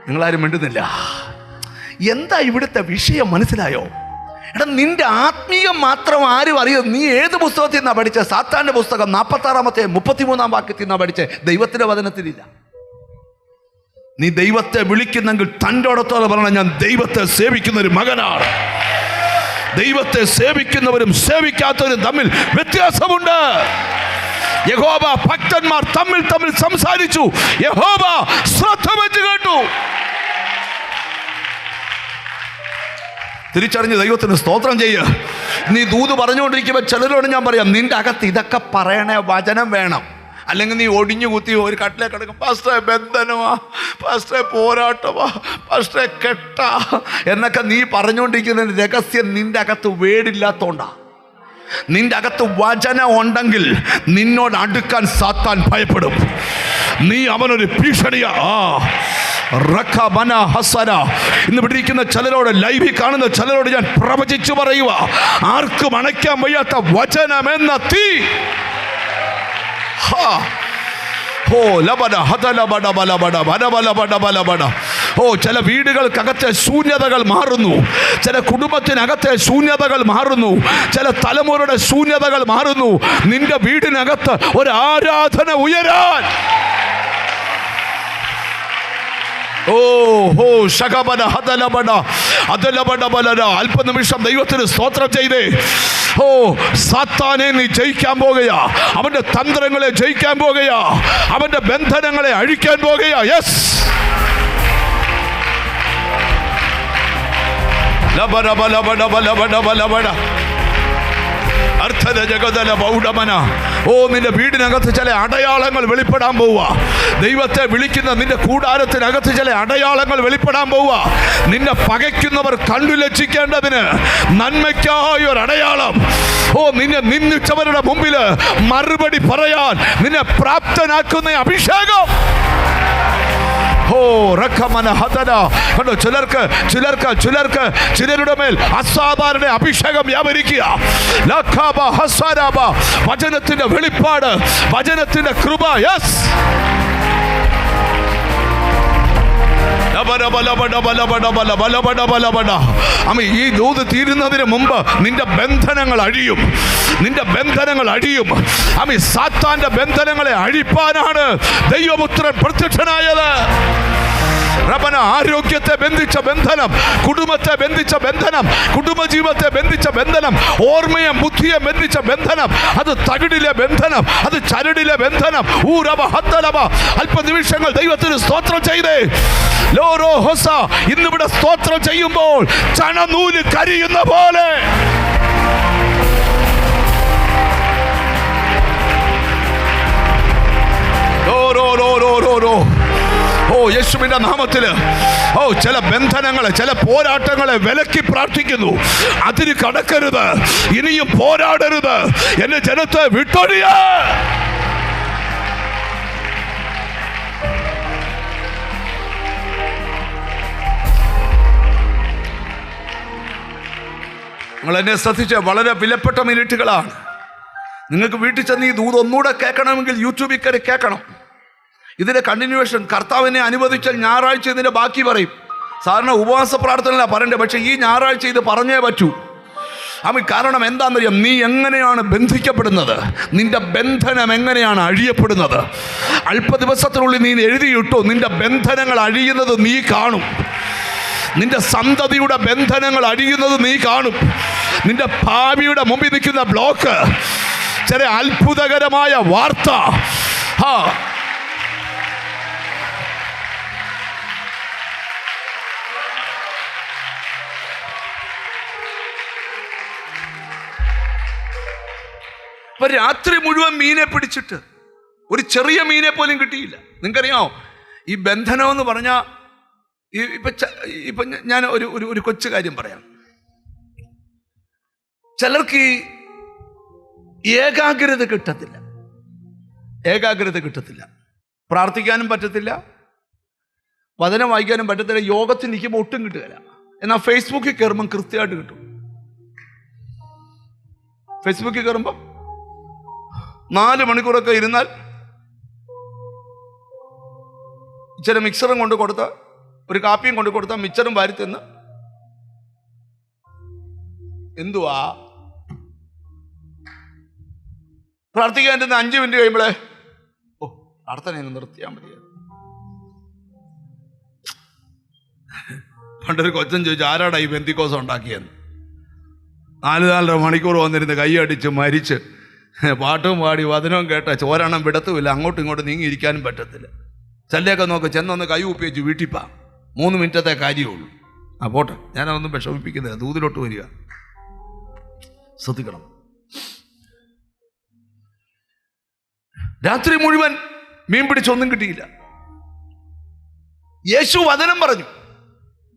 നിങ്ങളാരും മിണ്ടുന്നില്ല. എന്താ ഇവിടുത്തെ വിഷയം മനസ്സിലായോ? എടാ, നിന്റെ ആത്മീയം മാത്രം ആരും അറിയും. നീ ഏത് പുസ്തകത്തിൽ നിന്നാ പഠിച്ചത്? സാത്താന്റെ പുസ്തകം 46 33 വാക്യത്തിൽ നിന്നാ പഠിച്ചത്? ദൈവത്തിന്റെ വചനത്തിലില്ല. നീ ദൈവത്തെ വിളിക്കുന്നെങ്കിൽ തൻ്റെ അടുത്തോടെ പറയണം, ഞാൻ ദൈവത്തെ സേവിക്കുന്ന ഒരു മകനാണ്. ദൈവത്തെ സേവിക്കുന്നവരും സേവിക്കാത്തവരും തമ്മിൽ വ്യത്യാസമുണ്ട്. യഹോവ ഭക്തന്മാർ തമ്മിൽ തമ്മിൽ സംസാരിച്ചു. യഹോവ ശ്രദ്ധ വെച്ച് കേട്ടു. തിരിച്ചറിഞ്ഞ് ദൈവത്തിന് സ്തോത്രം ചെയ്യുക. നീ ദൂത് പറഞ്ഞുകൊണ്ടിരിക്കുമ്പോൾ ചിലരോട് ഞാൻ പറയാം, നിന്റെ അകത്ത് ഇതൊക്കെ പറയണേ വചനം വേണം. അല്ലെങ്കിൽ നീ ഒടിഞ്ഞു കുത്തി ഒരു കട്ടിലേക്ക് കിടക്കും. പാസ്റ്ററെ ബന്ധനമാ, പാസ്റ്ററെ പോരാട്ടമാ, പാസ്റ്ററെ കെട്ടാ എന്നൊക്കെ നീ പറഞ്ഞുകൊണ്ടിരിക്കുന്ന രഹസ്യം നിന്റെ അകത്ത് വേടില്ലാത്തോണ്ടാ. നിന്റെ അകത്ത് വചനം ഉണ്ടെങ്കിൽ നിന്നോട് അടുക്കാൻ സാത്താൻ ഭയപ്പെടും. നീ അവനൊരു ഭീഷണിയാ. ഇന്ന് പിടിക്കുന്ന ചിലരോട്, ലൈവിൽ കാണുന്ന ചിലരോട് ഞാൻ പ്രവചിച്ചു പറയുക, ആർക്കും അണയ്ക്കാൻ വയ്യാത്ത വചനമെന്ന തീ. ചില വീടുകൾക്കകത്തെ ശൂന്യതകൾ മാറുന്നു. ചില കുടുംബത്തിനകത്തെ ശൂന്യതകൾ മാറുന്നു. ചില തലമുറയുടെ ശൂന്യതകൾ മാറുന്നു. നിന്റെ വീടിനകത്ത് ഒരു ആരാധന ഉയരാൻ. അല്പനിമിഷം ദൈവത്തിന് സ്തോത്രം ചെയ്തേ. സാത്താനെ നീ ജയിക്കാൻ പോകുകയാ. അവന്റെ തന്ത്രങ്ങളെ ജയിക്കാൻ പോകുകയാ. അവന്റെ ബന്ധനങ്ങളെ അഴിക്കാൻ പോകുകയാ. യെസ്, നിന്റെ വീടിനകത്ത് ചില അടയാളങ്ങൾ വെളിപ്പെടാൻ പോവുക. ദൈവത്തെ വിളിക്കുന്ന നിന്റെ കൂടാരത്തിനകത്ത് ചില അടയാളങ്ങൾ വെളിപ്പെടാൻ പോവുക. നിന്നെ പകയ്ക്കുന്നവർ കണ്ടു ലജ്ജിക്കേണ്ടതിന് നന്മയ്ക്കായ ഒരു അടയാളം. നിന്നെ നിന്ദിച്ചവരുടെ മുമ്പിൽ മറുപടി പറയാൻ നിന്നെ പ്രാപ്തനാക്കുന്ന അഭിഷേകം. കണ്ടോ, ചിലരുടെ മേൽ അസാധാരണ അഭിഷേകം വ്യാപരിക്കുക. വചനത്തിന്റെ വെളിപ്പാട്, വചനത്തിന്റെ കൃപ. യെസ്, ഈ ദൂത് തീരുന്നതിന് മുമ്പ് നിന്റെ ബന്ധനങ്ങൾ അഴിയും. നിന്റെ ബന്ധനങ്ങൾ അഴിയും. സാത്താന്റെ ബന്ധനങ്ങളെ അഴിപ്പാനാണ് ദൈവപുത്രൻ പ്രത്യക്ഷനായത്. ആരോഗ്യത്തെ ബന്ധിച്ച ബന്ധനം, കുടുംബത്തെ ബന്ധിച്ച ബന്ധനം, കുടുംബജീവിതത്തെ ബന്ധിച്ച ബന്ധനം, ഓർമ്മയെ ബുദ്ധിയെ ബന്ധിച്ച ബന്ധനം, അത് തകിടിലെ ബന്ധനം, അത് ചരടിലെ ബന്ധനം. അല്പനിമിഷങ്ങൾ ദൈവത്തിന് സ്തോത്രം ചെയ്തേ. ലോരോ ഹൊസ ഇന്നിവിടെ സ്തോത്രം ചെയ്യുമ്പോൾ ചണനൂല് കരിയുന്ന പോലെ യേശുവിന്റെ നാമത്തില് ചില ബന്ധനങ്ങളെ, ചില പോരാട്ടങ്ങളെ വിലക്കി പ്രാർത്ഥിക്കുന്നു. അതിന് കടക്കരുത്, ഇനിയും പോരാടരുത്, എന്റെ ജനത്തെ വിട്ടൊഴിയ. നിങ്ങൾ എന്നെ ശ്രദ്ധിച്ച വളരെ വിലപ്പെട്ട മിനിറ്റുകളാണ്. നിങ്ങൾക്ക് വീട്ടിൽ ചെന്ന് ഈ ദൂത് ഒന്നുകൂടെ കേൾക്കണമെങ്കിൽ യൂട്യൂബിൽ കയറി കേൾക്കണം. ഇതിന്റെ കണ്ടിന്യൂവേഷൻ കർത്താവിനെ അനുവദിച്ചാൽ ഞായറാഴ്ച ഇതിന്റെ ബാക്കി പറയും. സാധാരണ ഉപവാസ പ്രാർത്ഥനയില്ല പറയണ്ടേ, പക്ഷെ ഈ ഞായറാഴ്ച ഇത് പറഞ്ഞേ പറ്റൂ. കാരണം എന്താണെന്നറിയാം, നീ എങ്ങനെയാണ് ബന്ധിക്കപ്പെടുന്നത്, നിന്റെ ബന്ധനം എങ്ങനെയാണ് അഴിയപ്പെടുന്നത്. അല്പ ദിവസത്തിനുള്ളിൽ നീ എഴുതിയിട്ടു, നിന്റെ ബന്ധനങ്ങൾ അഴിയുന്നത് നീ കാണും. നിന്റെ സന്തതിയുടെ ബന്ധനങ്ങൾ അഴിയുന്നത് നീ കാണും. നിന്റെ ഭാവിയുടെ മുമ്പിൽ നിൽക്കുന്ന ബ്ലോക്ക്, ചില അത്ഭുതകരമായ വാർത്ത. രാത്രി മുഴുവൻ മീനെ പിടിച്ചിട്ട് ഒരു ചെറിയ മീനെ പോലും കിട്ടിയില്ല. നിങ്ങൾക്കറിയാമോ, ഈ ബന്ധനം എന്ന് പറഞ്ഞാൽ ഇപ്പം ഞാൻ ഒരു കൊച്ചു കാര്യം പറയാം. ചിലർക്ക് ഈ ഏകാഗ്രത കിട്ടത്തില്ല, പ്രാർത്ഥിക്കാനും പറ്റത്തില്ല, വചനം വായിക്കാനും പറ്റത്തില്ല, യോഗത്തിൽ നിൽക്കുമ്പോൾ ഒട്ടും കിട്ടുകയില്ല. എന്നാൽ ഫേസ്ബുക്കിൽ കയറുമ്പം കൃത്യമായിട്ട് കിട്ടും. ഫേസ്ബുക്കിൽ കയറുമ്പം 4 മണിക്കൂറൊക്കെ ഇരുന്നാൽ ഇച്ചിരി മിക്സറും കൊണ്ട് കൊടുത്ത, ഒരു കാപ്പിയും കൊണ്ട് കൊടുത്താൽ മിക്സറും വാരി തിന്ന് എന്തുവാ പ്രാർത്ഥിക്കാൻ 5 മിനിറ്റ് കഴിയുമ്പോഴേ പ്രാർത്ഥന നിർത്തിയാൽ മതി. പണ്ടൊരു കൊച്ചൻ ചോദിച്ചു, ആരാടാ ഈ പെന്തിക്കോസ് ഉണ്ടാക്കിയെന്ന്. 4 മണിക്കൂർ വന്നിരുന്ന് കൈയടിച്ച് മരിച്ച് പാട്ടും പാടി വചനവും കേട്ട ചോരണം വിടത്തുമില്ല, അങ്ങോട്ടും ഇങ്ങോട്ടും നീങ്ങിയിരിക്കാനും പറ്റത്തില്ല. ചിലയൊക്കെ നോക്ക്, ചെന്നൊന്ന് കൈ ഉപ്പിച്ച് വീട്ടിപ്പാ, 3 മിനിറ്റത്തെ കാര്യമുള്ളൂ. പോട്ടെ, ഞാനതൊന്നും വിഷമിപ്പിക്കുന്നില്ല, ദൂതിലോട്ട് വരിക. ശ്രദ്ധിക്കണം. രാത്രി മുഴുവൻ മീൻ പിടിച്ചൊന്നും കിട്ടിയില്ല. യേശു വചനം പറഞ്ഞു,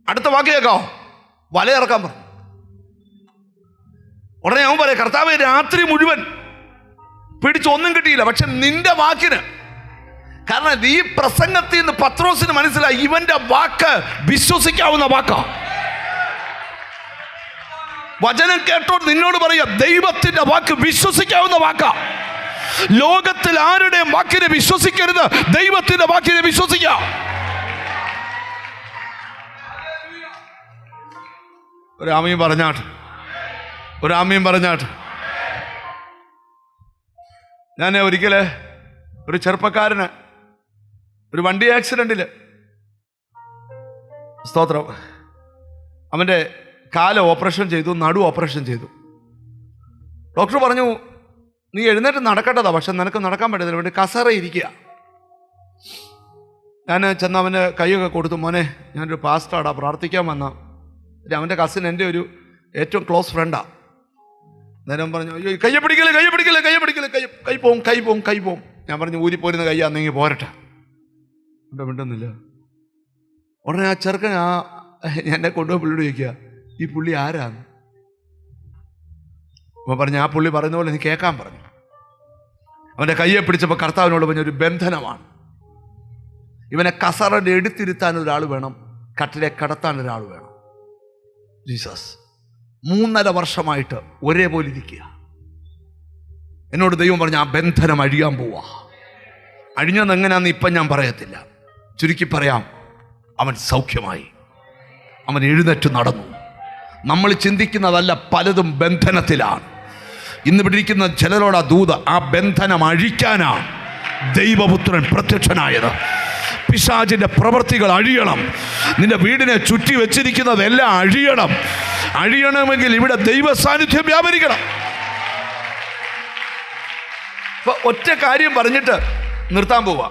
അടുത്ത വാക്ക് കേൾക്കാവോ? വലയിറക്കാൻ പറഞ്ഞു. ഉടനെ അവൻ പറയാം, കർത്താവേ, രാത്രി മുഴുവൻ പിടിച്ചൊന്നും കിട്ടിയില്ല, പക്ഷെ നിന്റെ വാക്കിന്. കാരണം ഈ പ്രസംഗത്തിൽ നിന്ന് പത്രോസിന് മനസ്സിലായി, ഇവന്റെ വാക്ക് വിശ്വസിക്കാവുന്ന വാക്കാ. വചനം കേട്ടോട് നിന്നോട് പറയാ, ദൈവത്തിന്റെ വാക്ക് വിശ്വസിക്കാവുന്ന വാക്കാ. ലോകത്തിൽ ആരുടെയും വാക്കിനെ വിശ്വസിക്കരുത്, ദൈവത്തിന്റെ വാക്കിനെ വിശ്വസിക്കാം. ഒരാമയും പറഞ്ഞാട്ട്. ഞാൻ ഒരിക്കല് ഒരു ചെറുപ്പക്കാരന് ഒരു വണ്ടി ആക്സിഡന്റില്, സ്തോത്രം, അവൻ്റെ കാല് ഓപ്പറേഷൻ ചെയ്തു, നടു ഓപ്പറേഷൻ ചെയ്തു. ഡോക്ടർ പറഞ്ഞു, നീ എഴുന്നേറ്റ് നടക്കേണ്ടതാ, പക്ഷെ നിനക്ക് നടക്കാൻ പറ്റത്തില്ല, വേണ്ടി കസേര ഇരിക്കുക. ഞാൻ ചെന്ന് അവൻ്റെ കൈയൊക്കെ കൊടുത്തു, മോനെ ഞാനൊരു പാസ്റ്ററാടാ, പ്രാർത്ഥിക്കാൻ വന്ന. അവൻ്റെ കസിൻ എൻ്റെ ഒരു ഏറ്റവും ക്ലോസ് ഫ്രണ്ടാണ്. നേരം പറഞ്ഞു, അയ്യോ കൈ പിടിക്കല്ലേ, കൈ പോവും. ഞാൻ പറഞ്ഞു, ഊരിപ്പോരുന്ന കൈയാന്നെങ്കിൽ പോരട്ടെ. മിണ്ടുന്നില്ല. ഉടനെ ആ ചെറുക്കൻ എന്നെ കൊണ്ടുപോയി പുള്ളിയോട് ചോദിക്കുക, ഈ പുള്ളി ആരാന്ന്? അപ്പോൾ പറഞ്ഞു, ആ പുള്ളി പറയുന്ന പോലെ നീ കേൾക്കാൻ പറഞ്ഞു. അവൻ്റെ കയ്യെ പിടിച്ചപ്പോൾ കർത്താവിനോട് പറഞ്ഞ, ഒരു ബന്ധനമാണ്. ഇവനെ കസറയുടെ എടുത്തിരുത്താൻ ഒരാൾ വേണം, കട്ടിലെ കടത്താൻ ഒരാൾ വേണം. ജീസസ് 3.5 വർഷമായിട്ട് ഒരേപോലെ ഇരിക്കുക. എന്നോട് ദൈവം പറഞ്ഞു, ആ ബന്ധനം അഴിയാൻ പോവാ. അഴിഞ്ഞത് എങ്ങനെയാന്ന് ഇപ്പം ഞാൻ പറയത്തില്ല. ചുരുക്കി പറയാം, അവൻ സൗഖ്യമായി, അവൻ എഴുന്നേറ്റ് നടന്നു. നമ്മൾ ചിന്തിക്കുന്നതല്ല, പലതും ബന്ധനത്തിലാണ്. ഇന്ന് പിടിക്കുന്ന ചിലരോട് ആ ദൂത്, ആ ബന്ധനം അഴിക്കാനാണ് ദൈവപുത്രൻ പ്രത്യക്ഷനായത്. പിശാചിന്റെ പ്രവൃത്തികൾ അഴിയണം. നിന്റെ വീടിനെ ചുറ്റി വെച്ചിരിക്കുന്നതെല്ലാം അഴിയണം. അഴിയണമെങ്കിൽ ഇവിടെ ദൈവ സാന്നിധ്യം വ്യാപരിക്കണം. ഇപ്പൊ ഒറ്റ കാര്യം പറഞ്ഞിട്ട് നിർത്താൻ പോവാ,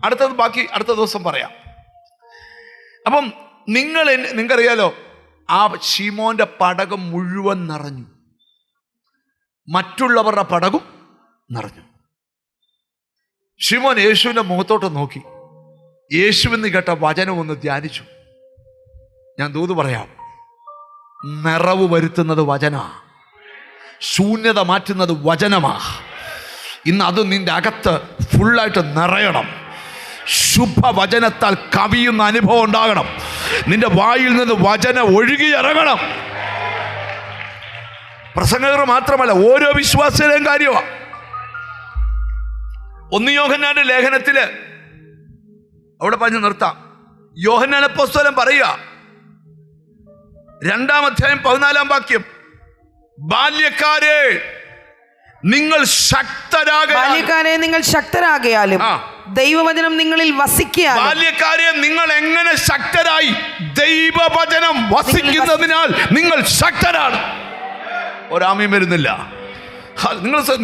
അടുത്തത് ബാക്കി അടുത്ത ദിവസം പറയാം. അപ്പം നിങ്ങൾക്കറിയാലോ, ആ ശിമോന്റെ പടകം മുഴുവൻ നിറഞ്ഞു, മറ്റുള്ളവരുടെ പടകും നിറഞ്ഞു. ശിമോൻ യേശുവിന്റെ മുഖത്തോട്ട് നോക്കി, യേശുവെന്ന് കേട്ട വചനം ഒന്ന് ധ്യാനിച്ചു. ഞാൻ ദൂത് പറയാം, നിറവ് വരുത്തുന്നത് വചനാ, ശൂന്യത മാറ്റുന്നത് വചനമാ. ഇന്ന് അത് നിന്റെ അകത്ത് ഫുള്ളായിട്ട് നിറയണം. ശുഭവചനത്താൽ കവിയുന്ന അനുഭവം ഉണ്ടാകണം. നിന്റെ വായിൽ നിന്ന് വചനം ഒഴുകി ഇറങ്ങണം. പ്രസംഗകർ മാത്രമല്ല, ഓരോ വിശ്വാസിയുടെയും കാര്യമാണ്. 1 യോഹന്നാന്റെ ലേഖനത്തില് അവിടെ പറഞ്ഞ് നിർത്താം. യോഹന്നാൻ അപ്പോസ്തലൻ പറയുക, 2-ാം അധ്യായം 14-ാം വാക്യം, ബാല്യക്കാരെ നിങ്ങൾ ശക്തരാകയാലും ദൈവവചനം നിങ്ങളിൽ വസിക്കാനും. ബാല്യക്കാരെ നിങ്ങൾ എങ്ങനെ ശക്തരായി? ദൈവവചനം വസിക്കുന്നതിനാൽ നിങ്ങൾ ശക്തരാണ്. ഒരാമയും വരുന്നില്ല.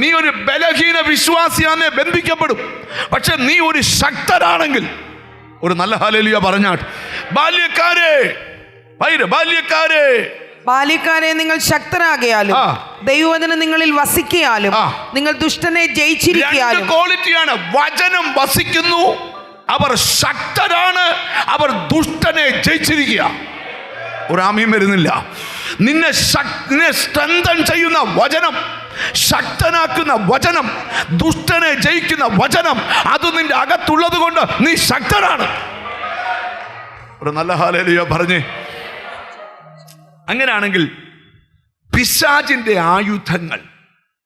നീ ഒരു ബലഹീന വിശ്വാസിയാന്നെ ബന്ധിക്കപ്പെടും. പക്ഷെ നീ ഒരു ശക്തരാണെങ്കിൽ ഒരു നല്ല ഹല്ലേലൂയ പറഞ്ഞാട്ട്. ബാല്യക്കാരെ നിങ്ങൾ ശക്തരാകയാലും ദൈവവചനം നിങ്ങളിൽ വസിക്കാലും നിങ്ങൾ ദുഷ്ടനെ ജയിച്ചിരിക്കാലും. ക്വാളിറ്റിയാണ്. വചനം വസിക്കുന്നു, അവർ ശക്തരാണ്, അവർ ദുഷ്ടനെ ജയിച്ചിരിക്കുക. ഒരാമയും വരുന്നില്ല. നിന്നെ സ്ട്രെങ്തൻ ചെയ്യുന്ന വചനം, ശക്തനാക്കുന്ന വചനം, ദുഷ്ടനെ ജയിക്കുന്ന വചനം, അത് നിന്റെ അകത്തുള്ളത് കൊണ്ട് നീ ശക്തനാണ്. ഒരു നല്ല ഹല്ലേലൂയ പറഞ്ഞേ. അങ്ങനെയാണെങ്കിൽ പിശാചിന്റെ ആയുധങ്ങൾ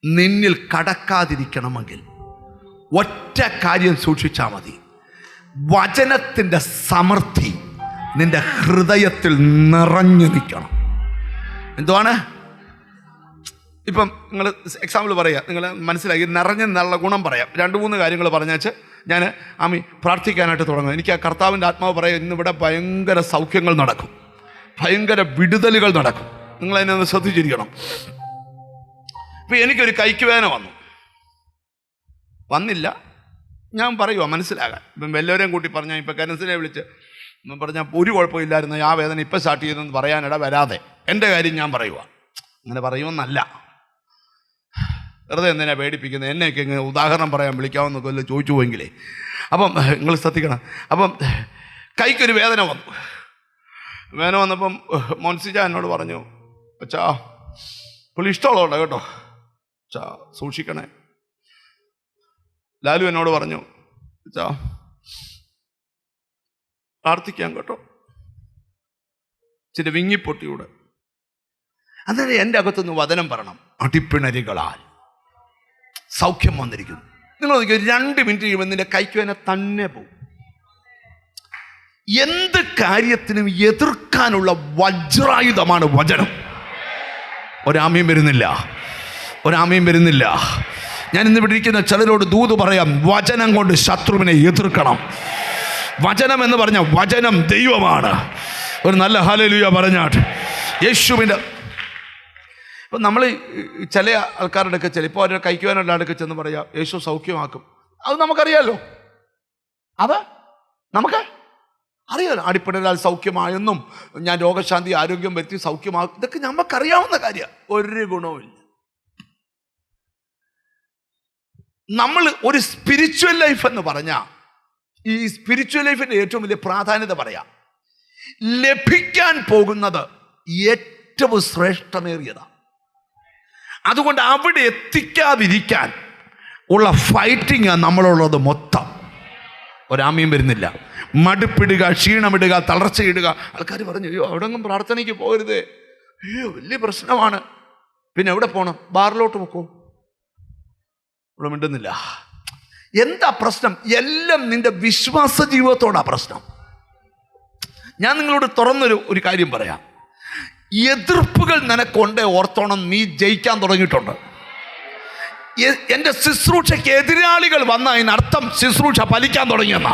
നിന്നിൽ കടക്കാതിരിക്കണമെങ്കിൽ ഒറ്റ കാര്യം സൂക്ഷിച്ചാൽ മതി. വചനത്തിൻ്റെ സമൃദ്ധി നിന്റെ ഹൃദയത്തിൽ നിറഞ്ഞു നിൽക്കണം. എന്തുവാണ്? ഇപ്പം നിങ്ങൾ എക്സാമ്പിൾ പറയുക, നിങ്ങൾ മനസ്സിലാക്കി നിറഞ്ഞെന്നുള്ള ഗുണം പറയാം. 2-3 കാര്യങ്ങൾ പറഞ്ഞാച്ച് ഞാൻ പ്രാർത്ഥിക്കാനായിട്ട് തുടങ്ങും. എനിക്ക് ആ കർത്താവിൻ്റെ ആത്മാവ് പറയാം, ഇന്നിവിടെ ഭയങ്കര സൗഖ്യങ്ങൾ നടക്കും, ഭയങ്കര വിടുതലുകൾ നടക്കും. നിങ്ങളതിനെ ഒന്ന് ശ്രദ്ധിച്ചിരിക്കണം. ഇപ്പം എനിക്കൊരു കൈക്ക് വേദന വന്നില്ല, ഞാൻ പറയുക മനസ്സിലാകാൻ. ഇപ്പം എല്ലാവരെയും കൂട്ടി പറഞ്ഞാൽ, ഇപ്പം കനസിനെ വിളിച്ച് പറഞ്ഞാൽ ഒരു കുഴപ്പമില്ലായിരുന്നു, ആ വേദന ഇപ്പം സ്റ്റാർട്ട് ചെയ്തെന്ന് പറയാനിട വരാതെ എൻ്റെ കാര്യം ഞാൻ പറയുക. അങ്ങനെ പറയുമെന്നല്ല, വെറുതെ എന്തിനാ പേടിപ്പിക്കുന്നത്? എന്നെയൊക്കെ ഇങ്ങനെ ഉദാഹരണം പറയാൻ വിളിക്കാമെന്നൊക്കെ വല്ല ചോദിച്ചു പോയെങ്കിലേ. അപ്പം നിങ്ങൾ ശ്രദ്ധിക്കണം. അപ്പം കൈക്കൊരു വേദന വന്നപ്പം മോൻസിജ എന്നോട് പറഞ്ഞു, അച്ഛാ പുള്ളി ഇഷ്ടമുള്ളതുകൊണ്ട് കേട്ടോ, അച്ഛാ സൂക്ഷിക്കണേ. ലാലു എന്നോട് പറഞ്ഞു, അച്ഛാ പ്രാർത്ഥിക്കാം കേട്ടോ, ഇച്ചിരി വിങ്ങിപ്പൊട്ടിയൂടെ. അന്നേരം എൻ്റെ അകത്തുനിന്ന് വചനം പറയണം, അടിപ്പിണരുകളാൽ സൗഖ്യം വന്നിരിക്കുന്നു. നിങ്ങൾ നോക്കിയോ, 2 മിനിറ്റ് കഴിയുമ്പോൾ നിന്റെ കൈക്ക് വേദന തന്നെ പോകും. എന്ത് കാര്യത്തിനും എതിർക്കാനുള്ള വജ്രായുധമാണ് വചനം. ഒരാമയും വരുന്നില്ല. ഞാൻ ഇന്നിവിടെ ഇരിക്കുന്ന ചിലരോട് ദൂത് പറയാം, വചനം കൊണ്ട് ശത്രുവിനെ എതിർക്കണം. വചനം എന്ന് പറഞ്ഞ വചനം ദൈവമാണ്. ഒരു നല്ല ഹല്ലേലൂയ പറഞ്ഞാട്ട് യേശുവിൻ്റെ. ഇപ്പം നമ്മൾ ചില ആൾക്കാരുടെ ഒക്കെ ഇപ്പോൾ അവരുടെ കൈക്കുവാനുള്ള അടുക്കെ ചെന്ന് പറയാം യേശു സൗഖ്യമാക്കും. അത് നമുക്കറിയാമല്ലോ, അത് നമുക്ക് അറിയാമല്ലോ. അടിപ്പിണരാൽ സൗഖ്യമായെന്നും ഞാൻ രോഗശാന്തി ആരോഗ്യം വരുത്തി സൗഖ്യമാക്കും, ഇതൊക്കെ നമുക്കറിയാവുന്ന കാര്യമാണ്. ഒരു ഗുണവുമില്ല. നമ്മൾ ഒരു സ്പിരിച്വൽ ലൈഫ് എന്ന് പറഞ്ഞാൽ, ഈ സ്പിരിച്വൽ ലൈഫിൻ്റെ ഏറ്റവും വലിയ പ്രാധാന്യത പറയാം, ലഭിക്കാൻ പോകുന്നത് ഏറ്റവും ശ്രേഷ്ഠമേറിയതാണ്. അതുകൊണ്ട് അവിടെ എത്തിക്കാതിരിക്കാൻ ഉള്ള ഫൈറ്റിംഗ് നമ്മളുള്ളത് മൊത്തം. ഒരാമയും വരുന്നില്ല. മടുപ്പിടുക, ക്ഷീണമിടുക, തളർച്ചയിടുക. ആൾക്കാർ പറഞ്ഞു, അയ്യോ അവിടെങ്ങും പ്രാർത്ഥനയ്ക്ക് പോകരുതേ, അയ്യോ വലിയ പ്രശ്നമാണ്. പിന്നെ എവിടെ പോകണം? ബാറിലോട്ട് പോക്കോ. ഇവിടെ മിണ്ടുന്നില്ല. എന്താ പ്രശ്നം? എല്ലാം നിന്റെ വിശ്വാസ ജീവിതത്തോടാ പ്രശ്നം. ഞാൻ നിങ്ങളോട് തുറന്നൊരു കാര്യം പറയാം. എതിർപ്പുകൾ നിനക്കൊണ്ടേ ഓർത്തോണം, നീ ജയിക്കാൻ തുടങ്ങിയിട്ടുണ്ട്. എൻ്റെ ശുശ്രൂഷയ്ക്ക് എതിരാളികൾ വന്ന അതിനർത്ഥം ശുശ്രൂഷ ഫലിക്കാൻ തുടങ്ങിയെന്നാ.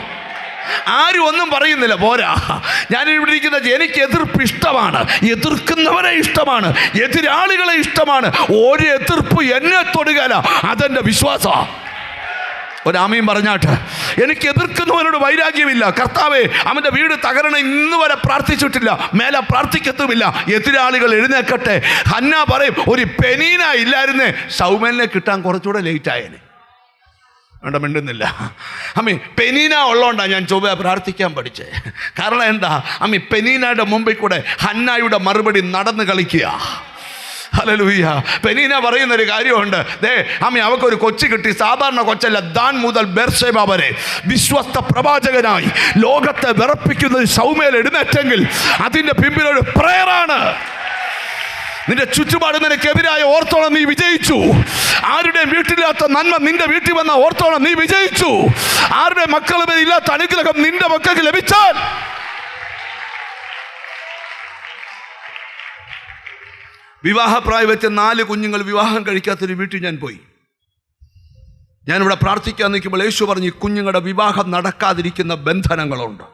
ആരും ഒന്നും പറയുന്നില്ല, പോരാ. ഞാനിവിടെ ഇരിക്കുന്ന എനിക്ക് എതിർപ്പ് ഇഷ്ടമാണ്, എതിർക്കുന്നവരെ ഇഷ്ടമാണ്, എതിരാളികളെ ഇഷ്ടമാണ്. ഒരു എതിർപ്പ് എന്നെ തൊടുകയില്ല, അതെൻ്റെ വിശ്വാസമാണ്. ഒരാമയും പറഞ്ഞാട്ട്. എനിക്ക് എതിർക്കുന്നവനോട് വൈരാഗ്യമില്ല. കർത്താവേ അവൻ്റെ വീട് തകരണം ഇന്ന് വരെ പ്രാർത്ഥിച്ചിട്ടില്ല, മേലെ പ്രാർത്ഥിക്കത്തുമില്ല. എതിരാളികൾ എഴുന്നേക്കട്ടെ. ഹന്ന പറയും, ഒരു പെനീന ഇല്ലായിരുന്നേ സൗമലിനെ കിട്ടാൻ കുറച്ചുകൂടെ ലേറ്റായേനെ. വേണ്ട, മിണ്ടുന്നില്ല. പെനീന ഉള്ളതുകൊണ്ടാണ് ഞാൻ ചൊവ്വ പ്രാർത്ഥിക്കാൻ പഠിച്ചേ. കാരണം എന്താ? പെനീനയുടെ മുമ്പിൽ കൂടെ ഹന്നായുടെ മറുപടി നടന്ന് കളിക്കുക. ഹല്ലേലൂയ. പെനീന പറയുന്നൊരു കാര്യമുണ്ട്. അവക്കൊരു കൊച്ചു കിട്ടി. സാധാരണ കൊച്ചല്ല, ദാൻ മുതൽ ബെർശേബ വരെ വിശ്വസ്ത പ്രവാചകനായി ലോകത്തെ വിറപ്പിക്കുന്ന സൗമേൽ എഴുന്നേറ്റെങ്കിൽ അതിൻ്റെ പിമ്പിലൊരു പ്രയറാണ്. നിന്റെ ചുറ്റുപാട് നിനക്കെതിരായ ഓർത്തോളം നീ വിജയിച്ചു. ആരുടെയും വീട്ടിലില്ലാത്ത നന്മ നിന്റെ വീട്ടിൽ വന്ന ഓർത്തോളം നീ വിജയിച്ചു. ആരുടെ മക്കളുടെ ഇല്ലാത്ത അനുഗ്രഹം നിന്റെ മക്കൾക്ക് ലഭിച്ചാൽ വിവാഹപ്രായം വെച്ച 4 കുഞ്ഞുങ്ങൾ വിവാഹം കഴിക്കാത്തൊരു വീട്ടിൽ ഞാൻ പോയി. ഞാനിവിടെ പ്രാർത്ഥിക്കാൻ നിൽക്കുമ്പോൾ യേശു പറഞ്ഞു, കുഞ്ഞുങ്ങളുടെ വിവാഹം നടക്കാതിരിക്കുന്ന ബന്ധനങ്ങളുണ്ട്.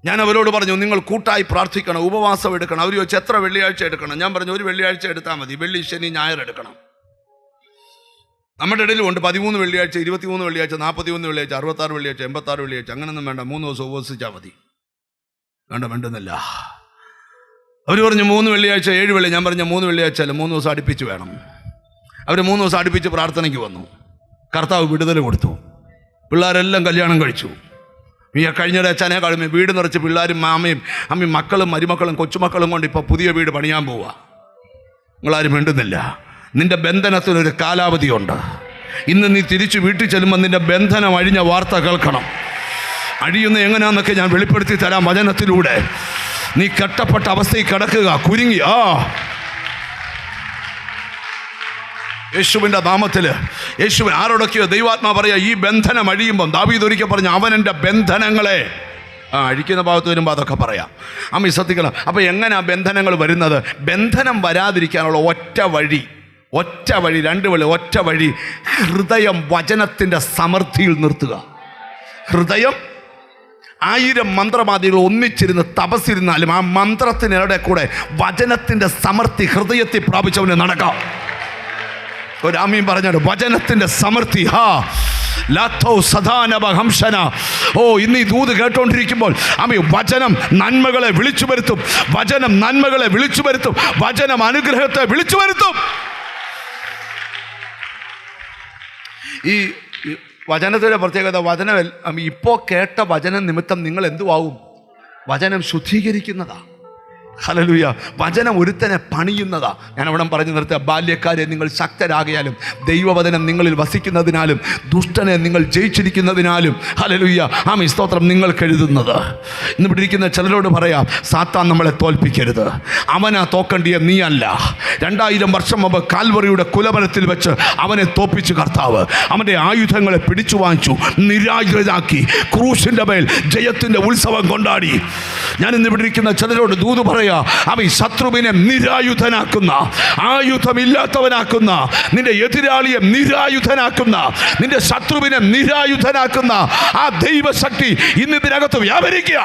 ഞാൻ അവരോട് പറഞ്ഞു, നിങ്ങൾ കൂട്ടായി പ്രാർത്ഥിക്കണം, ഉപവാസം എടുക്കണം. അവർ ചോദിച്ചു എത്ര വെള്ളിയാഴ്ച എടുക്കണം? ഞാൻ പറഞ്ഞു, ഒരു വെള്ളിയാഴ്ച എടുത്താൽ മതി. വെള്ളി, ശനി, ഞായർ എടുക്കണം. നമ്മുടെ ഇടയിലുണ്ട് 13 വെള്ളിയാഴ്ച, 23 വെള്ളിയാഴ്ച, 41 വെള്ളിയാഴ്ച, 66 വെള്ളിയാഴ്ച, 86 വെള്ളിയാഴ്ച. അങ്ങനൊന്നും വേണ്ട, 3 ദിവസം ഉപവസിച്ചാൽ മതി. വേണ്ടുന്നില്ല. അവർ പറഞ്ഞു 3 വെള്ളിയാഴ്ച 7 വെള്ളി. ഞാൻ പറഞ്ഞ 3 വെള്ളിയാഴ്ച അല്ല, 3 ദിവസം അടുപ്പിച്ച് വേണം. അവർ 3 ദിവസം അടുപ്പിച്ച് പ്രാർത്ഥനയ്ക്ക് വന്നു. കർത്താവ് വിടുതൽ കൊടുത്തു. പിള്ളേരെല്ലാം കല്യാണം കഴിച്ചു. ഈ കഴിഞ്ഞിടെ അച്ഛനേക്കാളും വീട് നിറച്ച് പിള്ളേരും അമ്മയും മക്കളും മരുമക്കളും കൊച്ചുമക്കളും കൊണ്ട് ഇപ്പോൾ പുതിയ വീട് പണിയാൻ പോവുക. നിങ്ങളാരും മിണ്ടുന്നില്ല. നിന്റെ ബന്ധനത്തിനൊരു കാലാവധിയുണ്ട്. ഇന്ന് നീ തിരിച്ച് വീട്ടിൽ ചെല്ലുമ്പോൾ നിന്റെ ബന്ധനം അഴിഞ്ഞ വാർത്ത കേൾക്കണം. അഴിയുന്ന എങ്ങനെയാണെന്നൊക്കെ ഞാൻ വെളിപ്പെടുത്തി തരാം വചനത്തിലൂടെ. നീ കെട്ടപ്പെട്ട അവസ്ഥയിൽ കിടക്കുക, കുരുങ്ങി. യേശുവിൻ്റെ നാമത്തിൽ യേശുവിൻ ആരോടൊക്കെയോ ദൈവാത്മാ പറയാ, ഈ ബന്ധനം അഴിയുമ്പം ദാവീദ് ഒരിക്കൽ പറഞ്ഞു, അവൻ എൻ്റെ ബന്ധനങ്ങളെ അഴിക്കുന്ന ഭാഗത്ത് വരുമ്പോൾ അതൊക്കെ പറയാം. അമ്മ ശ്രദ്ധിക്കണം. അപ്പോൾ എങ്ങനെയാ ബന്ധനങ്ങൾ വരുന്നത്? ബന്ധനം വരാതിരിക്കാനുള്ള ഒറ്റ വഴി, രണ്ട് വഴി, ഒറ്റ വഴി, ഹൃദയം വചനത്തിൻ്റെ സമൃദ്ധിയിൽ നിർത്തുക. ഹൃദയം 1000 മന്ത്രവാദികൾ ഒന്നിച്ചിരുന്ന് തപസ്സിരുന്നാലും ആ മന്ത്രത്തിനിടെ കൂടെ വചനത്തിൻ്റെ സമൃദ്ധി ഹൃദയത്തിൽ പ്രാപിച്ചവന് നടക്കാം. ഒരാമീൻ പറഞ്ഞാണ് വചനത്തിൻ്റെ സമൃദ്ധി. ഇന്ന് ഈ ദൂത് കേട്ടോണ്ടിരിക്കുമ്പോൾ വചനം നന്മകളെ വിളിച്ചു വരുത്തും. വചനം നന്മകളെ വിളിച്ചു വരുത്തും. വചനം അനുഗ്രഹത്തെ വിളിച്ചു വരുത്തും. ഈ വചനത്തിൻ്റെ പ്രത്യേകത, വചനം ഇപ്പോൾ കേട്ട വചനം നിമിത്തം നിങ്ങൾ എന്തുവാകും? വചനം ശുദ്ധീകരിക്കുന്നതാ. ഹല്ലേലൂയ. വചനം ഒരുത്തനെ പണിയുന്നതാ. ഞാൻ അവിടെ പറഞ്ഞു നിർത്തുക. ബാല്യക്കാരെ, നിങ്ങൾ ശക്തരാകിയാലും ദൈവവചനം നിങ്ങളിൽ വസിക്കുന്നതിനാലും ദുഷ്ടനെ നിങ്ങൾ ജയിച്ചിരിക്കുന്നതിനാലും ഹല്ലേലൂയ സ്തോത്രം നിങ്ങൾക്ക് എഴുതുന്നത്. ഇന്ന് ഇവിടെ ഇരിക്കുന്ന ചിലരോട് പറയാം, സാത്താൻ നമ്മളെ തോൽപ്പിക്കരുത്. അവനാ തോക്കണ്ടിയ നീ അല്ല. 2000 വർഷം മുമ്പ് കാൽവറിയുടെ കുലമരത്തിൽ വെച്ച് അവനെ തോൽപ്പിച്ചു കർത്താവ്. അവൻ്റെ ആയുധങ്ങളെ പിടിച്ചു വാങ്ങിച്ചു, നിരായുധനാക്കി, ക്രൂശിൻ്റെ മേൽ ജയത്തിൻ്റെ ഉത്സവം കൊണ്ടാടി. ഞാൻ ഇന്ന് ഇവിടെ ഇരിക്കുന്ന ചിലരോട് ദൂത് പറയാം, അവൻ ശത്രുവിനെ നിരായുധനാക്കുന്ന, ആയുധമില്ലാത്തവനാക്കുന്ന, നിന്റെ എതിരാളിയെ നിരായുധനാക്കുന്ന, നിന്റെ ശത്രുവിനെ നിരായുധനാക്കുന്ന ആ ദൈവശക്തി ഇന്ന് ഇതിനകത്ത് വ്യാപരിക്കുക.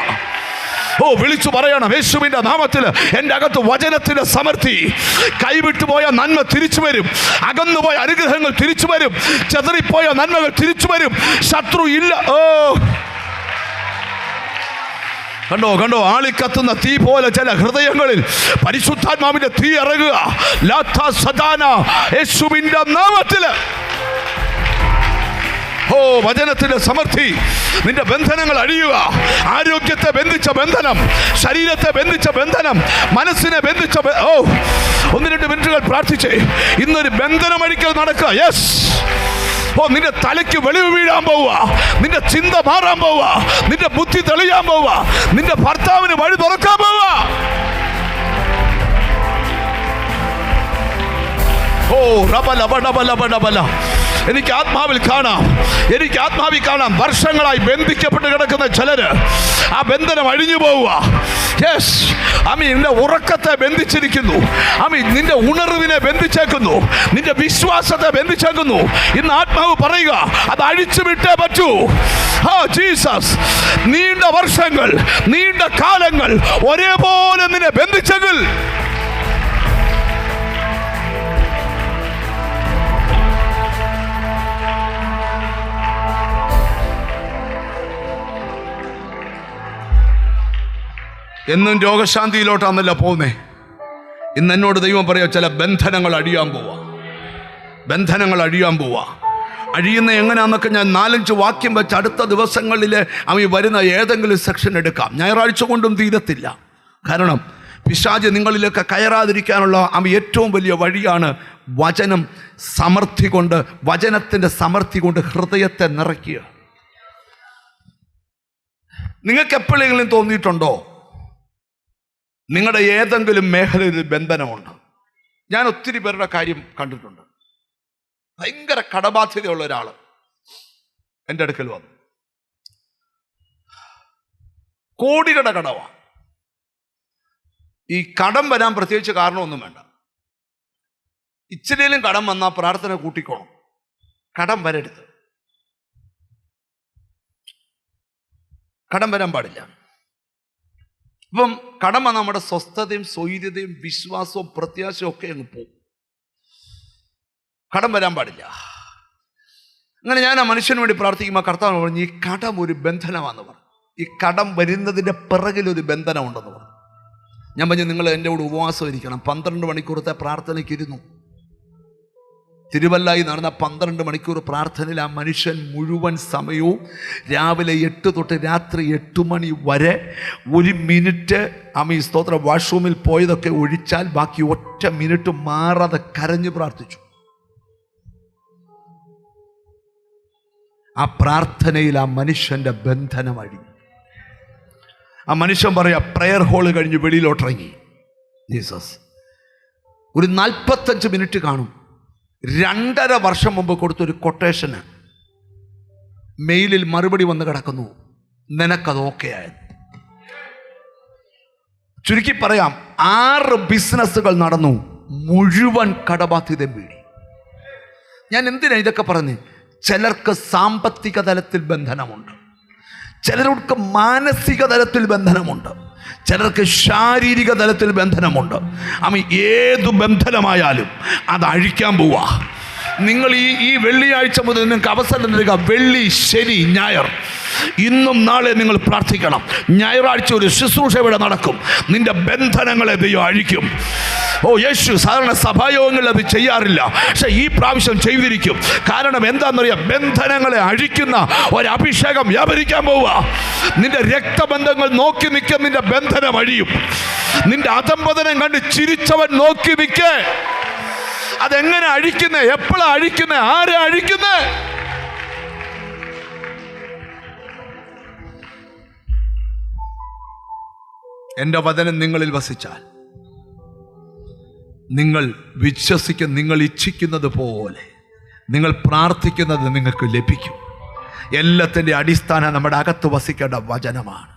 വിളിച്ചു പറയണം, യേശുവിന്റെ നാമത്തിൽ എൻ്റെ അകത്ത് വചനത്തിന്റെ സമൃദ്ധി. കൈവിട്ടുപോയ നന്മ തിരിച്ചു വരും. അകന്നുപോയ അനുഗ്രഹങ്ങൾ തിരിച്ചു വരും. ചെതറിപ്പോയ നന്മകൾ തിരിച്ചു വരും. ശത്രു ഇല്ല. കണ്ടോ ആളിക്കത്തുന്ന തീ പോലെ ചില ഹൃദയങ്ങളിൽ പരിശുദ്ധാത്മാവിന്റെ തീ ഇറങ്ങുക. യേശുവിന്റെ നാമത്തിൽ വചനത്തിന്റെ സമൃദ്ധി. നിന്റെ ബന്ധനങ്ങൾ അഴിയുക. ആരോഗ്യത്തെ ബന്ധിച്ച ബന്ധനം, ശരീരത്തെ ബന്ധിച്ച ബന്ധനം, മനസ്സിനെ ബന്ധിച്ച 1-2 മിനിറ്റുകൾ പ്രാർത്ഥിച്ചേ. ഇന്നൊരു ബന്ധനം അഴിക്കൽ നടക്കുക. യെസ്. നിന്റെ തലയ്ക്ക് വെളിവ് വീഴാൻ പോവുക. നിന്റെ ചിന്ത മാറാൻ പോവുക. നിന്റെ ബുദ്ധി തെളിയാൻ പോവുക. നിന്റെ ഭർത്താവിന് വഴി തുറക്കാൻ പോവുക. എനിക്ക് ആത്മാവിൽ കാണാം വർഷങ്ങളായി ബന്ധിക്കപ്പെട്ട് കിടക്കുന്ന ചിലര്. ആ ബന്ധനം അഴിഞ്ഞു പോവുക. നിന്റെ ഉറക്കത്തെ ബന്ധിച്ചിരിക്കുന്നു. നിന്റെ ഉണർവിനെ ബന്ധിച്ചേക്കുന്നു. നിന്റെ വിശ്വാസത്തെ ബന്ധിച്ചേക്കുന്നു. ഇന്ന് ആത്മാവ് പറയുക, അത് അഴിച്ചു വിട്ടേ പറ്റൂ. ജീസസ്. നീണ്ട വർഷങ്ങൾ, നീണ്ട കാലങ്ങൾ ഒരേപോലെ നിന്നെ ബന്ധിച്ചെങ്കിൽ എന്നും രോഗശാന്തിയിലോട്ടാന്നല്ല പോകുന്നേ. ഇന്ന് എന്നോട് ദൈവം പറയാ, ചില ബന്ധനങ്ങൾ അഴിയാൻ പോവാ. അഴിയുന്ന എങ്ങനെയാണെന്നൊക്കെ ഞാൻ 4-5 വാക്യം വെച്ച് അടുത്ത ദിവസങ്ങളിൽ വരുന്ന ഏതെങ്കിലും സെക്ഷൻ എടുക്കാം. ഞായറാഴ്ച കൊണ്ടും തീരത്തില്ല. കാരണം പിശാച് നിങ്ങളിലൊക്കെ കയറാതിരിക്കാനുള്ള ഏറ്റവും വലിയ വഴിയാണ് വചനം സമൃദ്ധി കൊണ്ട്, വചനത്തിൻ്റെ സമൃദ്ധി കൊണ്ട് ഹൃദയത്തെ നിറയ്ക്കുക. നിങ്ങൾക്ക് എപ്പോഴെങ്കിലും തോന്നിയിട്ടുണ്ടോ നിങ്ങളുടെ ഏതെങ്കിലും മേഖലയിൽ ബന്ധനമുണ്ട്? ഞാൻ ഒത്തിരി പേരുടെ കാര്യം കണ്ടിട്ടുണ്ട്. ഭയങ്കര കടബാധ്യതയുള്ള ഒരാൾ എൻ്റെ അടുക്കൽ വന്നു. കോടികളുടെ കടവാ. ഈ കടം വരാൻ പ്രത്യേകിച്ച് കാരണമൊന്നും വേണ്ട. ഇച്ചിരിയിലും കടം വന്നാൽ പ്രാർത്ഥന കൂട്ടിക്കോണം. കടം വരരുത്. കടം വരാൻ പാടില്ല. അപ്പം കടം വന്നാൽ നമ്മുടെ സ്വസ്ഥതയും സ്വൈര്യതയും വിശ്വാസവും പ്രത്യാശയും ഒക്കെ അങ്ങ് പോകും. കടം വരാൻ പാടില്ല. അങ്ങനെ ഞാൻ ആ മനുഷ്യന് വേണ്ടി പ്രാർത്ഥിക്കുമ്പോൾ കർത്താവ് പറഞ്ഞു, ഈ കടം ഒരു ബന്ധനമാണെന്ന് പറഞ്ഞു. ഈ കടം വരുന്നതിൻ്റെ പിറകിലൊരു ബന്ധനമുണ്ടെന്ന് പറഞ്ഞു. ഞാൻ പറഞ്ഞു, നിങ്ങൾ എൻ്റെ കൂടെ ഉപവാസം ഇരിക്കണം. 12 മണിക്കൂറത്തെ പ്രാർത്ഥനയ്ക്ക് ഇരുന്നു. തിരുവല്ലായി നടന്ന 12 മണിക്കൂർ പ്രാർത്ഥനയിൽ ആ മനുഷ്യൻ മുഴുവൻ സമയവും രാവിലെ 8 തൊട്ട് രാത്രി 8 മണി വരെ 1 മിനിറ്റ് സ്തോത്ര വാഷ്റൂമിൽ പോയതൊക്കെ ഒഴിച്ചാൽ ബാക്കി ഒറ്റ മിനിറ്റ് മാറാതെ കരഞ്ഞു പ്രാർത്ഥിച്ചു. ആ പ്രാർത്ഥനയിൽ ആ മനുഷ്യൻ്റെ ബന്ധനം അഴിഞ്ഞു. ആ മനുഷ്യൻ പറയാ, പ്രെയർ ഹോള് കഴിഞ്ഞ് വെളിയിലോട്ടിറങ്ങി. ജീസസ് ഒരു 45 മിനിറ്റ് കാണും. 2.5 വർഷം മുമ്പ് കൊടുത്തൊരു കൊട്ടേഷന് മെയിലിൽ മറുപടി വന്ന് കിടക്കുന്നു, നിനക്കത് ഓക്കെ ആയത്. ചുരുക്കി പറയാം, 6 ബിസിനസ്സുകൾ നടന്നു, മുഴുവൻ കടബാധ്യതയും വീടി. ഞാൻ എന്തിനാ ഇതൊക്കെ പറഞ്ഞു? ചിലർക്ക് സാമ്പത്തിക തലത്തിൽ ബന്ധനമുണ്ട്, ചിലർക്ക് മാനസിക തലത്തിൽ ബന്ധനമുണ്ട്, ചിലർക്ക് ശാരീരിക തലത്തിൽ ബന്ധനമുണ്ട്. ഏതു ബന്ധനമായാലും അത് അഴിക്കാൻ പോവാ. നിങ്ങൾ ഈ വെള്ളിയാഴ്ച മുതൽ നിങ്ങൾക്ക് അവസരം നൽകുക. വെള്ളി, ശനി, ഞായർ, ഇന്നും നാളെ നിങ്ങൾ പ്രാർത്ഥിക്കണം. ഞായറാഴ്ച ഒരു ശുശ്രൂഷ ഇവിടെ നടക്കും. നിന്റെ ബന്ധനങ്ങളെ ദൈവം അഴിക്കും. യേശു സാധാരണ സഭായോഗങ്ങളിൽ അത് ചെയ്യാറില്ല, പക്ഷെ ഈ പ്രാവശ്യം ചെയ്തിരിക്കും. കാരണം എന്താണെന്നറിയാം? ബന്ധനങ്ങളെ അഴിക്കുന്ന ഒരു അഭിഷേകം വ്യാപരിക്കാൻ പോവുക. നിന്റെ രക്തബന്ധങ്ങൾ നോക്കി നിൽക്കാൻ നിന്റെ ബന്ധനം അഴിയും. നിന്റെ അധംപതനം കണ്ട് ചിരിച്ചവൻ നോക്കി നിൽക്കേ. അതെങ്ങനെ അഴിക്കുന്നേ? എപ്പോഴാ അഴിക്കുന്നേ? ആരാ അഴിക്കുന്നേ? എൻ്റെ വചനം നിങ്ങളിൽ വസിച്ചാൽ നിങ്ങൾ വിശ്വസിക്കുന്ന, നിങ്ങൾ ഇച്ഛിക്കുന്നത് പോലെ നിങ്ങൾ പ്രാർത്ഥിക്കുന്നത് നിങ്ങൾക്ക് ലഭിക്കും. എല്ലാത്തിൻ്റെ അടിസ്ഥാനം നമ്മുടെ അകത്ത് വസിക്കേണ്ട വചനമാണ്.